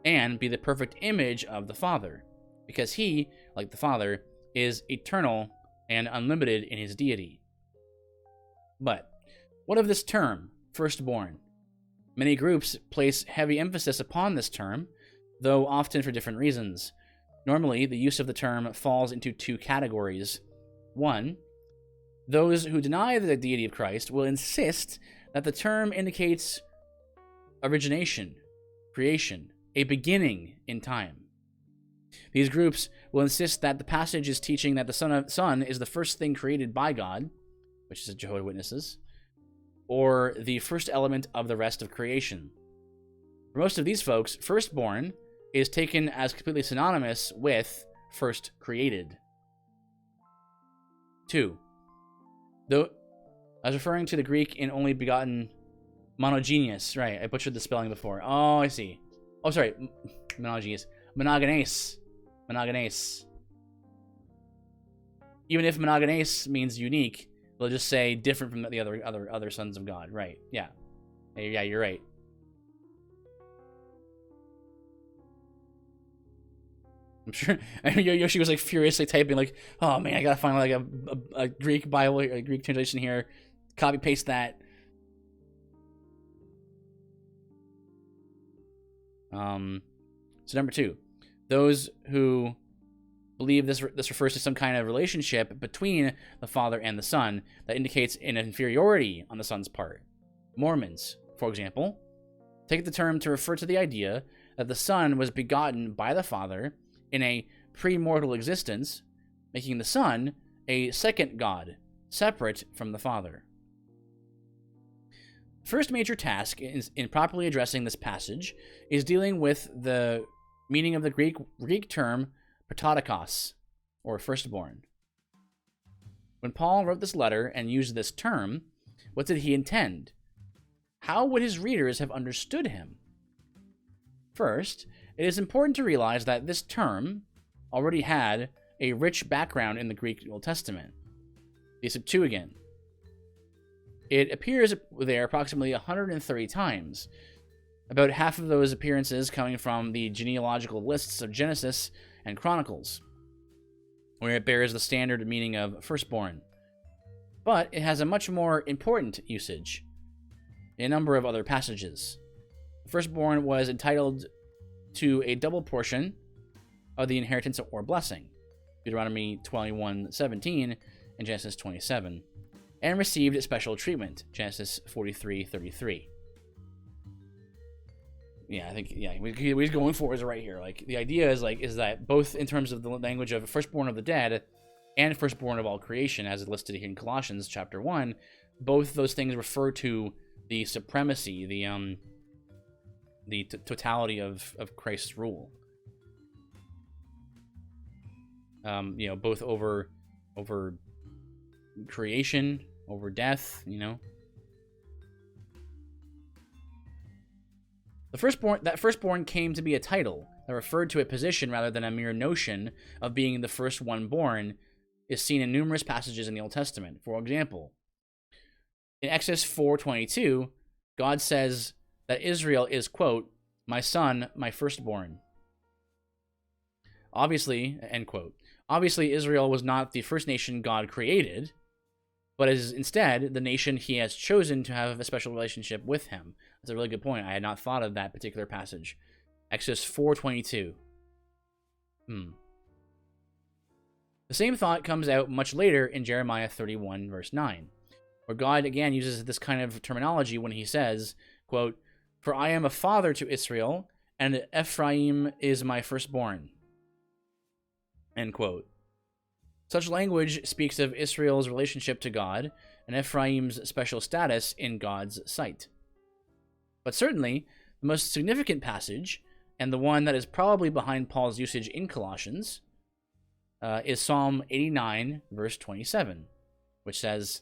and be the perfect image of the Father, because he, like the Father, is eternal and unlimited in his deity. But what of this term, firstborn? Many groups place heavy emphasis upon this term, though often for different reasons. Normally, the use of the term falls into two categories. One, those who deny the deity of Christ will insist that the term indicates origination, creation, a beginning in time. These groups will insist that the passage is teaching that the Son is the first thing created by God, which is the Jehovah's Witnesses, or the first element of the rest of creation. For most of these folks, firstborn is taken as completely synonymous with first created. 2. Though I was referring to the Greek in only begotten monogeneous. Right, I butchered the spelling before. Oh, I see. Oh, sorry. Monogeneous. Monogenes. Monogenes. Even if monogenes means unique, they'll just say different from the other sons of God. Right. Yeah. Yeah, you're right. I'm sure Yoshi was like furiously typing like, oh man, I gotta find like a Greek Bible, a Greek translation here. Copy paste that. So number 2, those who believe this refers to some kind of relationship between the Father and the Son that indicates an inferiority on the Son's part. Mormons, for example, take the term to refer to the idea that the Son was begotten by the Father in a pre-mortal existence, making the Son a second God, separate from the Father. The first major task in properly addressing this passage is dealing with the meaning of the Greek term prototokos, or firstborn. When Paul wrote this letter and used this term, what did he intend? How would his readers have understood him? First, it is important to realize that this term already had a rich background in the Greek Old Testament, the Septuagint. It appears there approximately 130 times, about half of those appearances coming from the genealogical lists of Genesis and Chronicles, where it bears the standard meaning of firstborn. But it has a much more important usage in a number of other passages. The firstborn was entitled to a double portion of the inheritance or blessing, Deuteronomy 21:17 and Genesis 27, and received special treatment, Genesis 43:33. Yeah, I think what he's going for is right here. Like the idea is that both in terms of the language of firstborn of the dead and firstborn of all creation, as listed here in Colossians chapter 1, both those things refer to the supremacy, the totality of Christ's rule. Both over creation, over death, That firstborn came to be a title that referred to a position rather than a mere notion of being the first one born, is seen in numerous passages in the Old Testament. For example, in Exodus 4:22, God says that Israel is, quote, my son, my firstborn. Obviously, end quote. Obviously, Israel was not the first nation God created, but is instead the nation he has chosen to have a special relationship with him. That's a really good point. I had not thought of that particular passage. Exodus 4:22. The same thought comes out much later in Jeremiah 31, verse 9, where God again uses this kind of terminology when he says, quote, for I am a father to Israel, and Ephraim is my firstborn. End quote. Such language speaks of Israel's relationship to God and Ephraim's special status in God's sight. But certainly, the most significant passage, and the one that is probably behind Paul's usage in Colossians, is Psalm 89, verse 27, which says,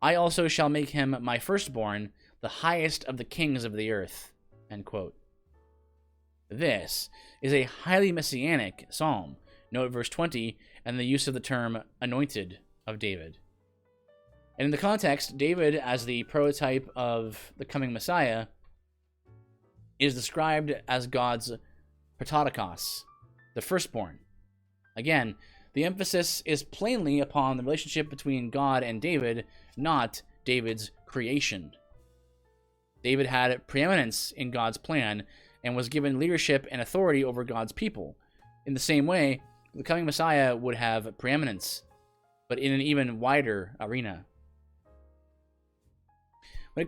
I also shall make him my firstborn, the highest of the kings of the earth. End quote. This is a highly messianic psalm. Note verse 20 and the use of the term anointed of David. And in the context, David, as the prototype of the coming Messiah, is described as God's prototokos, the firstborn. Again, the emphasis is plainly upon the relationship between God and David, not David's creation. David had preeminence in God's plan and was given leadership and authority over God's people. In the same way, the coming Messiah would have preeminence, but in an even wider arena. When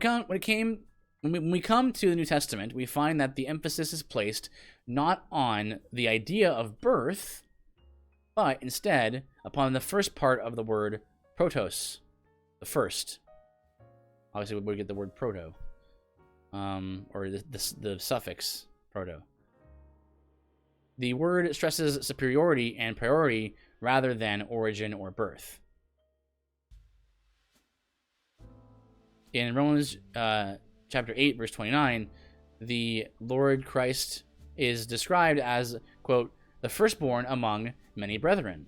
we come to the New Testament, we find that the emphasis is placed not on the idea of birth, but instead upon the first part of the word protos, the first. Obviously, we get the word proto, or the suffix proto. The word stresses superiority and priority rather than origin or birth. In Romans chapter 8, verse 29, the Lord Christ is described as, quote, the firstborn among many brethren.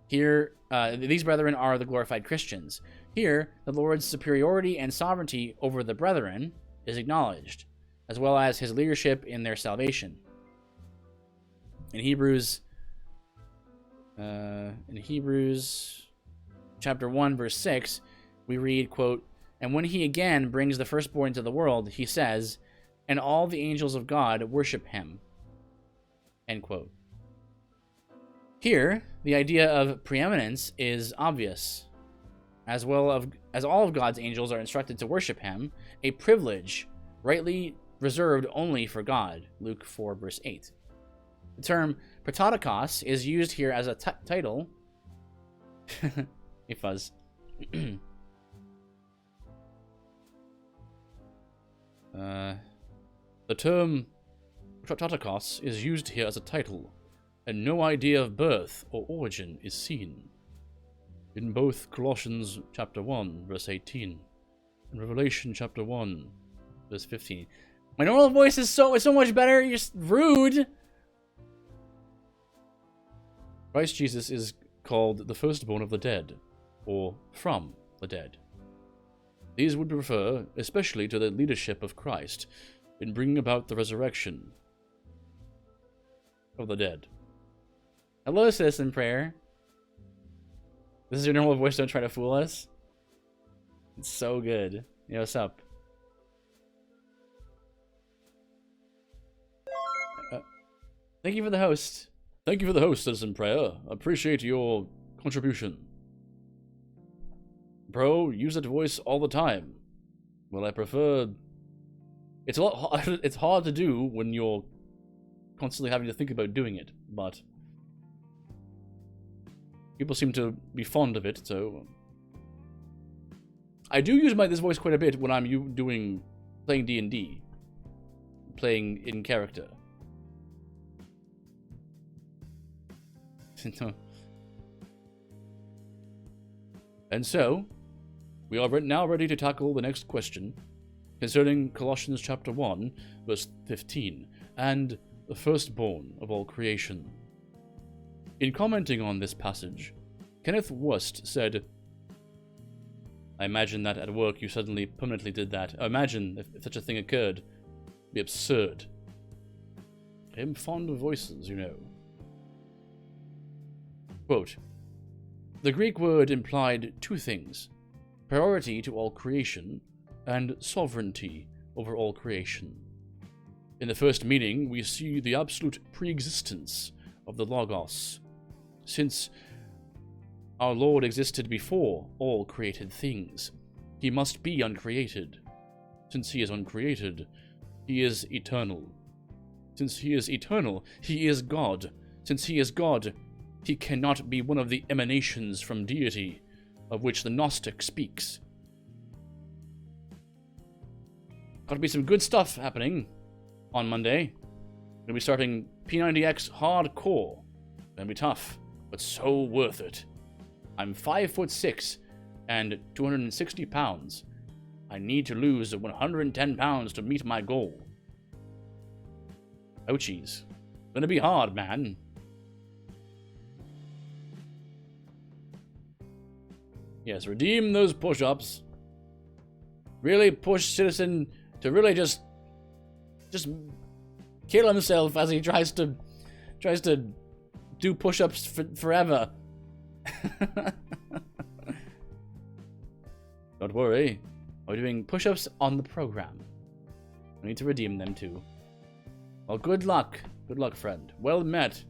Here, these brethren are the glorified Christians. Here, the Lord's superiority and sovereignty over the brethren is acknowledged, as well as his leadership in their salvation. In Hebrews chapter 1, verse 6, we read, quote, and when he again brings the firstborn into the world, he says, and all the angels of God worship him. End quote. Here, the idea of preeminence is obvious. As all of God's angels are instructed to worship him, a privilege rightly reserved only for God. Luke 4, verse 8. The term prototokos is used here as a title. A fuzz. The term prototokos is used here as a title, and no idea of birth or origin is seen. In both Colossians chapter 1, verse 18, and Revelation chapter 1, verse 15. My normal voice is so much better, you're just rude! Christ Jesus is called the firstborn of the dead, or from the dead. These would refer especially to the leadership of Christ in bringing about the resurrection of the dead. Hello, citizen prayer. This is your normal voice, don't try to fool us. It's so good. Yo, what's up? Thank you for the host. Thank you for the host, citizen prayer. Appreciate your contribution. Bro, use that voice all the time. Well, I prefer... It's hard to do when you're constantly having to think about doing it, but... people seem to be fond of it, so... I do use this voice quite a bit when I'm playing D&D. Playing in character. And so, we are now ready to tackle the next question concerning Colossians chapter 1, verse 15, and the firstborn of all creation. In commenting on this passage, Kenneth Wurst said, I imagine that at work you suddenly permanently did that. Imagine if such a thing occurred. It'd be absurd. I am fond of voices, you know. Quote, the Greek word implied two things, priority to all creation and sovereignty over all creation. In the first meaning, we see the absolute pre-existence of the Logos, since our Lord existed before all created things. He must be uncreated. Since he is uncreated, he is eternal. Since he is eternal, he is God. Since he is God, he cannot be one of the emanations from deity, of which the Gnostic speaks. Gotta be some good stuff happening on Monday. Gonna be starting P90X hardcore. Gonna be tough, but so worth it. I'm 5'6", and 260 pounds. I need to lose 110 pounds to meet my goal. Ouchies. Gonna be hard, man. Yes, redeem those push-ups. Really push Citizen to really just kill himself as he tries to do push-ups forever. Don't worry, we're doing push-ups on the program. I need to redeem them too. Well, good luck, friend. Well met.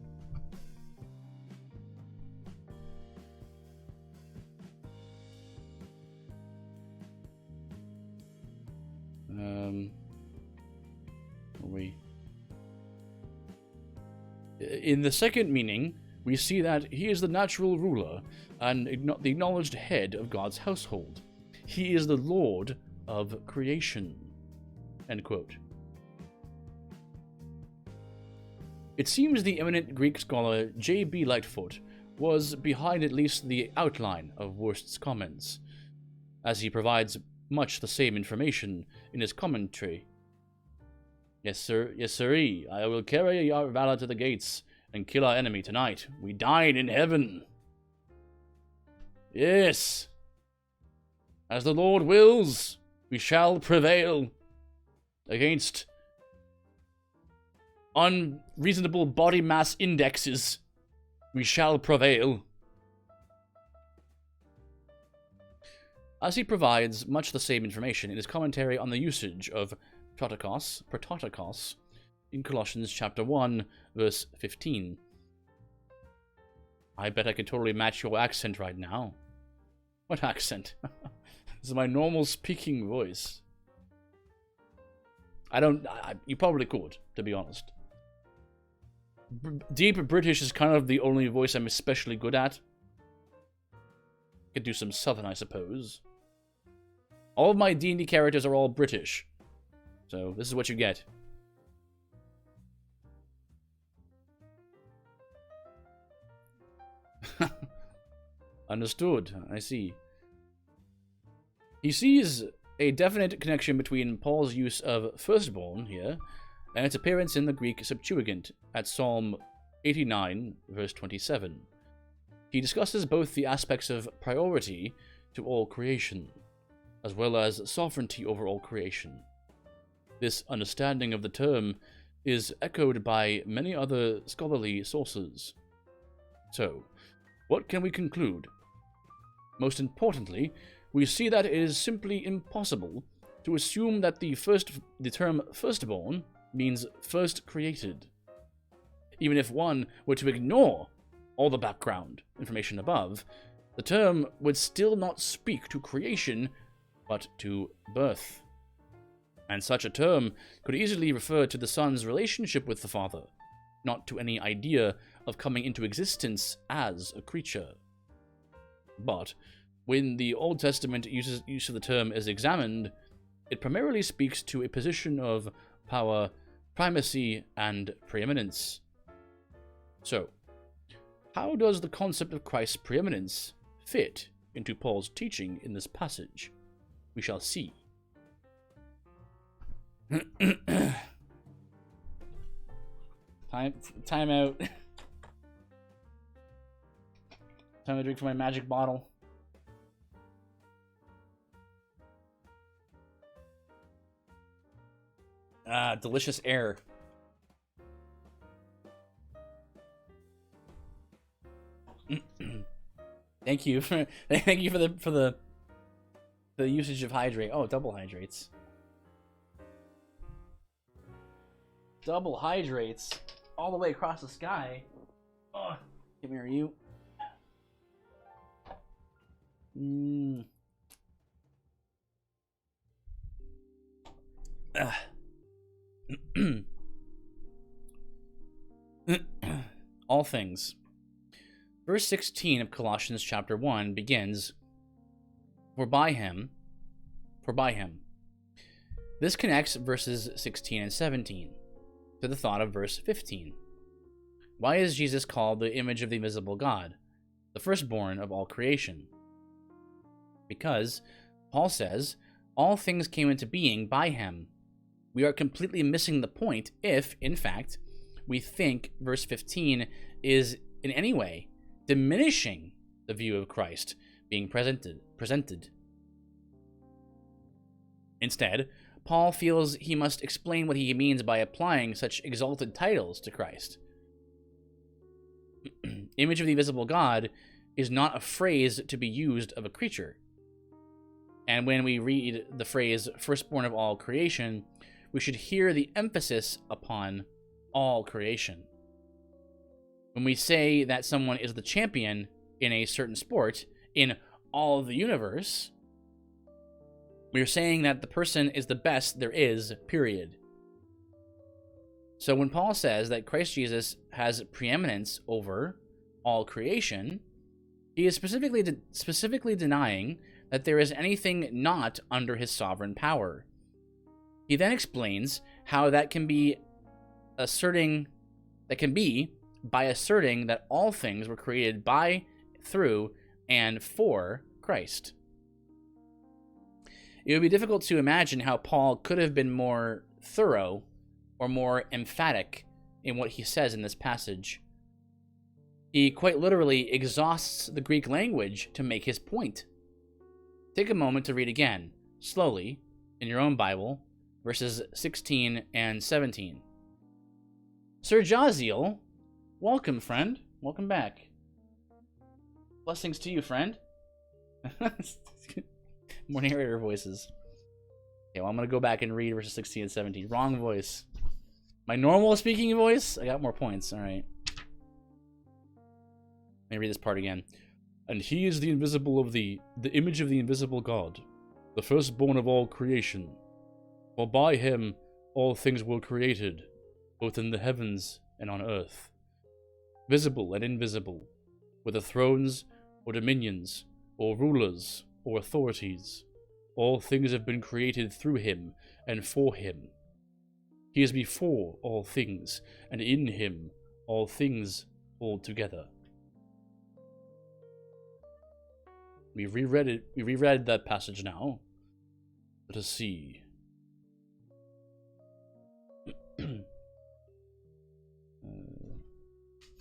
In the second meaning, we see that he is the natural ruler and the acknowledged head of God's household. He is the Lord of creation. End quote. It seems the eminent Greek scholar J.B. Lightfoot was behind at least the outline of Wurst's comments, as he provides much the same information in his commentary. Yes, sir. Yes, sirree. I will carry our valor to the gates and kill our enemy tonight. We dine in heaven. Yes. As the Lord wills, we shall prevail against unreasonable body mass indexes. We shall prevail. As he provides much the same information in his commentary on the usage of prototokos, in Colossians chapter 1, verse 15. I bet I could totally match your accent right now. What accent? This is my normal speaking voice. You probably could, to be honest. Deep British is kind of the only voice I'm especially good at. Could do some Southern, I suppose. All of my D&D characters are all British. So, this is what you get. Understood. I see. He sees a definite connection between Paul's use of firstborn here and its appearance in the Greek Septuagint at Psalm 89, verse 27. He discusses both the aspects of priority to all creation, as well as sovereignty over all creation. This understanding of the term is echoed by many other scholarly sources. So, what can we conclude? Most importantly, we see that it is simply impossible to assume that the term firstborn means first created. Even if one were to ignore all the background information above, the term would still not speak to creation, but to birth. And such a term could easily refer to the son's relationship with the father, not to any idea of coming into existence as a creature. But when the Old Testament use of the term is examined, it primarily speaks to a position of power, primacy, and preeminence. So, how does the concept of Christ's preeminence fit into Paul's teaching in this passage? We shall see. Time out. Time to drink from my magic bottle. Ah, delicious air. Thank you for the usage of hydrate. Oh, double hydrates. Double hydrates all the way across the sky. Oh, come here, you. All things. Verse 16 of Colossians chapter 1 begins, For by him. This connects verses 16 and 17 to the thought of verse 15. Why is Jesus called the image of the invisible God, the firstborn of all creation? Because, Paul says, all things came into being by him. We are completely missing the point if, in fact, we think verse 15 is in any way diminishing the view of Christ being presented. Instead, Paul feels he must explain what he means by applying such exalted titles to Christ. Image of the invisible God is not a phrase to be used of a creature. And when we read the phrase firstborn of all creation, we should hear the emphasis upon all creation. When we say that someone is the champion in a certain sport in all of the universe, we are saying that the person is the best there is, period. So when Paul says that Christ Jesus has preeminence over all creation, he is specifically denying that there is anything not under his sovereign power. He then explains how that can be by asserting that all things were created by, through, and for Christ. It would be difficult to imagine how Paul could have been more thorough or more emphatic in what he says in this passage. He quite literally exhausts the Greek language to make his point. Take a moment to read again, slowly, in your own Bible, verses 16 and 17. Sir Jaziel, welcome, friend. Welcome back. Blessings to you, friend. More narrator voices. Okay, well, I'm going to go back and read verses 16 and 17. Wrong voice. My normal speaking voice? I got more points. All right. Let me read this part again. And he is the image of the invisible God, the firstborn of all creation. For by him all things were created, both in the heavens and on earth, visible and invisible, whether thrones or dominions or rulers or authorities. All things have been created through him and for him. He is before all things, and in him all things hold together. We reread that passage now. Let us see.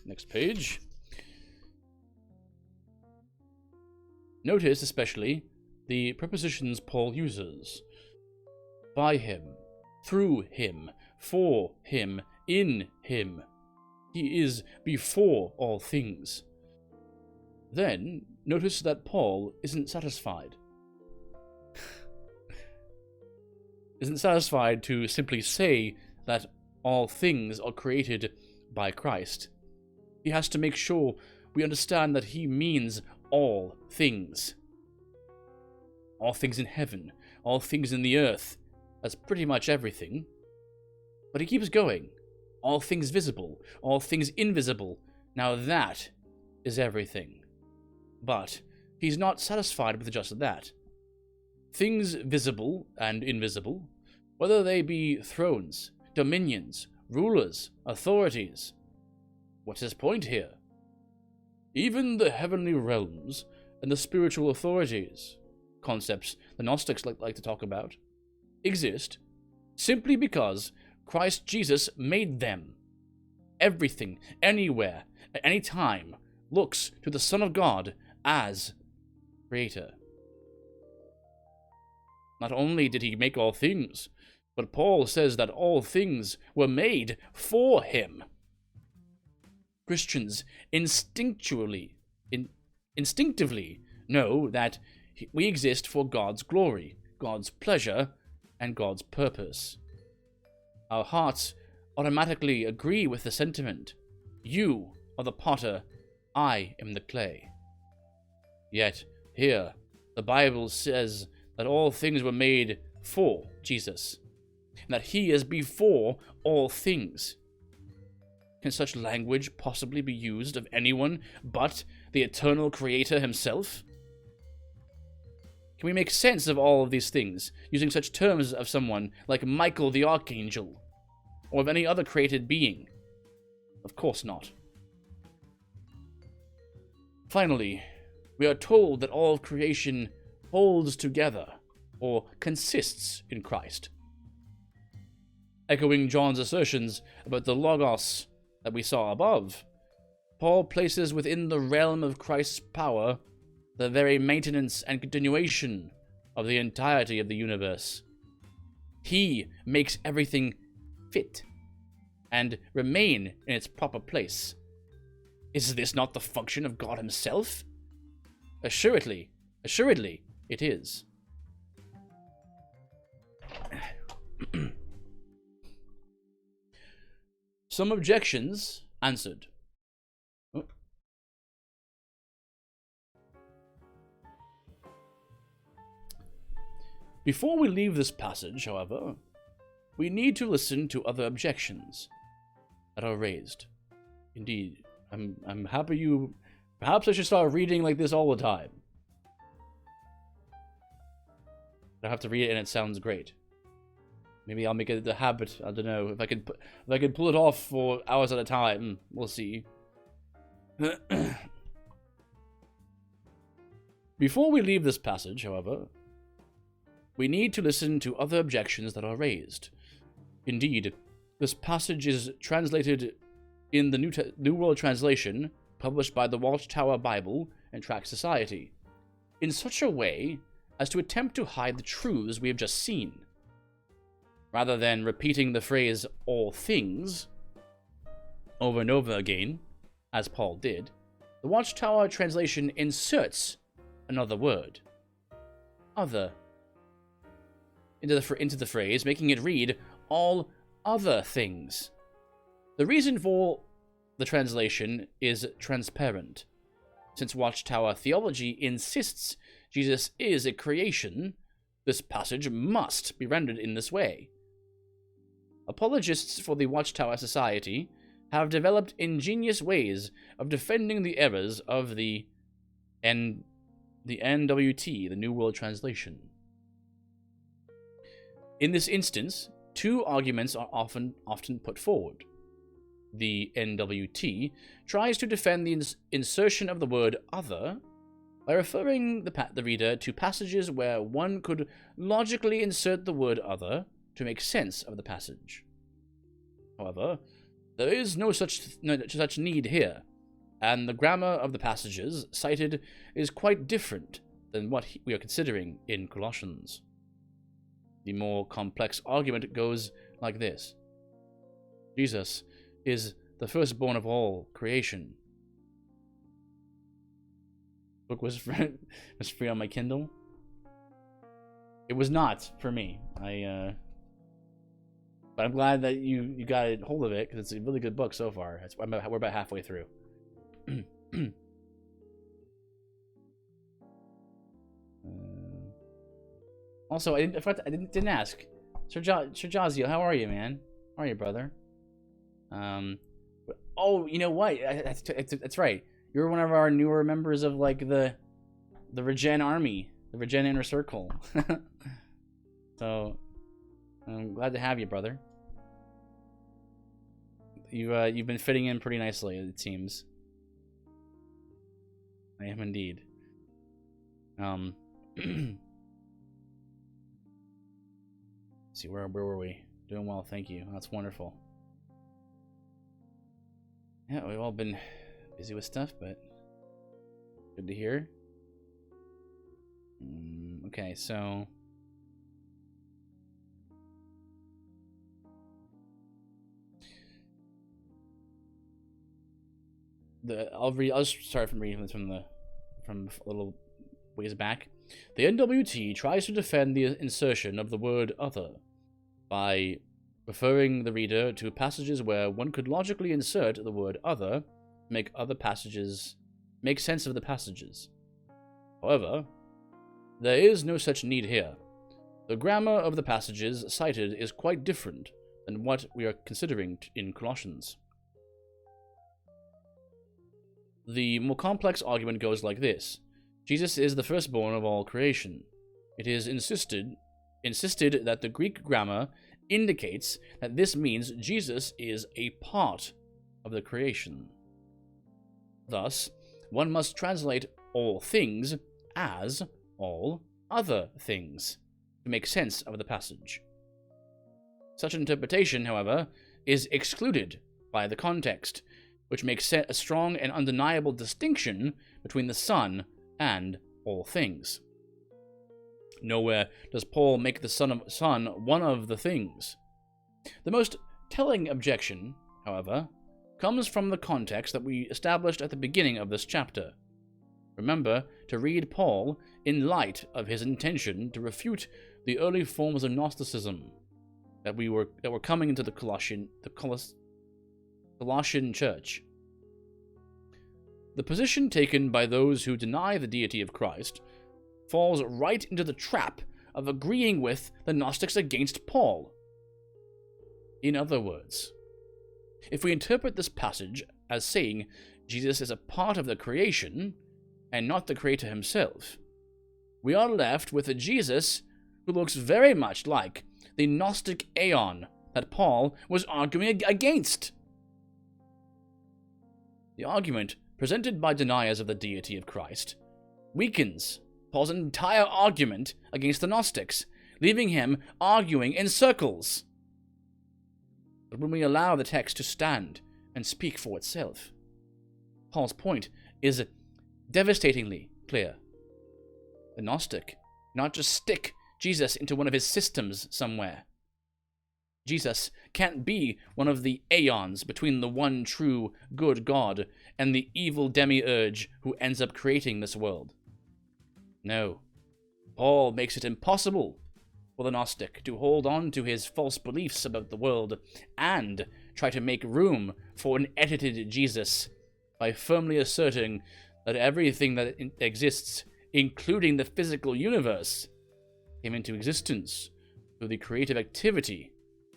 Next page. Notice especially the prepositions Paul uses. By him, through him, for him, in him. He is before all things. Then, notice that Paul isn't satisfied. Isn't satisfied to simply say that all things are created by Christ. He has to make sure we understand that he means all things. All things in heaven, all things in the earth. That's pretty much everything. But he keeps going. All things visible, all things invisible. Now that is everything. But he's not satisfied with just that. Things visible and invisible, whether they be thrones, dominions, rulers, authorities. What's his point here? Even the heavenly realms and the spiritual authorities, concepts the Gnostics like to talk about, exist simply because Christ Jesus made them. Everything, anywhere, at any time, looks to the Son of God as creator. Not only did he make all things, but Paul says that all things were made for him. Christians instinctively know that we exist for God's glory, God's pleasure, and God's purpose. Our hearts automatically agree with the sentiment, you are the potter, I am the clay. Yet, here, the Bible says that all things were made for Jesus, and that he is before all things. Can such language possibly be used of anyone but the eternal Creator himself? Can we make sense of all of these things using such terms of someone like Michael the Archangel, or of any other created being? Of course not. Finally, we are told that all of creation holds together or consists in Christ. Echoing John's assertions about the Logos that we saw above, Paul places within the realm of Christ's power the very maintenance and continuation of the entirety of the universe. He makes everything fit and remain in its proper place. Is this not the function of God himself? Assuredly, it is. Some objections answered. Before we leave this passage, however, we need to listen to other objections that are raised. Indeed, I'm happy you... Perhaps I should start reading like this all the time. I have to read it and it sounds great. Maybe I'll make it a habit. I don't know if I can pull it off for hours at a time. We'll see. Before we leave this passage, however, we need to listen to other objections that are raised. Indeed, this passage is translated in the New World Translation, published by the Watchtower Bible and Tract Society, in such a way as to attempt to hide the truths we have just seen. Rather than repeating the phrase all things over and over again, as Paul did, the Watchtower translation inserts another word, other, into the phrase, making it read all other things. The reason for the translation is transparent. Since Watchtower theology insists Jesus is a creation, this passage must be rendered in this way. Apologists for the Watchtower Society have developed ingenious ways of defending the errors of the NWT, the New World Translation. In this instance, two arguments are often put forward. The NWT tries to defend the insertion of the word other by referring the reader to passages where one could logically insert the word other to make sense of the passage. However, there is no such need here, and the grammar of the passages cited is quite different than what we are considering in Colossians. The more complex argument goes like this. Jesus is the firstborn of all creation. The book was free on my Kindle. It was not for me. But I'm glad that you got a hold of it, because it's a really good book so far. We're about halfway through. Also, I didn't ask. Sir Jazio, how are you, man? How are you, brother? Oh, you know what? That's right. You're one of our newer members of like the Regen Army, the Regen Inner Circle. So I'm glad to have you, brother. You've been fitting in pretty nicely, it seems. I am indeed. Let's see, where were we? Doing well, thank you. That's wonderful. Yeah, we've all been busy with stuff, but good to hear. Okay, so I'll just start from reading this from a little ways back. The NWT tries to defend the insertion of the word other by referring the reader to passages where one could logically insert the word other to make sense of the passages. However, there is no such need here. The grammar of the passages cited is quite different than what we are considering in Colossians. The more complex argument goes like this. Jesus is the firstborn of all creation. It is insisted that the Greek grammar indicates that this means Jesus is a part of the creation. Thus, one must translate all things as all other things to make sense of the passage. Such interpretation, however, is excluded by the context, which makes a strong and undeniable distinction between the Son and all things. Nowhere does Paul make the Son one of the things. The most telling objection, however, comes from the context that we established at the beginning of this chapter. Remember to read Paul in light of his intention to refute the early forms of Gnosticism that were coming into the Colossian church. The position taken by those who deny the deity of Christ falls right into the trap of agreeing with the Gnostics against Paul. In other words, if we interpret this passage as saying Jesus is a part of the creation and not the creator himself, we are left with a Jesus who looks very much like the Gnostic aeon that Paul was arguing against. The argument presented by deniers of the deity of Christ weakens Paul's entire argument against the Gnostics, leaving him arguing in circles. But when we allow the text to stand and speak for itself, Paul's point is devastatingly clear. The Gnostic cannot just stick Jesus into one of his systems somewhere. Jesus can't be one of the aeons between the one true good God and the evil demiurge who ends up creating this world. No, Paul makes it impossible for the Gnostic to hold on to his false beliefs about the world and try to make room for an edited Jesus by firmly asserting that everything that exists, including the physical universe, came into existence through the creative activity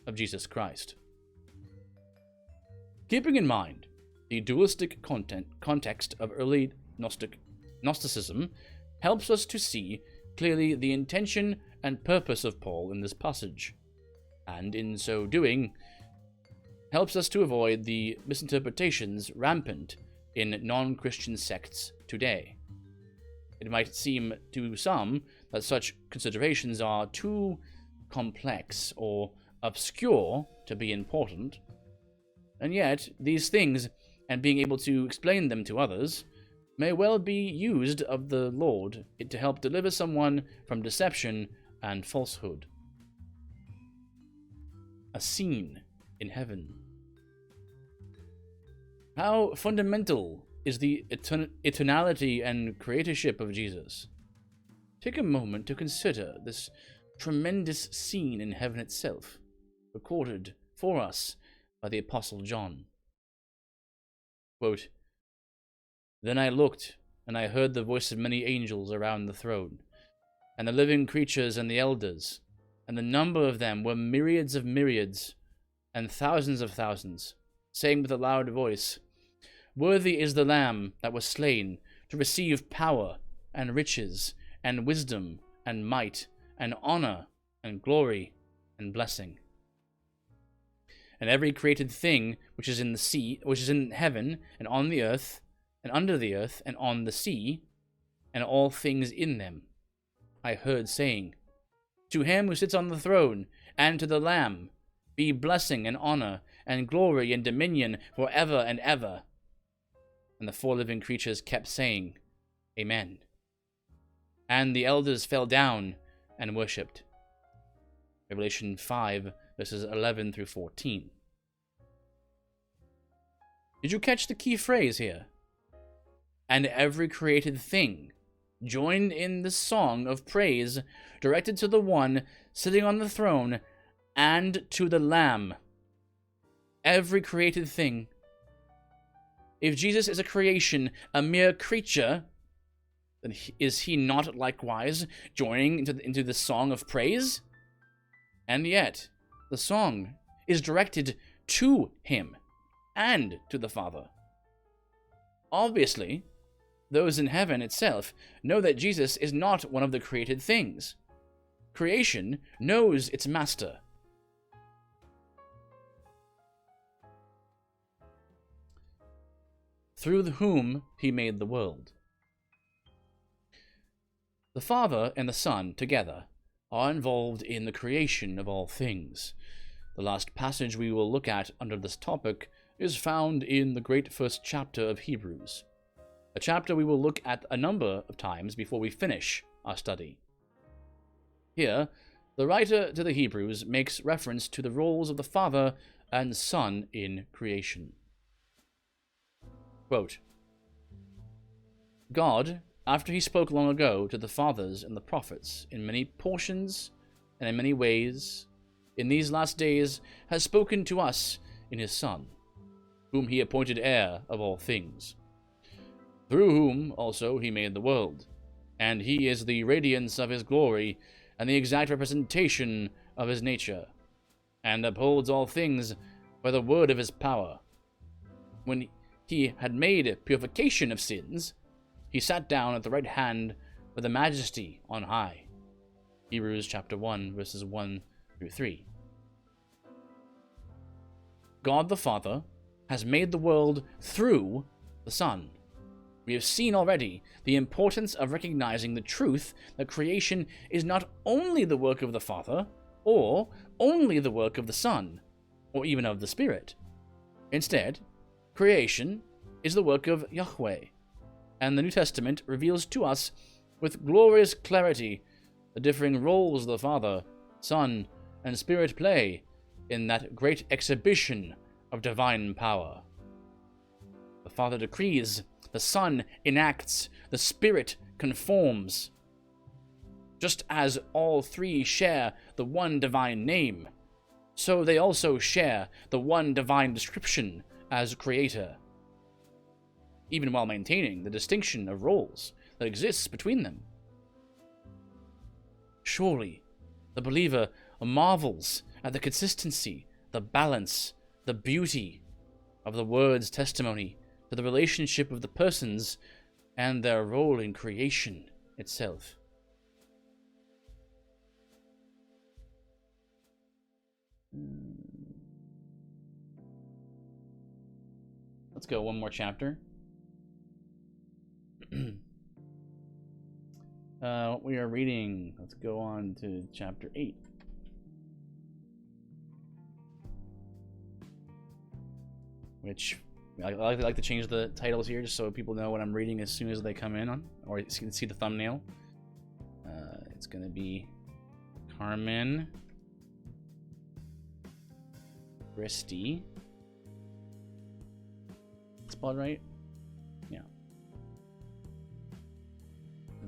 of Jesus Christ. Keeping in mind the dualistic context of early Gnosticism helps us to see clearly the intention and purpose of Paul in this passage, and in so doing, helps us to avoid the misinterpretations rampant in non-Christian sects today. It might seem to some that such considerations are too complex or obscure to be important, and yet these things, and being able to explain them to others, may well be used of the Lord to help deliver someone from deception and falsehood. A scene in heaven. How fundamental is the eternality and creatorship of Jesus? Take a moment to consider this tremendous scene in heaven itself, recorded for us by the Apostle John. Quote, "Then I looked, and I heard the voice of many angels around the throne, and the living creatures and the elders, and the number of them were myriads of myriads, and thousands of thousands, saying with a loud voice, 'Worthy is the Lamb that was slain to receive power, and riches, and wisdom, and might, and honor, and glory, and blessing.' And every created thing which is in the sea, which is in heaven, and on the earth, and under the earth, and on the sea, and all things in them, I heard saying, 'To him who sits on the throne, and to the Lamb, be blessing and honor, and glory and dominion for ever and ever.' And the four living creatures kept saying, 'Amen.' And the elders fell down and worshipped." Revelation 5, verses 11 through 14. Did you catch the key phrase here? "And every created thing" joined in the song of praise directed to the one sitting on the throne and to the Lamb. Every created thing. If Jesus is a creation, a mere creature, then is he not likewise joining into the song of praise? And yet, the song is directed to him and to the Father. Obviously, those in heaven itself know that Jesus is not one of the created things. Creation knows its master. Through whom he made the world. The Father and the Son, together, are involved in the creation of all things. The last passage we will look at under this topic is found in the great first chapter of Hebrews, a chapter we will look at a number of times before we finish our study. Here, the writer to the Hebrews makes reference to the roles of the Father and Son in creation. Quote, God, after he spoke long ago to the fathers and the prophets in many portions and in many ways, in these last days has spoken to us in his Son, whom he appointed heir of all things, through whom also he made the world, and he is the radiance of his glory and the exact representation of his nature, and upholds all things by the word of his power. When he had made purification of sins, he sat down at the right hand of the majesty on high. Hebrews chapter 1, verses 1 through 3. God the Father has made the world through the Son. We have seen already the importance of recognizing the truth that creation is not only the work of the Father, or only the work of the Son, or even of the Spirit. Instead, creation is the work of Yahweh, and the New Testament reveals to us with glorious clarity the differing roles the Father, Son, and Spirit play in that great exhibition of divine power. The Father decrees, the Son enacts, the Spirit conforms. Just as all three share the one divine name, so they also share the one divine description as Creator, even while maintaining the distinction of roles that exists between them. Surely, the believer marvels at the consistency, the balance, the beauty of the Word's testimony to the relationship of the persons and their role in creation itself. Let's go one more chapter. We are reading, let's go on to chapter 8. Which I like to change the titles here just so people know what I'm reading as soon as they come in on, or you can see the thumbnail. It's going to be Carmen Christie. Spelled right? Yeah.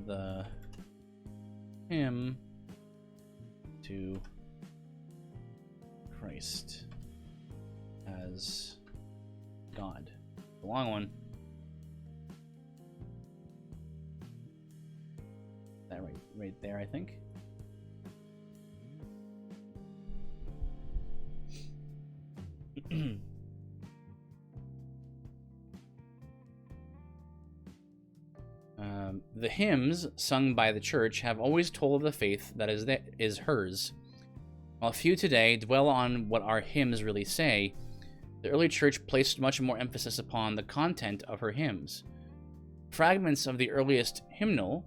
The hymn to Christ as God. The long one. That right there, I think. The hymns sung by the church have always told of the faith that is hers. While few today dwell on what our hymns really say, the early church placed much more emphasis upon the content of her hymns. Fragments of the earliest hymnal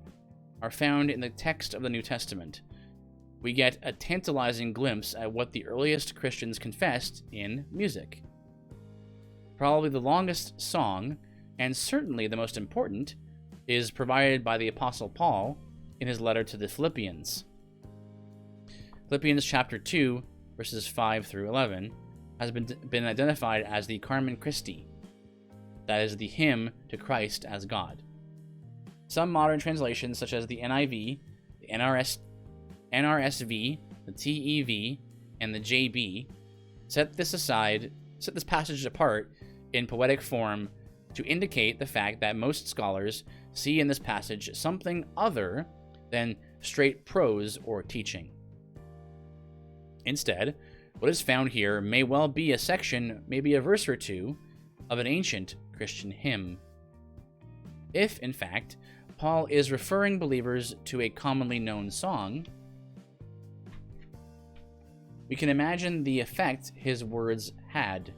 are found in the text of the New Testament. We get a tantalizing glimpse at what the earliest Christians confessed in music. Probably the longest song, and certainly the most important, is provided by the Apostle Paul in his letter to the Philippians. Philippians chapter 2, verses 5 through 11, has been identified as the Carmen Christi, that is, the hymn to Christ as God. Some modern translations, such as the NIV, the NRSV, the TEV, and the JB, set this passage apart in poetic form to indicate the fact that most scholars see in this passage something other than straight prose or teaching. Instead, what is found here may well be a section, maybe a verse or two, of an ancient Christian hymn. If, in fact, Paul is referring believers to a commonly known song, we can imagine the effect his words had.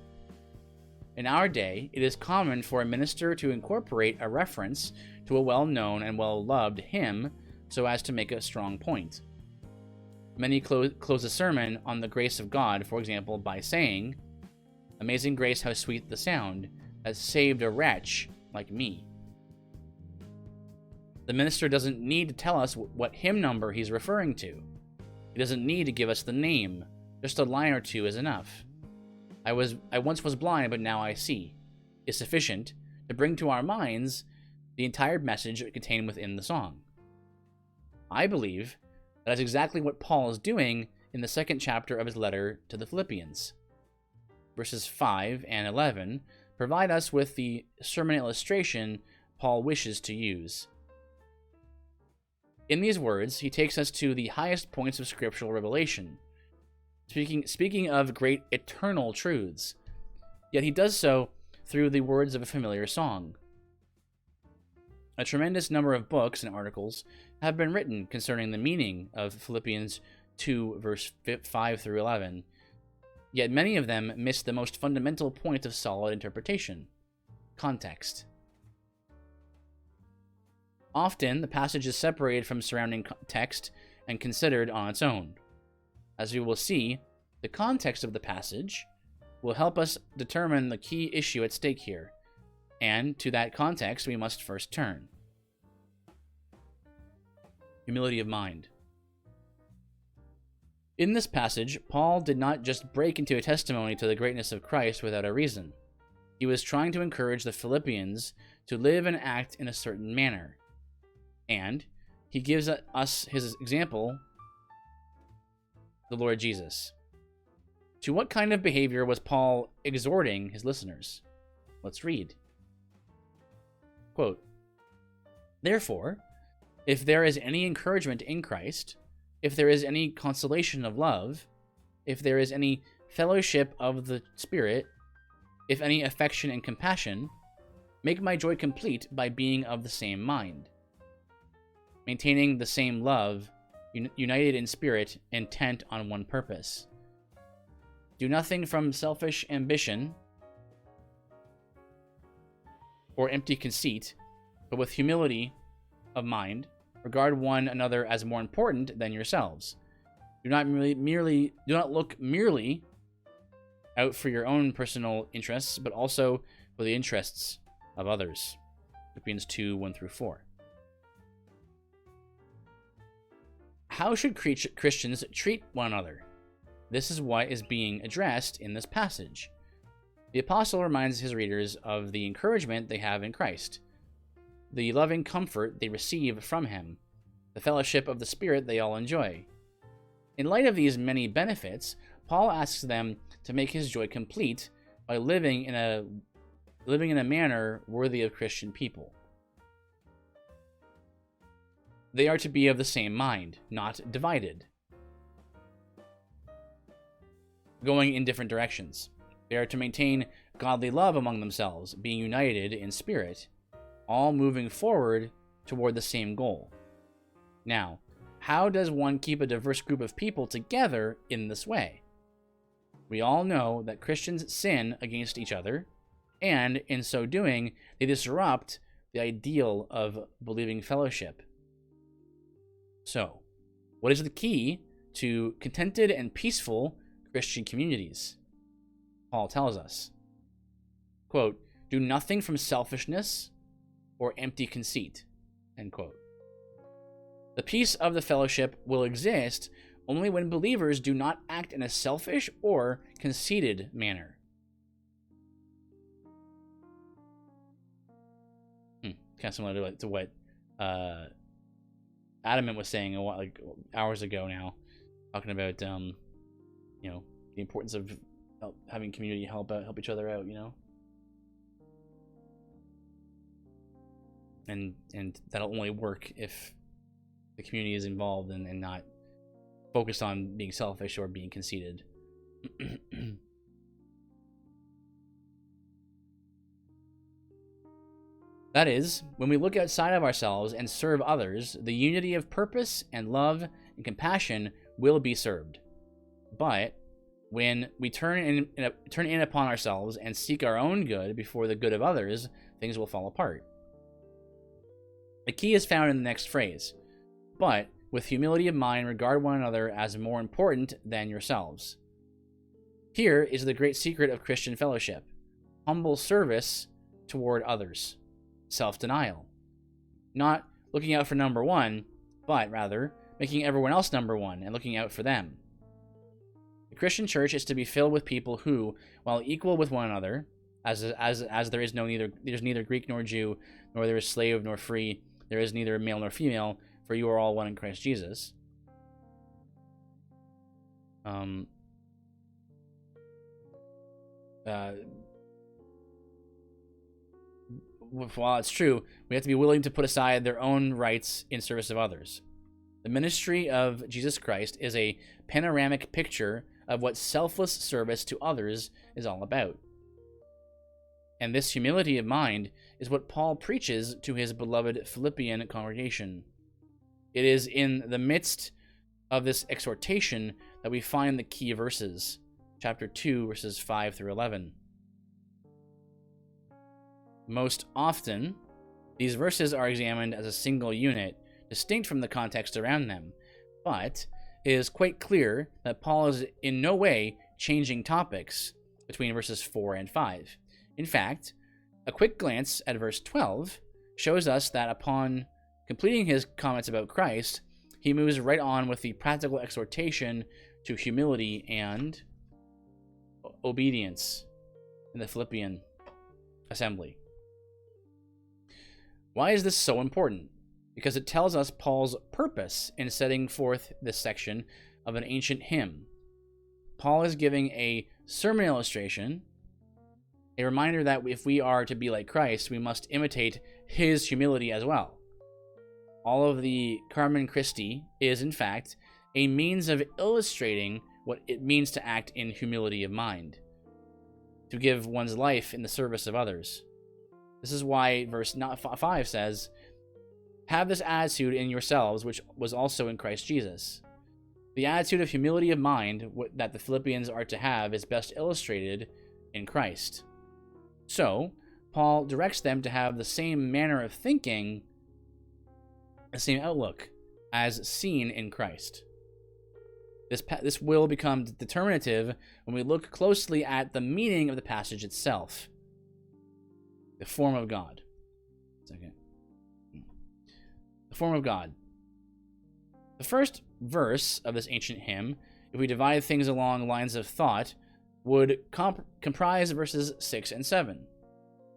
In our day, it is common for a minister to incorporate a reference to a well-known and well-loved hymn so as to make a strong point. Many close a sermon on the grace of God, for example, by saying, "Amazing grace, how sweet the sound that saved a wretch like me." The minister doesn't need to tell us what hymn number he's referring to. He doesn't need to give us the name. Just a line or two is enough. I once was blind, but now I see," is sufficient to bring to our minds the entire message contained within the song. I believe that's exactly what Paul is doing in the second chapter of his letter to the Philippians. Verses 5 and 11 provide us with the sermon illustration Paul wishes to use. In these words, he takes us to the highest points of scriptural revelation, speaking of great eternal truths, yet he does so through the words of a familiar song. A tremendous number of books and articles have been written concerning the meaning of Philippians 2, verse 5 through 11, yet many of them miss the most fundamental point of solid interpretation: context. Often, the passage is separated from surrounding text and considered on its own. As we will see, the context of the passage will help us determine the key issue at stake here, and to that context we must first turn. Humility of mind. In this passage, Paul did not just break into a testimony to the greatness of Christ without a reason. He was trying to encourage the Philippians to live and act in a certain manner. And he gives us his example, the Lord Jesus. To what kind of behavior was Paul exhorting his listeners? Let's read. Quote, "Therefore, if there is any encouragement in Christ, if there is any consolation of love, if there is any fellowship of the Spirit, if any affection and compassion, make my joy complete by being of the same mind, maintaining the same love, united in spirit, intent on one purpose. Do nothing from selfish ambition or empty conceit, but with humility of mind, regard one another as more important than yourselves. Do not look merely out for your own personal interests, but also for the interests of others." Philippians 2, 1 through 4. How should Christians treat one another? This is what is being addressed in this passage. The apostle reminds his readers of the encouragement they have in Christ, the loving comfort they receive from him, the fellowship of the Spirit they all enjoy. In light of these many benefits, Paul asks them to make his joy complete by living in a manner worthy of Christian people. They are to be of the same mind, not divided, going in different directions. They are to maintain godly love among themselves, being united in spirit, all moving forward toward the same goal. Now, how does one keep a diverse group of people together in this way? We all know that Christians sin against each other, and in so doing, they disrupt the ideal of believing fellowship. So, what is the key to contented and peaceful Christian communities? Paul tells us, quote, "Do nothing from selfishness or empty conceit," end quote. The peace of the fellowship will exist only when believers do not act in a selfish or conceited manner. Kind of similar to what Adamant was saying like hours ago now, talking about the importance of having community help each other out, and that'll only work if the community is involved and not focused on being selfish or being conceited. That is, when we look outside of ourselves and serve others, the unity of purpose and love and compassion will be served. But when we turn in upon ourselves and seek our own good before the good of others, things will fall apart. The key is found in the next phrase. but with humility of mind regard one another as more important than yourselves. Here is the great secret of Christian fellowship: humble service toward others, self-denial. Not looking out for number one, but rather making everyone else number one and looking out for them. The Christian church is to be filled with people who, while equal with one another, as there is there's neither Greek nor Jew, nor there is slave nor free, there is neither male nor female, for you are all one in Christ Jesus. While it's true, we have to be willing to put aside their own rights in service of others. The ministry of Jesus Christ is a panoramic picture of what selfless service to others is all about. And this humility of mind is what Paul preaches to his beloved Philippian congregation. It is in the midst of this exhortation that we find the key verses, chapter 2, verses 5 through 11. Most often, these verses are examined as a single unit, distinct from the context around them, but it is quite clear that Paul is in no way changing topics between verses 4 and 5. In fact, a quick glance at verse 12 shows us that upon completing his comments about Christ, he moves right on with the practical exhortation to humility and obedience in the Philippian assembly. Why is this so important? Because it tells us Paul's purpose in setting forth this section of an ancient hymn. Paul is giving a sermon illustration, a reminder that if we are to be like Christ, we must imitate his humility as well. All of the Carmen Christi is, in fact, a means of illustrating what it means to act in humility of mind, to give one's life in the service of others. This is why verse 5 says, "Have this attitude in yourselves, which was also in Christ Jesus." The attitude of humility of mind that the Philippians are to have is best illustrated in Christ. So, Paul directs them to have the same manner of thinking, the same outlook, as seen in Christ. This will become determinative when we look closely at the meaning of the passage itself. The form of God. The form of God. The first verse of this ancient hymn, if we divide things along lines of thought, would comprise verses 6 and 7.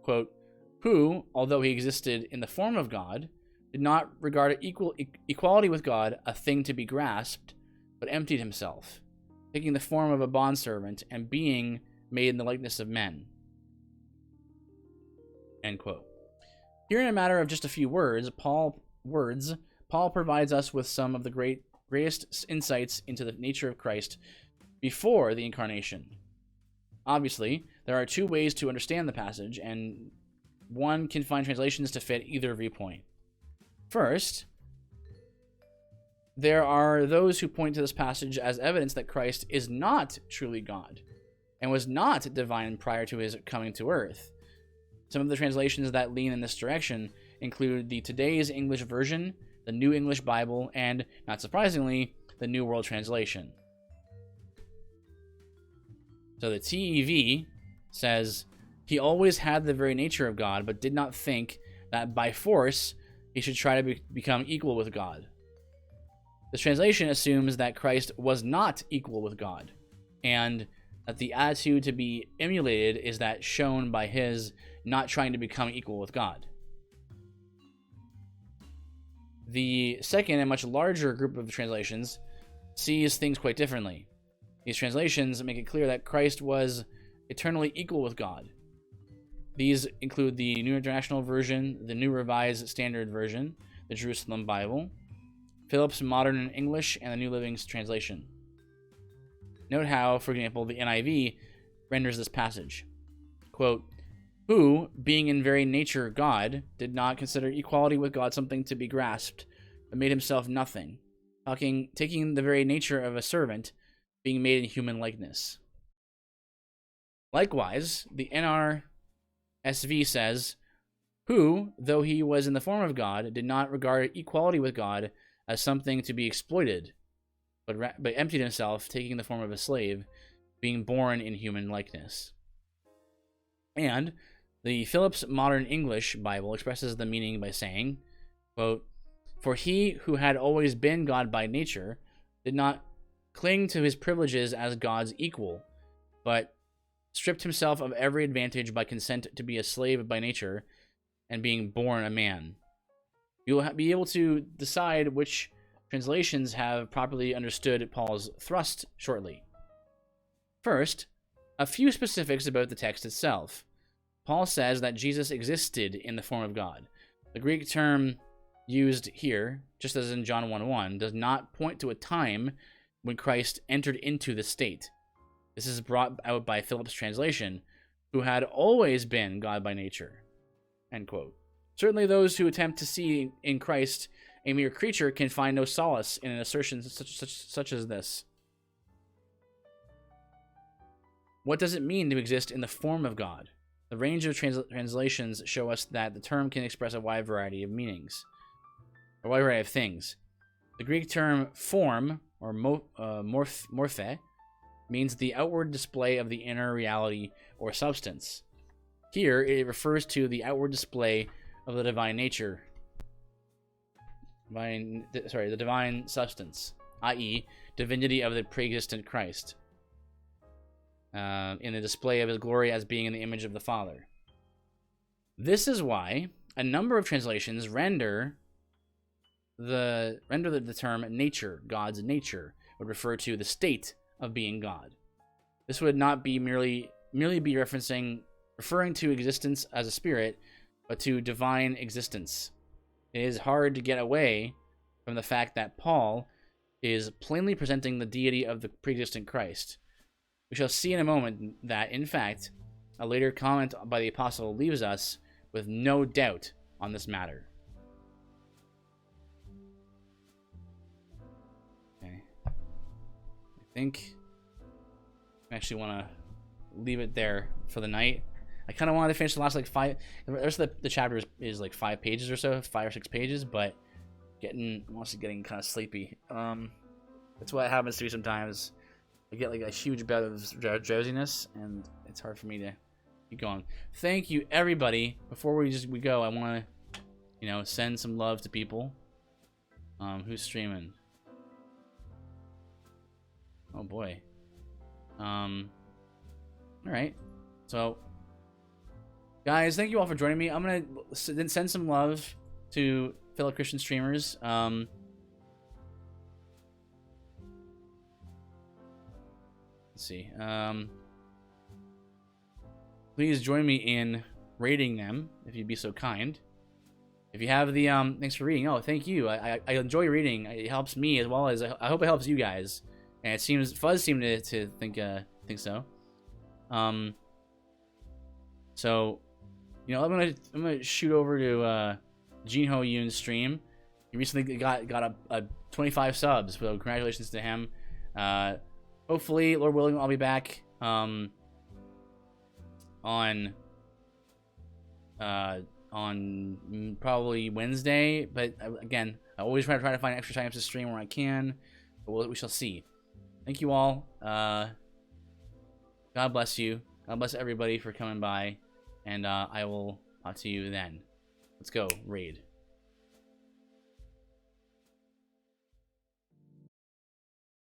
Quote, "Who, although he existed in the form of God, did not regard equality with God a thing to be grasped, but emptied himself, taking the form of a bondservant and being made in the likeness of men." End quote. Here, in a matter of just a few words, Paul provides us with some of the greatest insights into the nature of Christ before the incarnation. Obviously, there are two ways to understand the passage, and one can find translations to fit either viewpoint. First, there are those who point to this passage as evidence that Christ is not truly God and was not divine prior to his coming to earth. Some of the translations that lean in this direction include the Today's English Version, the New English Bible, and, not surprisingly, the New World Translation. So the TEV says, "He always had the very nature of God, but did not think that by force he should try to become equal with God." This translation assumes that Christ was not equal with God, and that the attitude to be emulated is that shown by his not trying to become equal with God. The second and much larger group of translations sees things quite differently. These translations make it clear that Christ was eternally equal with God. These include the New International Version, the New Revised Standard Version, the Jerusalem Bible, Phillips Modern English, and the New Living Translation. Note how, for example, the NIV renders this passage. Quote, "Who, being in very nature God, did not consider equality with God something to be grasped, but made himself nothing, taking the very nature of a servant, being made in human likeness." Likewise, the NRSV says, "Who, though he was in the form of God, did not regard equality with God as something to be exploited, but emptied himself, taking the form of a slave, being born in human likeness. And the Phillips Modern English Bible expresses the meaning by saying, quote, "For he who had always been God by nature did not cling to his privileges as God's equal, but stripped himself of every advantage by consent to be a slave by nature and being born a man." You'll be able to decide which translations have properly understood Paul's thrust shortly. First, a few specifics about the text itself. Paul says that Jesus existed in the form of God. The Greek term used here, just as in John 1:1, does not point to a time when Christ entered into the state. This is brought out by Phillips' translation, "who had always been God by nature." End quote. Certainly those who attempt to see in Christ a mere creature can find no solace in an assertion such as this. What does it mean to exist in the form of God? The range of translations show us that the term can express a wide variety of meanings, a wide variety of things. The Greek term form, or morphe, means the outward display of the inner reality or substance. Here, it refers to the outward display of the divine nature, the divine substance, i.e., divinity of the pre-existent Christ, in the display of his glory as being in the image of the Father. This is why a number of translations render the term nature, God's nature, would refer to the state of being God. This would not be merely be referring to existence as a spirit, but to divine existence. It is hard to get away from the fact that Paul is plainly presenting the deity of the pre-existent Christ. We shall see in a moment that, in fact, a later comment by the apostle leaves us with no doubt on this matter. Okay. I think I actually want to leave it there for the night. I kind of wanted to finish the last the rest of the chapter is like 5 pages or so, 5 or 6 pages, but getting kind of sleepy. That's what happens to me sometimes. I get like a huge bout of drowsiness, and it's hard for me to keep going. Thank you, everybody. Before we go, I want to, send some love to people. Who's streaming? Oh boy. All right. So, guys, thank you all for joining me. I'm gonna send some love to fellow Christian streamers. Let's see. Please join me in rating them, if you'd be so kind. If you have the thanks for reading. Oh, thank you. I enjoy reading. It helps me as well as I hope it helps you guys. And it seems Fuzz seemed to think so. So, I'm gonna shoot over to Jinho Yoon's stream. He recently got a 25 subs, so congratulations to him. Hopefully, Lord willing, I'll be back on probably Wednesday. But again, I always try to find extra times to stream where I can. But we shall see. Thank you all. God bless you. God bless everybody for coming by. And I will talk to you then. Let's go. Raid.